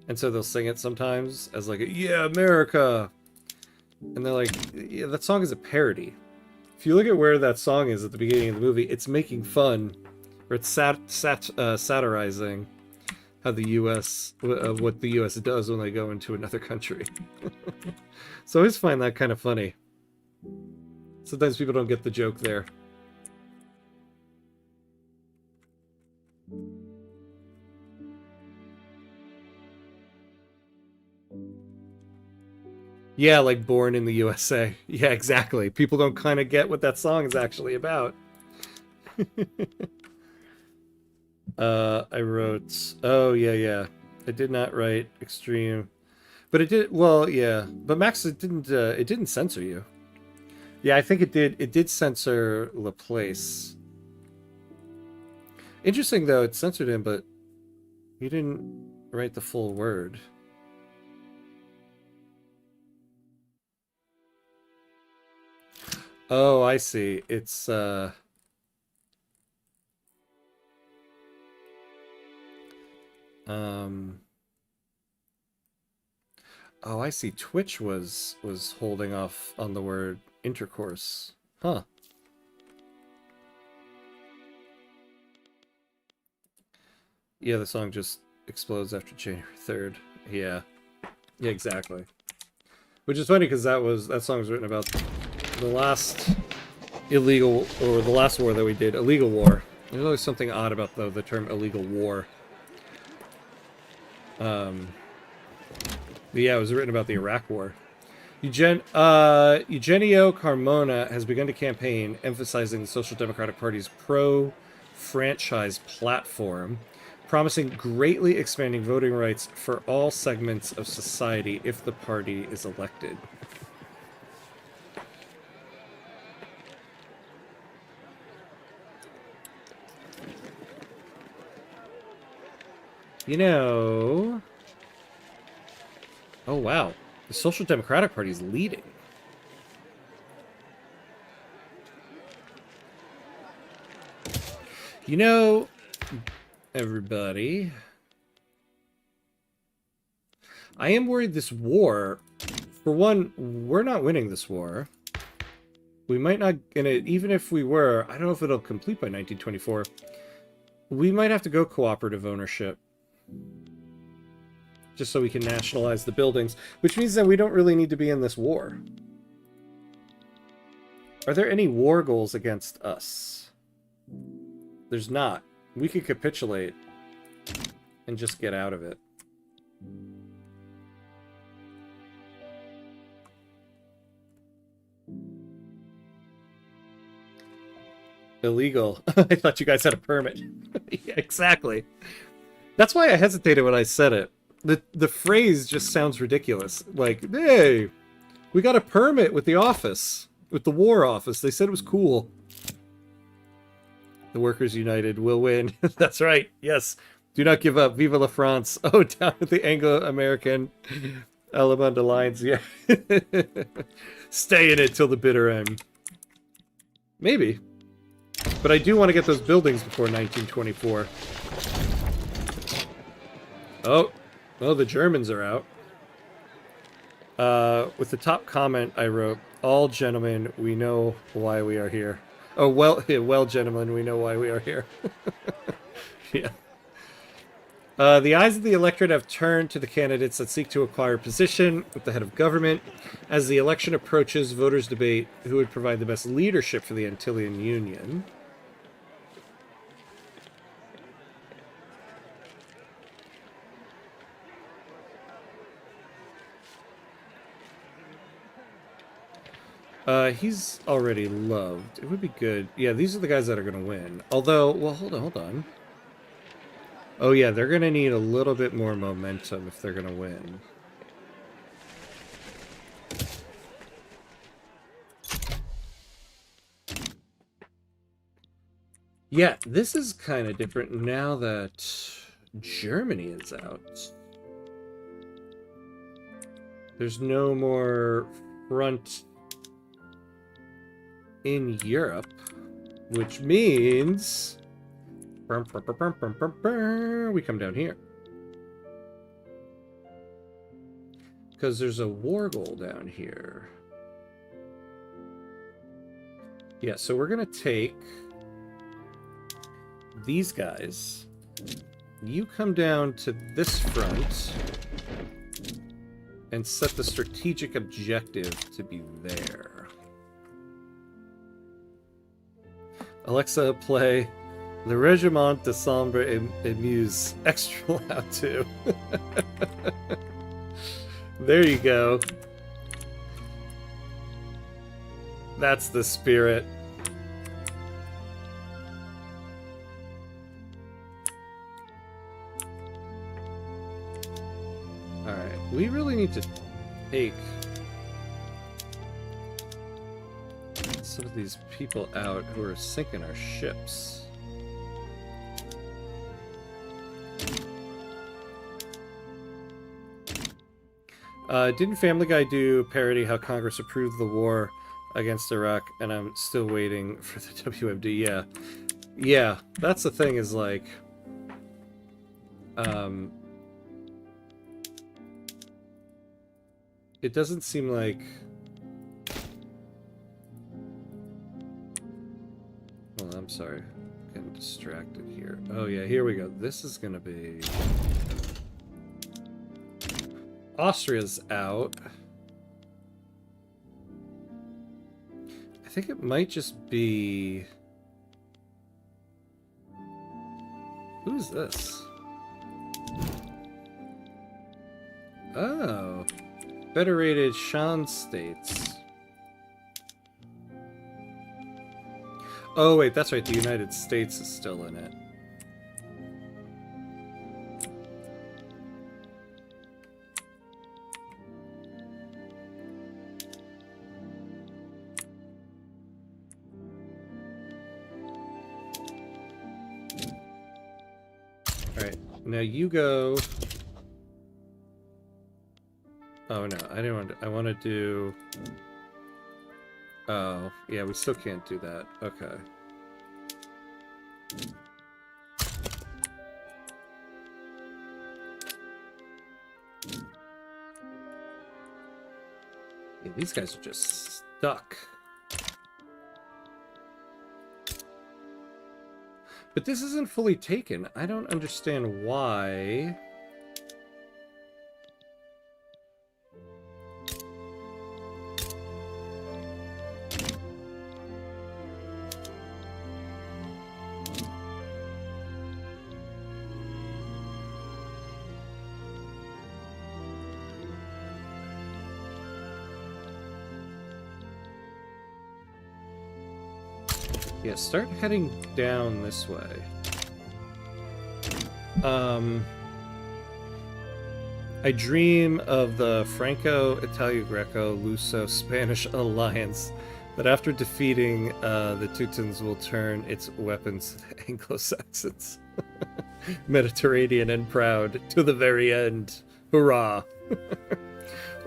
and so they'll sing it sometimes as like, yeah, America, and they're like, yeah, that song is a parody. If you look at where that song is at the beginning of the movie, it's making fun, or it's satirizing how the U.S. What the U.S. does when they go into another country. So I always find that kind of funny. Sometimes people don't get the joke there. Yeah, like Born in the USA. Yeah, exactly. People don't kind of get what that song is actually about. I wrote, oh yeah. I did not write extreme, but it did, well, yeah. But Max, it didn't censor you. Yeah, I think it did censor Laplace. Interesting though, it censored him, but you didn't write the full word. Oh, I see. It's oh, I see. Twitch was holding off on the word intercourse. Huh. Yeah, the song just explodes after January 3rd. Yeah. Yeah, exactly. Which is funny because that song was written about the last illegal, or the last war that we did, illegal war. There's always something odd about the term illegal war. But yeah, it was written about the Iraq War. Eugenio Carmona has begun to campaign emphasizing the Social Democratic Party's pro-franchise platform, promising greatly expanding voting rights for all segments of society if the party is elected. You know... Oh, wow. The Social Democratic Party is leading. You know, everybody, I am worried this war, for one, we're not winning this war. We might not, and even if we were, I don't know if it'll complete by 1924. We might have to go cooperative ownership. Just so we can nationalize the buildings, which means that we don't really need to be in this war. Are there any war goals against us? There's not. We could capitulate and just get out of it. Illegal. I thought you guys had a permit. Yeah, exactly. That's why I hesitated when I said it. The phrase just sounds ridiculous. Like, hey, we got a permit with the office, with the War Office. They said it was cool. The Workers United will win. That's right. Yes. Do not give up. Viva la France. Oh, down with the Anglo-American Alabama Alliance. Yeah. Stay in it till the bitter end. Maybe. But I do want to get those buildings before 1924. Oh. Oh, the Germans are out. With the top comment I wrote, all gentlemen, we know why we are here. Oh, well, yeah, well, gentlemen, we know why we are here. Yeah. The eyes of the electorate have turned to the candidates that seek to acquire position at the head of government. As the election approaches, voters debate who would provide the best leadership for the Antillean Union. He's already loved. It would be good. Yeah, these are the guys that are going to win. Although, well, hold on. Oh yeah, they're going to need a little bit more momentum if they're going to win. Yeah, this is kind of different now that Germany is out. There's no more front in Europe, which means we come down here. Because there's a war goal down here. Yeah, so we're going to take these guys. You come down to this front and set the strategic objective to be there. Alexa, play Le Régiment de Sambre et Muse extra loud too. There you go. That's the spirit. Alright, we really need to take some of these people out who are sinking our ships. Didn't Family Guy do parody how Congress approved the war against Iraq, and I'm still waiting for the WMD? Yeah. Yeah, that's the thing is like... it doesn't seem like... Well, I'm sorry. I'm getting distracted here. Oh yeah, here we go. This is gonna be... Austria's out. I think it might just be... Who's this? Oh. Federated Shan States. Oh wait, that's right, the United States is still in it. Alright, now you go... Oh no, I didn't want to... I want to do... Oh, yeah, we still can't do that. Okay. Yeah, these guys are just stuck. But this isn't fully taken. I don't understand why... Yeah, start heading down this way. I dream of the Franco-Italo-Greco-Luso-Spanish alliance that after defeating the Teutons will turn its weapons to the Anglo-Saxons. Mediterranean and proud to the very end. Hurrah!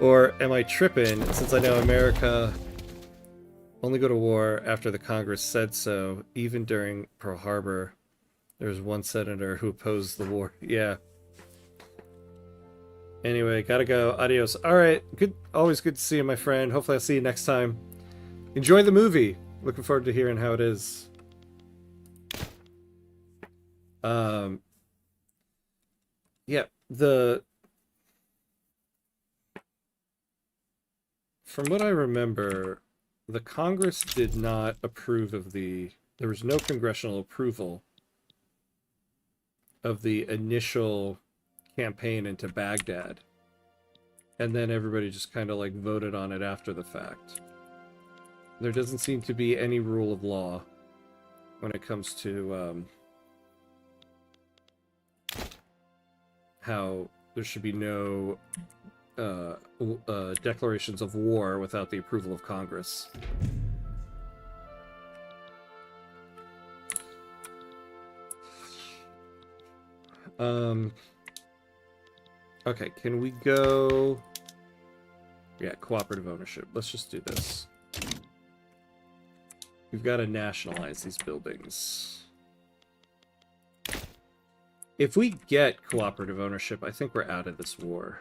Or am I tripping since I know America... only go to war after the Congress said so. Even during Pearl Harbor, there was one senator who opposed the war. Yeah. Anyway, gotta go. Adios. Alright, good. Always good to see you, my friend. Hopefully I'll see you next time. Enjoy the movie. Looking forward to hearing how it is. Yeah, from what I remember, the Congress did not approve of there was no congressional approval of the initial campaign into Baghdad. And then everybody just kind of like voted on it after the fact. There doesn't seem to be any rule of law when it comes to how there should be no declarations of war without the approval of Congress. Okay, can we go... Yeah, cooperative ownership. Let's just do this. We've got to nationalize these buildings. If we get cooperative ownership, I think we're out of this war.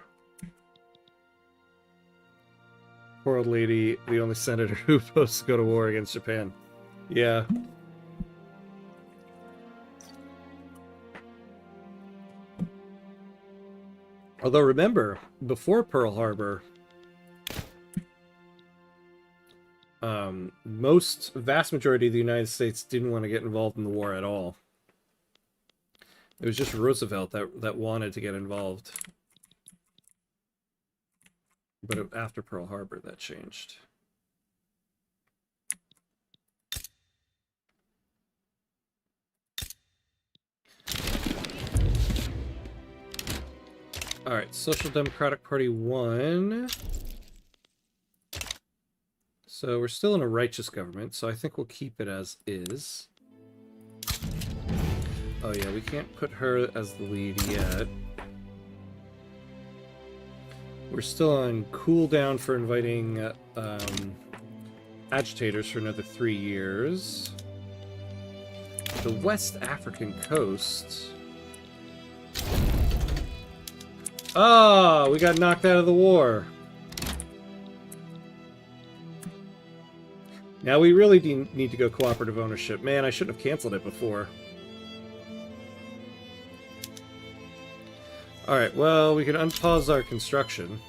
Poor old lady, the only senator who's supposed to go to war against Japan. Yeah. Although remember, before Pearl Harbor, vast majority of the United States didn't want to get involved in the war at all. It was just Roosevelt that wanted to get involved. But after Pearl Harbor, that changed. All right, Social Democratic Party won. So we're still in a righteous government, so I think we'll keep it as is. Oh yeah, we can't put her as the lead yet. We're still on cooldown for inviting agitators for another 3 years. The West African coast... Oh, we got knocked out of the war. Now we really need to go cooperative ownership. Man, I shouldn't have canceled it before. Alright, well, we can unpause our construction.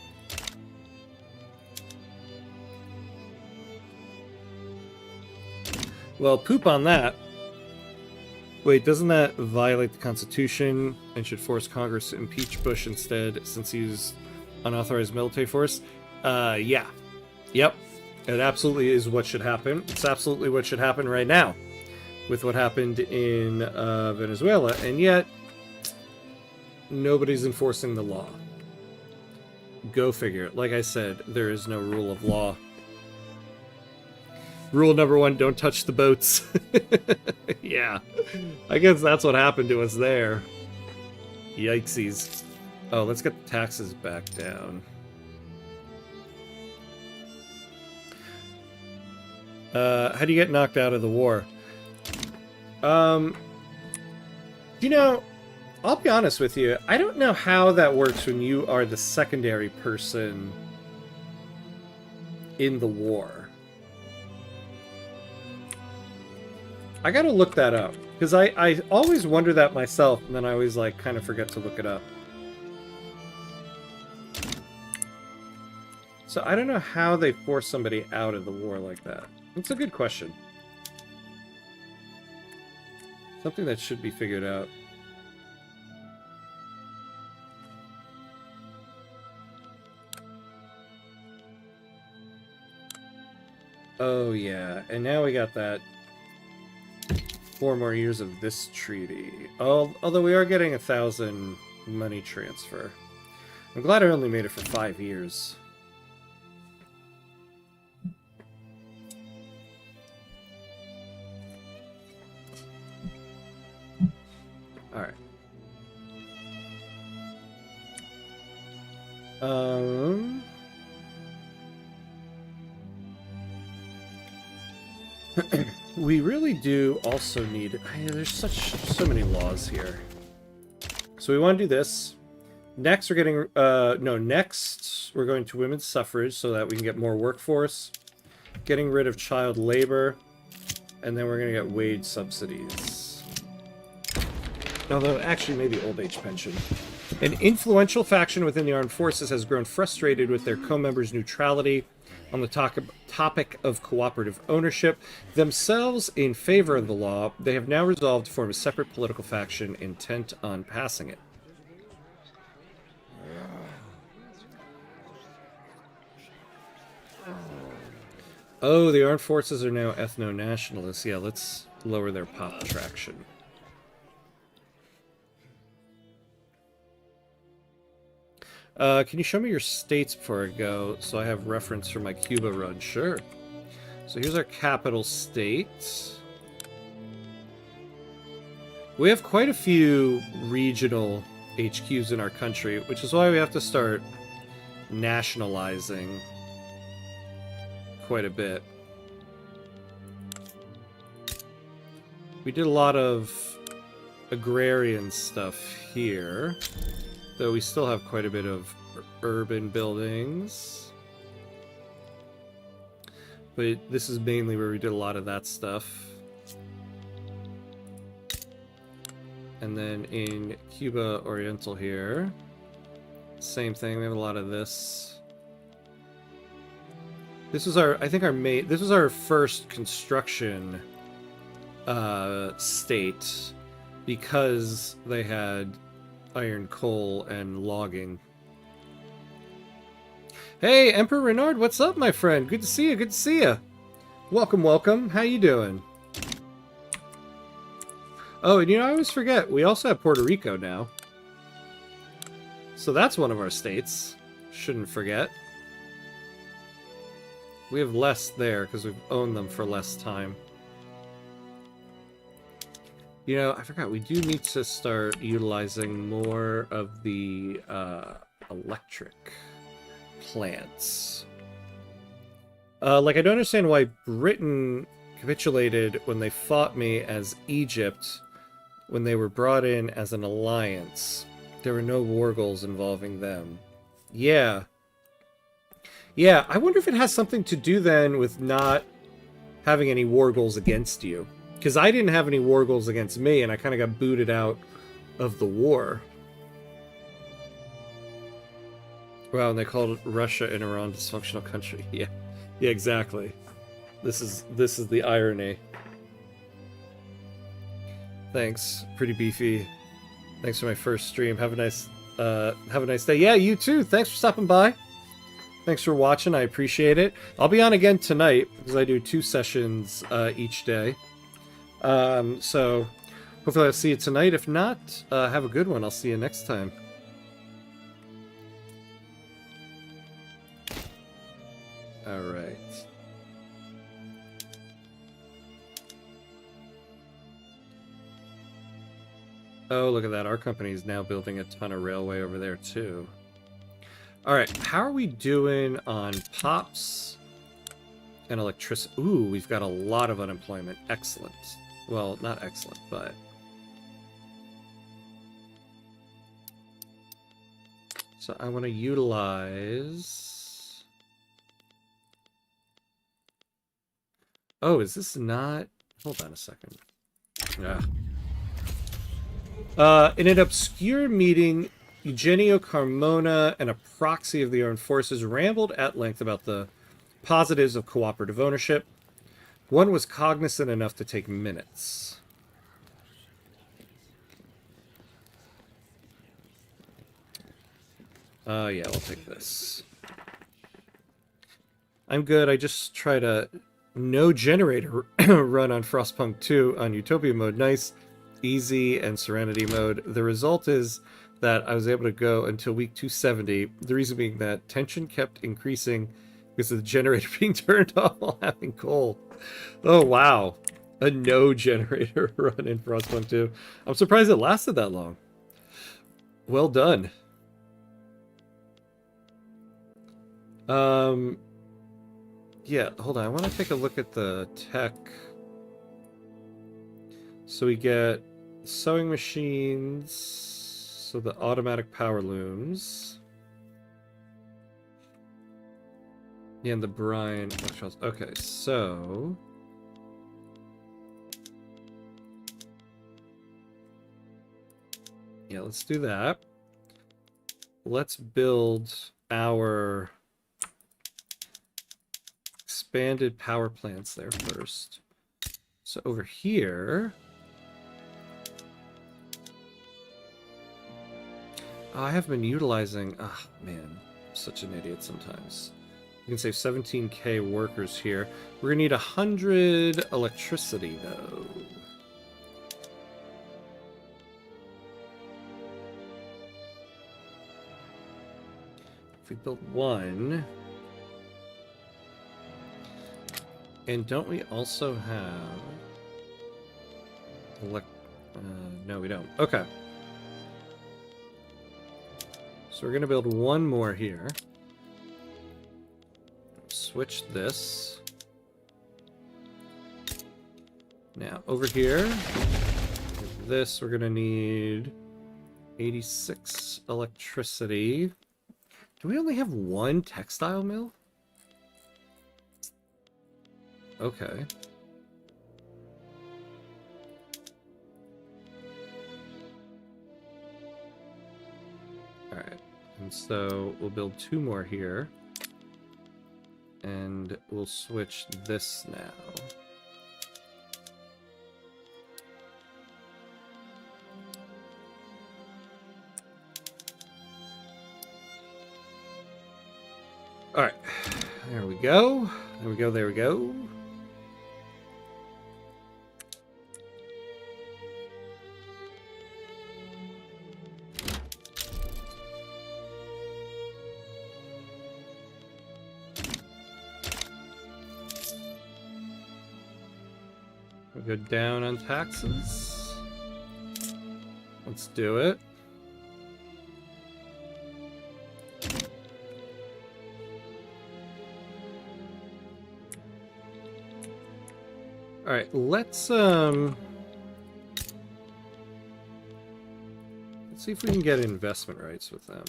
Well, poop on that. Wait, doesn't that violate the Constitution and should force Congress to impeach Bush instead since he's unauthorized military force? Yeah. Yep. It absolutely is what should happen. It's absolutely what should happen right now with what happened in Venezuela, and yet nobody's enforcing the law. Go figure. Like I said, there is no rule of law. Rule number 1, don't touch the boats. Yeah. I guess that's what happened to us there. Yikesies. Oh, let's get the taxes back down. How do you get knocked out of the war? You know, I'll be honest with you. I don't know how that works when you are the secondary person in the war. I gotta look that up. Because I always wonder that myself, and then I always, like, kind of forget to look it up. So I don't know how they force somebody out of the war like that. It's a good question. Something that should be figured out. Oh yeah, and now we got that 4 more years of this treaty. Although we are getting 1,000 money transfer. I'm glad I only made it for 5 years. Alright. We really do also need... There's so many laws here. So we want to do this. Next, we're getting... next we're going to women's suffrage so that we can get more workforce. Getting rid of child labor. And then we're going to get wage subsidies. Although, actually, maybe old age pension. An influential faction within the armed forces has grown frustrated with their co-members' neutrality on the topic of cooperative ownership. Themselves in favor of the law, they have now resolved to form a separate political faction intent on passing it. Oh, the armed forces are now ethno-nationalists. Yeah, let's lower their pop traction. Can you show me your states before I go so I have reference for my Cuba run? Sure. So here's our capital state. We have quite a few regional HQs in our country, which is why we have to start nationalizing quite a bit. We did a lot of agrarian stuff here, though we still have quite a bit of urban buildings. But this is mainly where we did a lot of that stuff. And then in Cuba Oriental here, same thing, we have a lot of this. This was our, I think this was our first construction state, because they had iron, coal, and logging. Hey, Emperor Renard, what's up, my friend? Good to see you, good to see you. Welcome, welcome. How you doing? Oh, and you know, I always forget, we also have Puerto Rico now. So that's one of our states. Shouldn't forget. We have less there because we've owned them for less time. You know, I forgot, we do need to start utilizing more of the electric plants. Like, I don't understand why Britain capitulated when they fought me as Egypt when they were brought in as an alliance. There were no war goals involving them. Yeah. Yeah, I wonder if it has something to do then with not having any war goals against you. Because I didn't have any war goals against me, and I kind of got booted out of the war. Wow, and they called Russia and Iran dysfunctional country. Yeah, yeah, exactly. This is the irony. Thanks, pretty beefy. Thanks for my first stream. Have a nice day. Yeah, you too. Thanks for stopping by. Thanks for watching. I appreciate it. I'll be on again tonight because I do 2 sessions each day. So hopefully I'll see you tonight. If not, have a good one. I'll see you next time. All right. Oh, look at that. Our company is now building a ton of railway over there, too. All right. How are we doing on pops and electricity? Ooh, we've got a lot of unemployment. Excellent. Well, not excellent, but... So I want to utilize... Oh, is this not... Hold on a second. Yeah. In an obscure meeting, Eugenio Carmona, and a proxy of the armed forces, rambled at length about the positives of cooperative ownership. One was cognizant enough to take minutes. Yeah, we'll take this. I'm good. I just tried a no generator run on Frostpunk 2 on Utopia mode. Nice, easy, and Serenity mode. The result is that I was able to go until week 270. The reason being that tension kept increasing because of the generator being turned off while having coal. Oh, wow. A no generator run in Frostpunk 2. I'm surprised it lasted that long. Well done. Yeah, hold on. I want to take a look at the tech. So we get sewing machines, so the automatic power looms. Yeah, and the brine. Okay, so... Yeah, let's do that. let's build our expanded power plants there first. So over here... Oh, I haven't been utilizing... Ah, man. I'm such an idiot sometimes. You can save 17k workers here. We're going to need 100 electricity, though. If we build one... And don't we also have... no, we don't. Okay. So we're going to build one more here. Switch this. Now, over here, with this, we're going to need 86 electricity. Do we only have one textile mill? Okay. Alright. And so we'll build two more here. And we'll switch this now. Alright. There we go. There we go, there we go. We'll go down on taxes. Let's do it. All right, let's see if we can get investment rights with them.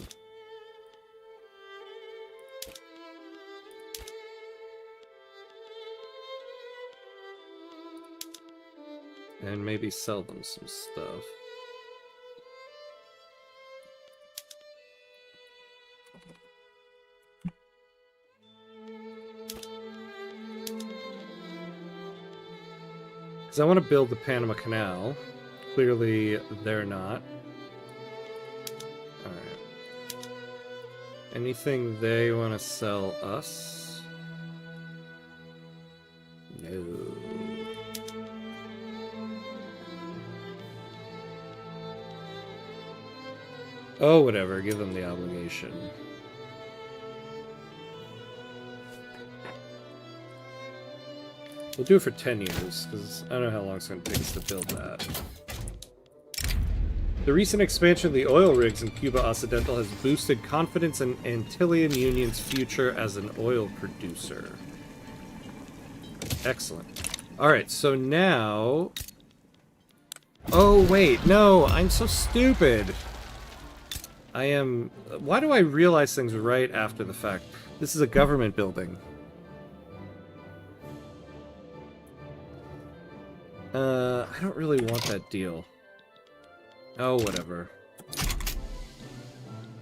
And maybe sell them some stuff. Because I want to build the Panama Canal. Clearly, they're not. Alright. Anything they want to sell us? No. Oh, whatever. Give them the obligation. We'll do it for 10 years, because I don't know how long it's going to take us to build that. The recent expansion of the oil rigs in Cuba Occidental has boosted confidence in Antillean Union's future as an oil producer. Excellent. Alright, so now... Oh, wait, no, I'm so stupid! I am... Why do I realize things right after the fact? This is a government building. I don't really want that deal. Oh, whatever.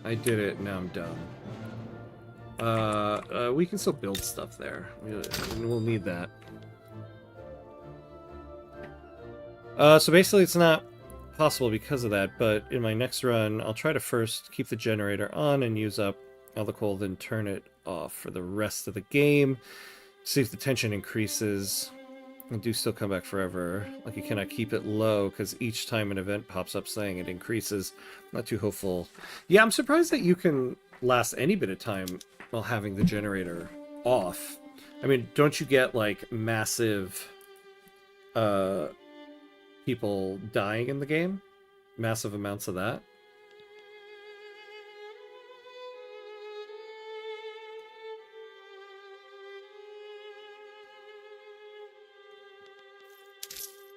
I did it, now I'm done. We can still build stuff there. We'll need that. So basically it's not possible because of that, but in my next run, I'll try to first keep the generator on and use up all the coal, then turn it off for the rest of the game. See if the tension increases. And do still come back forever. Like, you cannot keep it low, because each time an event pops up saying it increases. Not too hopeful. Yeah, I'm surprised that you can last any bit of time while having the generator off. I mean, don't you get, like, massive people dying in the game? Massive amounts of that?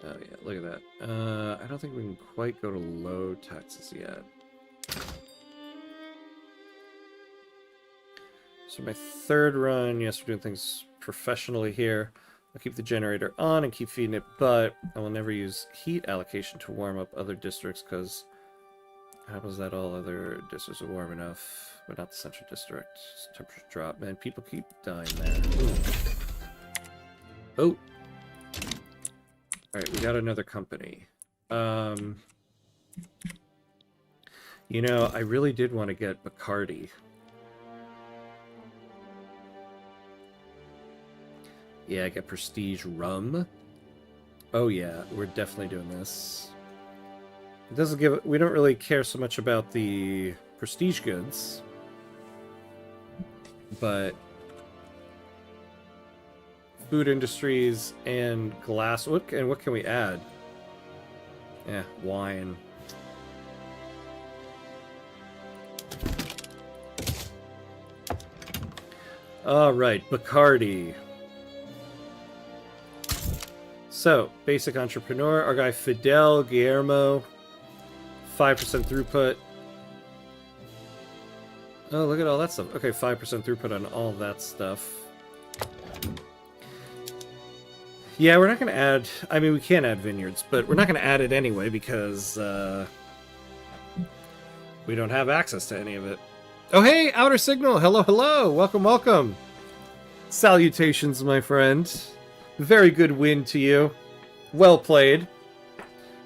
Oh yeah, look at that. I don't think we can quite go to low taxes yet. So my third run, yes, we're doing things professionally here. I'll keep the generator on and keep feeding it, but I will never use heat allocation to warm up other districts because How was that all other districts are warm enough, but not the central district? Temperature drop. Man, people keep dying there. Ooh. Oh! Alright, we got another company. You know, I really did want to get Bacardi. Yeah, I get Prestige Rum. Oh yeah, we're definitely doing this. It doesn't give... We don't really care so much about the prestige goods. But... food industries and glass... what can we add? Yeah, wine. Alright, Bacardi. So, basic entrepreneur, our guy Fidel Guillermo, 5% throughput. Oh, look at all that stuff. Okay, 5% throughput on all that stuff. Yeah, we're not going to add... I mean, we can add vineyards, but we're not going to add it anyway because we don't have access to any of it. Oh, hey, Outer Signal! Hello, hello! Welcome, welcome! Salutations, my friend. Very good win to you. Well played.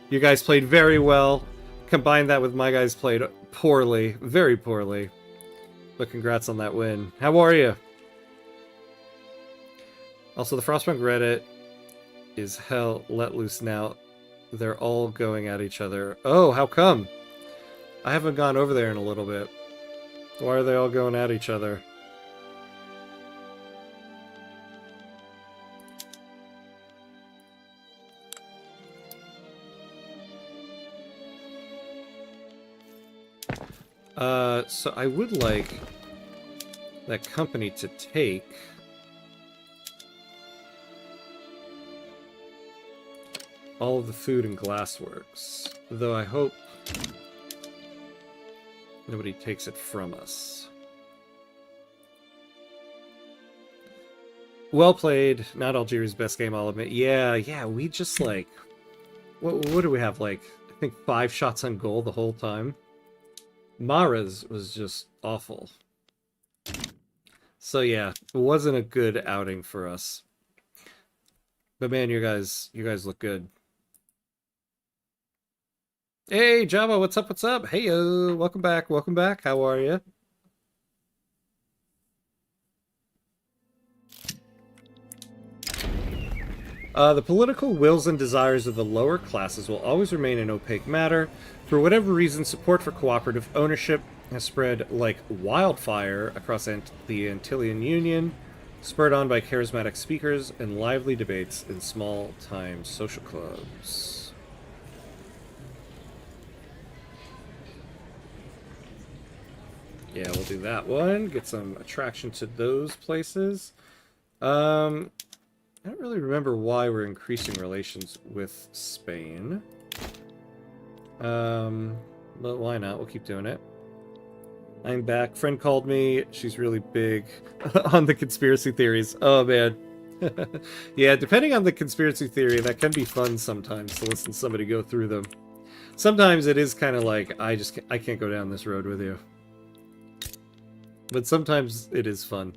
You guys played very well. Combine that with my guys played poorly. Very poorly. But congrats on that win. How are you? Also, the Frostpunk Reddit is hell let loose now. They're all going at each other. Oh, how come? I haven't gone over there in a little bit. Why are they all going at each other? So I would like that company to take all of the food and glassworks, though I hope nobody takes it from us. Well played. Not Algeria's best game, I'll admit. Yeah, we just like... What do we have, like, I think 5 shots on goal the whole time? Mara's was just awful. So yeah, it wasn't a good outing for us. But man, you guys look good. Hey, Java, what's up, what's up? Hey, welcome back, welcome back. How are you? The political wills and desires of the lower classes will always remain an opaque matter. For whatever reason, support for cooperative ownership has spread like wildfire across the Antillean Union, spurred on by charismatic speakers and lively debates in small-time social clubs. Yeah, we'll do that one. Get some attraction to those places. I don't really remember why we're increasing relations with Spain. But why not? We'll keep doing it. I'm back. Friend called me. She's really big on the conspiracy theories. Oh, man. Yeah, depending on the conspiracy theory, that can be fun sometimes to listen to somebody go through them. Sometimes it is kind of like, I can't go down this road with you. But sometimes it is fun.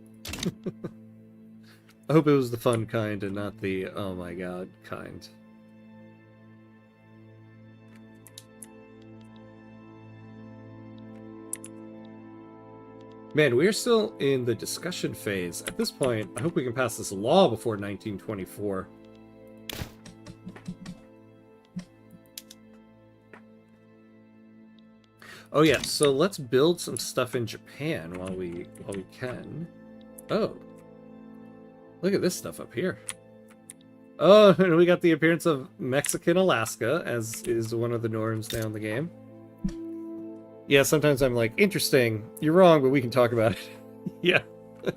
I hope it was the fun kind and not the, oh my god, kind. Man, we're still in the discussion phase. At this point, I hope we can pass this law before 1924. Oh yeah, so let's build some stuff in Japan while we can. Oh. Look at this stuff up here. Oh, and we got the appearance of Mexican Alaska, as is one of the norms now in the game. Yeah, sometimes I'm like, interesting. You're wrong, but we can talk about it. Yeah,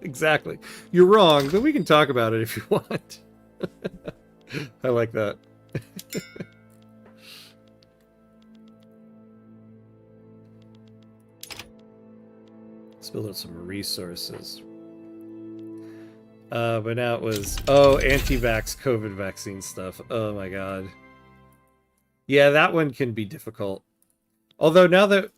exactly. You're wrong, but we can talk about it if you want. I like that. Let's build up some resources. But now it was, oh, anti-vax COVID vaccine stuff. Oh my god. Yeah, that one can be difficult. Although now that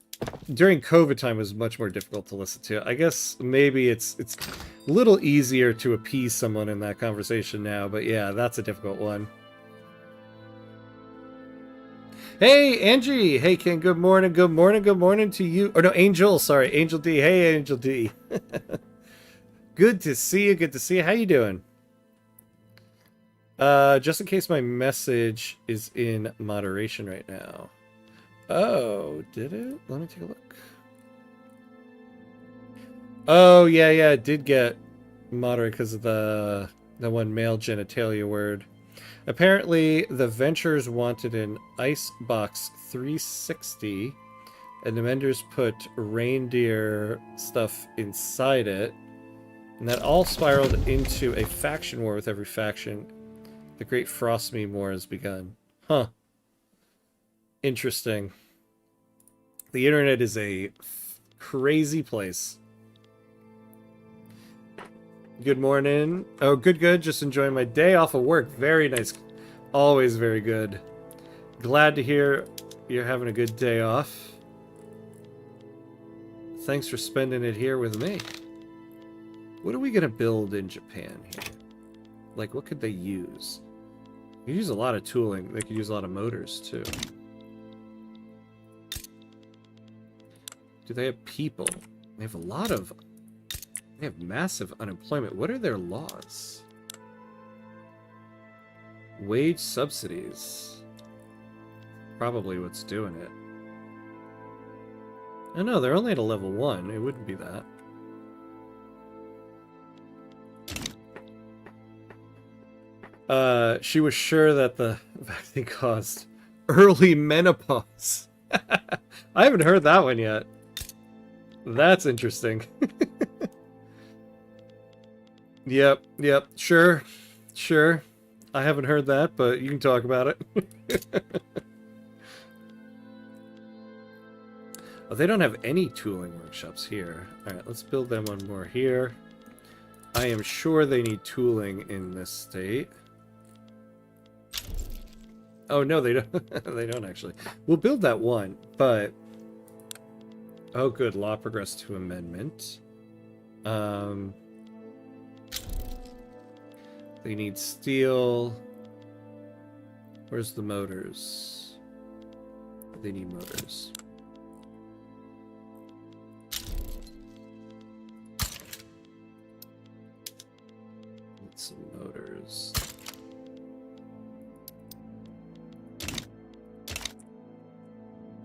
during COVID time was much more difficult to listen to. I guess maybe it's a little easier to appease someone in that conversation now, but yeah, that's a difficult one. Hey, Angie! Hey, Ken, good morning, good morning, good morning to you. Or no, Angel, sorry, Angel D. Hey, Angel D. Good to see you, good to see you. How you doing? Just in case my message is in moderation right now. Oh, did it? Let me take a look. Oh, yeah, it did get moderate because of the one male genitalia word. Apparently, the Ventures wanted an Icebox 360, and the vendors put reindeer stuff inside it, and that all spiraled into a faction war with every faction. The Great Frostme War has begun. Huh. Interesting. The internet is a crazy place. Good morning. Oh, good. Just enjoying my day off of work. Very nice. Always very good. Glad to hear you're having a good day off. Thanks for spending it here with me. What are we going to build in Japan here? Like, what could they use? They could use a lot of tooling. They could use a lot of motors, too. Do they have people? They have a lot of... They have massive unemployment. What are their laws? Wage subsidies. Probably what's doing it. Oh no, they're only at a level 1. It wouldn't be that. She was sure that the vaccine caused early menopause. I haven't heard that one yet. That's interesting. Yep. Sure. I haven't heard that, but you can talk about it. Oh, they don't have any tooling workshops here. Alright, let's build them one more here. I am sure they need tooling in this state. Oh, no, they don't. They don't actually. We'll build that one, but... Oh, good. Law progressed to amendment. They need steel. Where's the motors? They need motors. Need some motors.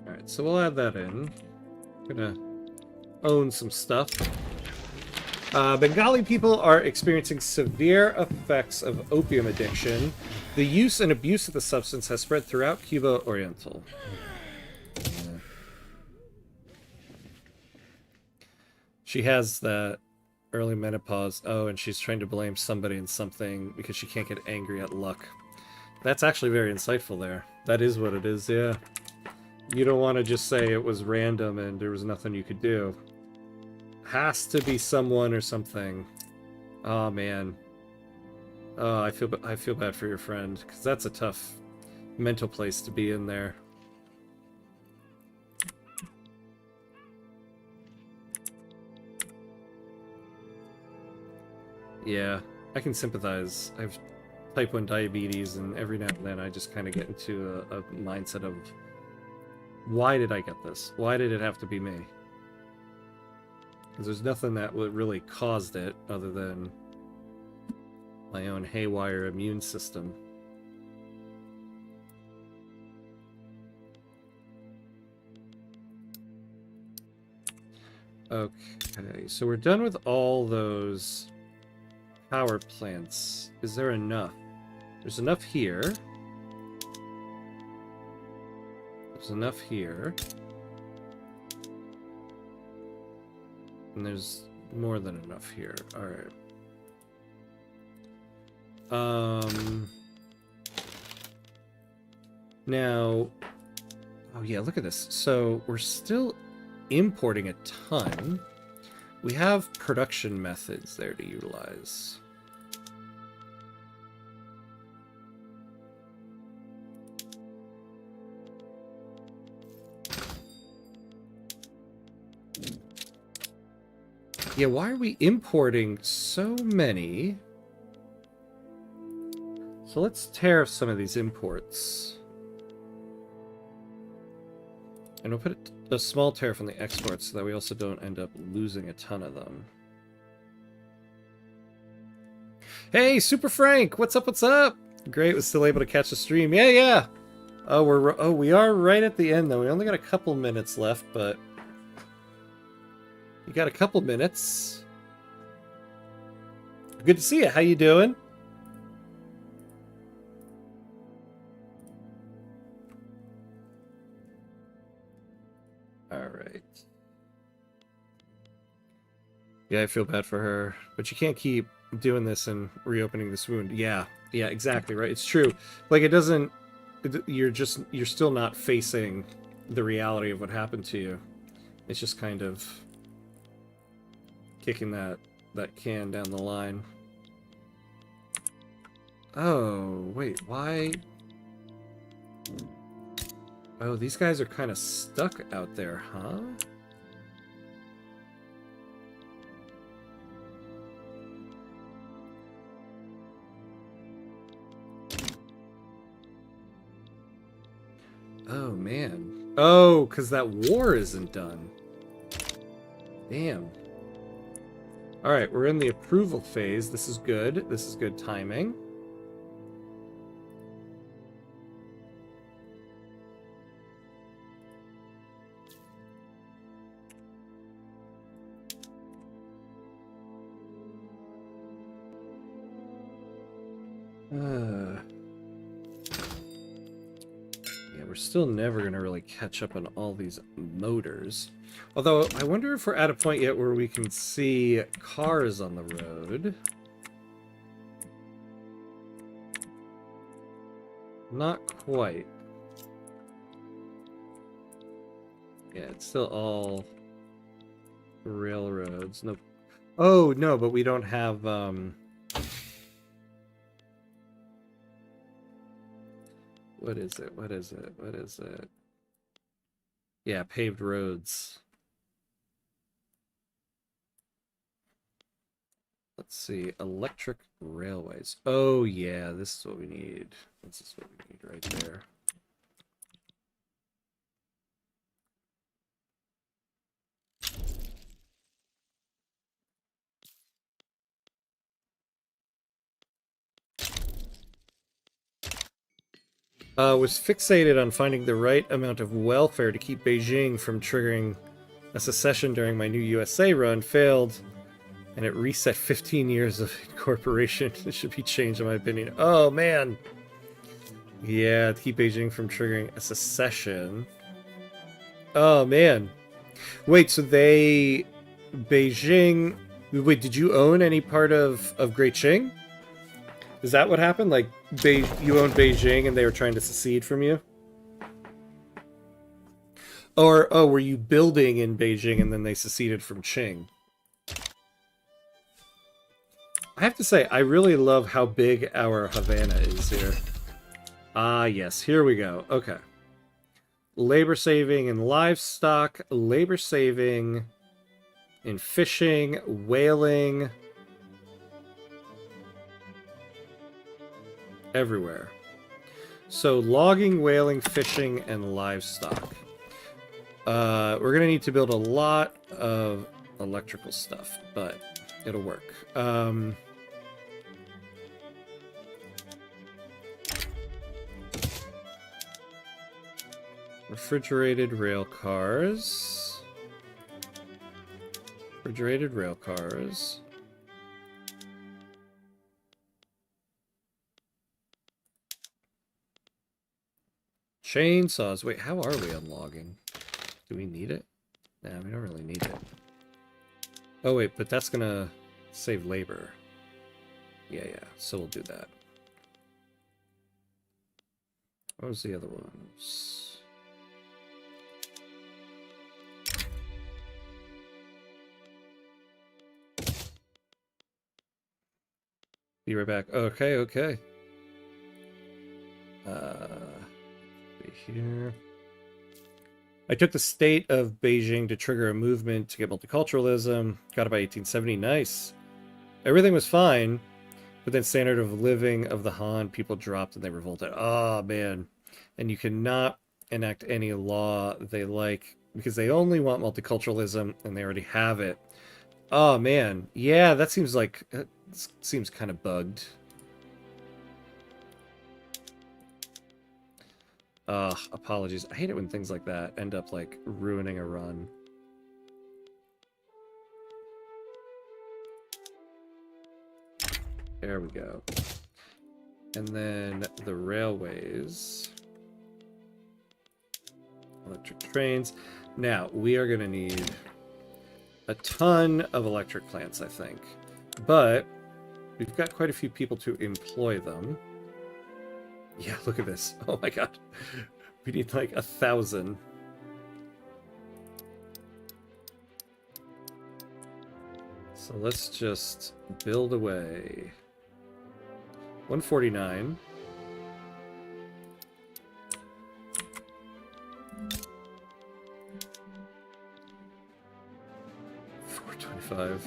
Alright, so we'll add that in. Gonna own some stuff. Bengali people are experiencing severe effects of opium addiction. The use and abuse of the substance has spread throughout Cuba Oriental. She has that early menopause. Oh, and she's trying to blame somebody and something because she can't get angry at luck. That's actually very insightful there. That is what it is, yeah. You don't want to just say it was random and there was nothing you could do. Has to be someone or something. Oh man. Oh, I feel bad for your friend because that's a tough mental place to be in there. Yeah, I can sympathize. I have type 1 diabetes, and every now and then I just kind of get into a mindset of, why did I get this? Why did it have to be me? Because there's nothing that really caused it other than my own haywire immune system. Okay, so we're done with all those power plants. Is there enough? There's enough here. There's enough here. And there's more than enough here. Alright. Now... Oh yeah, look at this. So, we're still importing a ton. We have production methods there to utilize. Yeah, why are we importing so many? So let's tariff some of these imports. And we'll put a small tariff on the exports so that we also don't end up losing a ton of them. Hey, Super Frank! What's up, what's up? Great, was still able to catch the stream. Yeah, yeah! Oh, we are right at the end, though. We only got a couple minutes left, but... we got a couple minutes. Good to see you. How you doing? Alright. Yeah, I feel bad for her. But you can't keep doing this and reopening this wound. Yeah, exactly, right? It's true. Like, it doesn't... you're still not facing the reality of what happened to you. It's just kind of kicking that can down the line. Oh, wait, why? Oh, these guys are kind of stuck out there, huh? Oh, man. Oh, because that war isn't done. Damn. Alright, we're in the approval phase. This is good. This is good timing. Yeah, we're still never going to really catch up on all these motors. Although, I wonder if we're at a point yet where we can see cars on the road. Not quite. Yeah, it's still all railroads. No. Oh, no, but we don't have, what is it? What is it? What is it? Yeah, paved roads. Let's see. Electric railways. Oh, yeah, this is what we need. This is what we need right there. Was fixated on finding the right amount of welfare to keep Beijing from triggering a secession during my new USA run, failed, and it reset 15 years of incorporation. It should be changed, in my opinion. Oh, man. Yeah, to keep Beijing from triggering a secession. Oh, man. Wait, so they... Beijing... Wait, did you own any part of Great Qing? Is that what happened? Like, you owned Beijing and they were trying to secede from you? Or, oh, were you building in Beijing and then they seceded from Qing? I have to say, I really love how big our Havana is here. Ah, yes, here we go. Okay. Labor saving in livestock, labor saving in fishing, whaling... everywhere. So logging, whaling, fishing, and livestock. We're gonna need to build a lot of electrical stuff, but it'll work. Refrigerated rail cars. Refrigerated rail cars. Chainsaws. Wait, how are we on logging? Do we need it? Nah, we don't really need it. Oh, wait, but that's gonna save labor. Yeah, so we'll do that. What was the other ones? Be right back. Okay. Here. I took the state of Beijing to trigger a movement to get multiculturalism. Got it by 1870. Nice. Everything was fine, but then standard of living of the Han people dropped and they revolted. Oh, man. And you cannot enact any law they like because they only want multiculturalism and they already have it. Oh, man. Yeah, that seems like... It seems kind of bugged. Apologies. I hate it when things like that end up, like, ruining a run. There we go. And then the railways. Electric trains. Now, we are going to need a ton of electric plants, I think. But we've got quite a few people to employ them. Yeah, look at this. Oh my god. We need like 1,000. So let's just build away. 149. $425.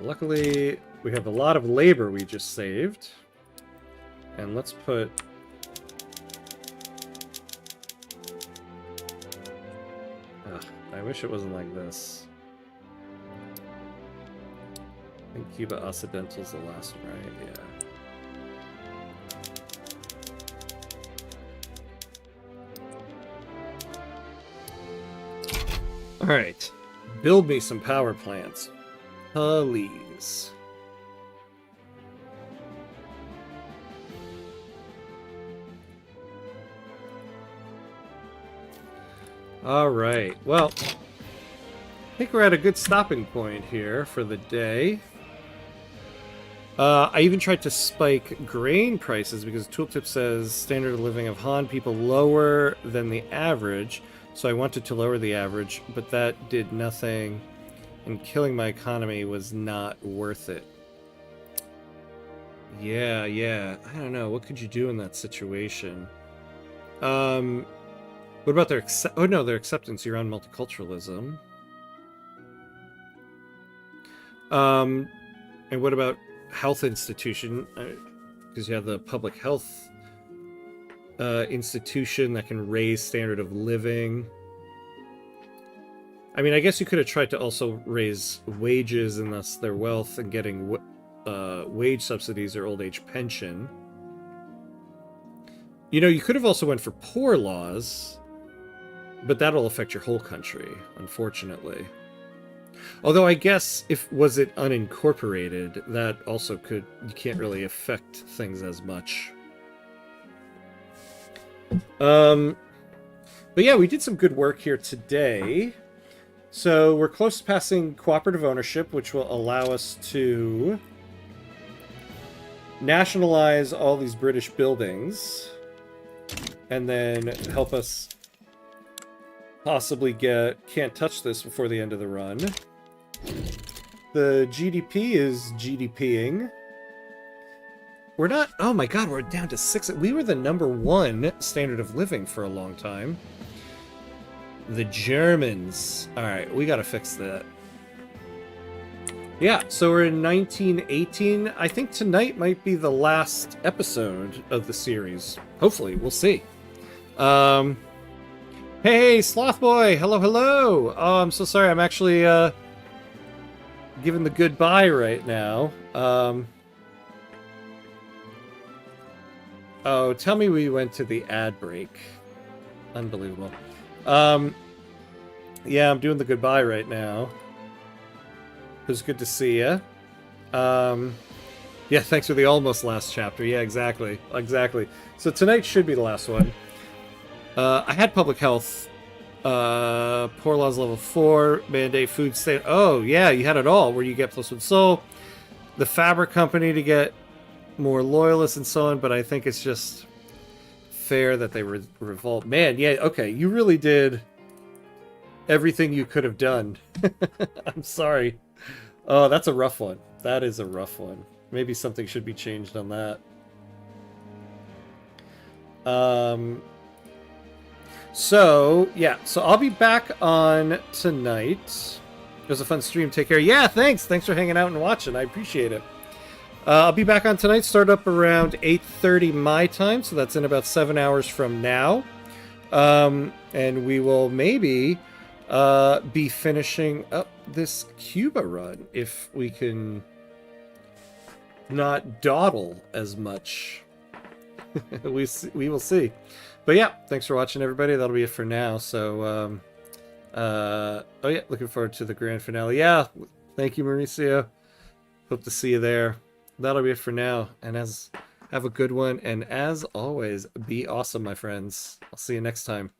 Luckily, we have a lot of labor we just saved. And let's put... Ugh, I wish it wasn't like this. I think Cuba Occidental's the last one, right? Yeah. Alright. Build me some power plants. Please. All right. Well, I think we're at a good stopping point here for the day. I even tried to spike grain prices because Tooltip says standard of living of Han people lower than the average. So I wanted to lower the average, but that did nothing. And killing my economy was not worth it. Yeah. I don't know. What could you do in that situation? What about their their acceptance? You're on multiculturalism. And what about health institution? Because you have the public health institution that can raise standard of living. I mean, I guess you could have tried to also raise wages and thus their wealth and getting wage subsidies or old age pension. You know, you could have also went for poor laws, but that'll affect your whole country, unfortunately. Although I guess was it unincorporated, that also you can't really affect things as much. But yeah, we did some good work here today. So we're close to passing cooperative ownership, which will allow us to nationalize all these British buildings and then help us possibly can't touch this before the end of the run. The GDP is GDPing. We're not... Oh my god, we're down to 6. We were the #1 standard of living for a long time. The Germans. Alright, we gotta fix that. Yeah, so we're in 1918. I think tonight might be the last episode of the series. Hopefully, we'll see. Hey, Sloth Boy! Hello! Oh, I'm so sorry. I'm actually, giving the goodbye right now. Oh, tell me we went to the ad break. Unbelievable. Yeah, I'm doing the goodbye right now. It was good to see ya. Yeah, thanks for the almost last chapter. Yeah, exactly. So tonight should be the last one. I had public health, poor laws level 4, mandate food state. Oh, yeah, you had it all, where you get +1 soul, the fabric company to get more loyalists and so on, but I think it's just fair that they revolt. Man, yeah, okay, you really did everything you could have done. I'm sorry. Oh, that's a rough one. That is a rough one. Maybe something should be changed on that. So, yeah. So I'll be back on tonight. It was a fun stream. Take care. Yeah, thanks. Thanks for hanging out and watching. I appreciate it. I'll be back on tonight. Start up around 8:30 my time. So that's in about 7 hours from now. And we will maybe be finishing up this Cuba run if we can not dawdle as much. We will see. But yeah, thanks for watching, everybody. That'll be it for now. So, oh yeah, looking forward to the grand finale. Yeah, thank you, Mauricio. Hope to see you there. That'll be it for now. And have a good one. And as always, be awesome, my friends. I'll see you next time.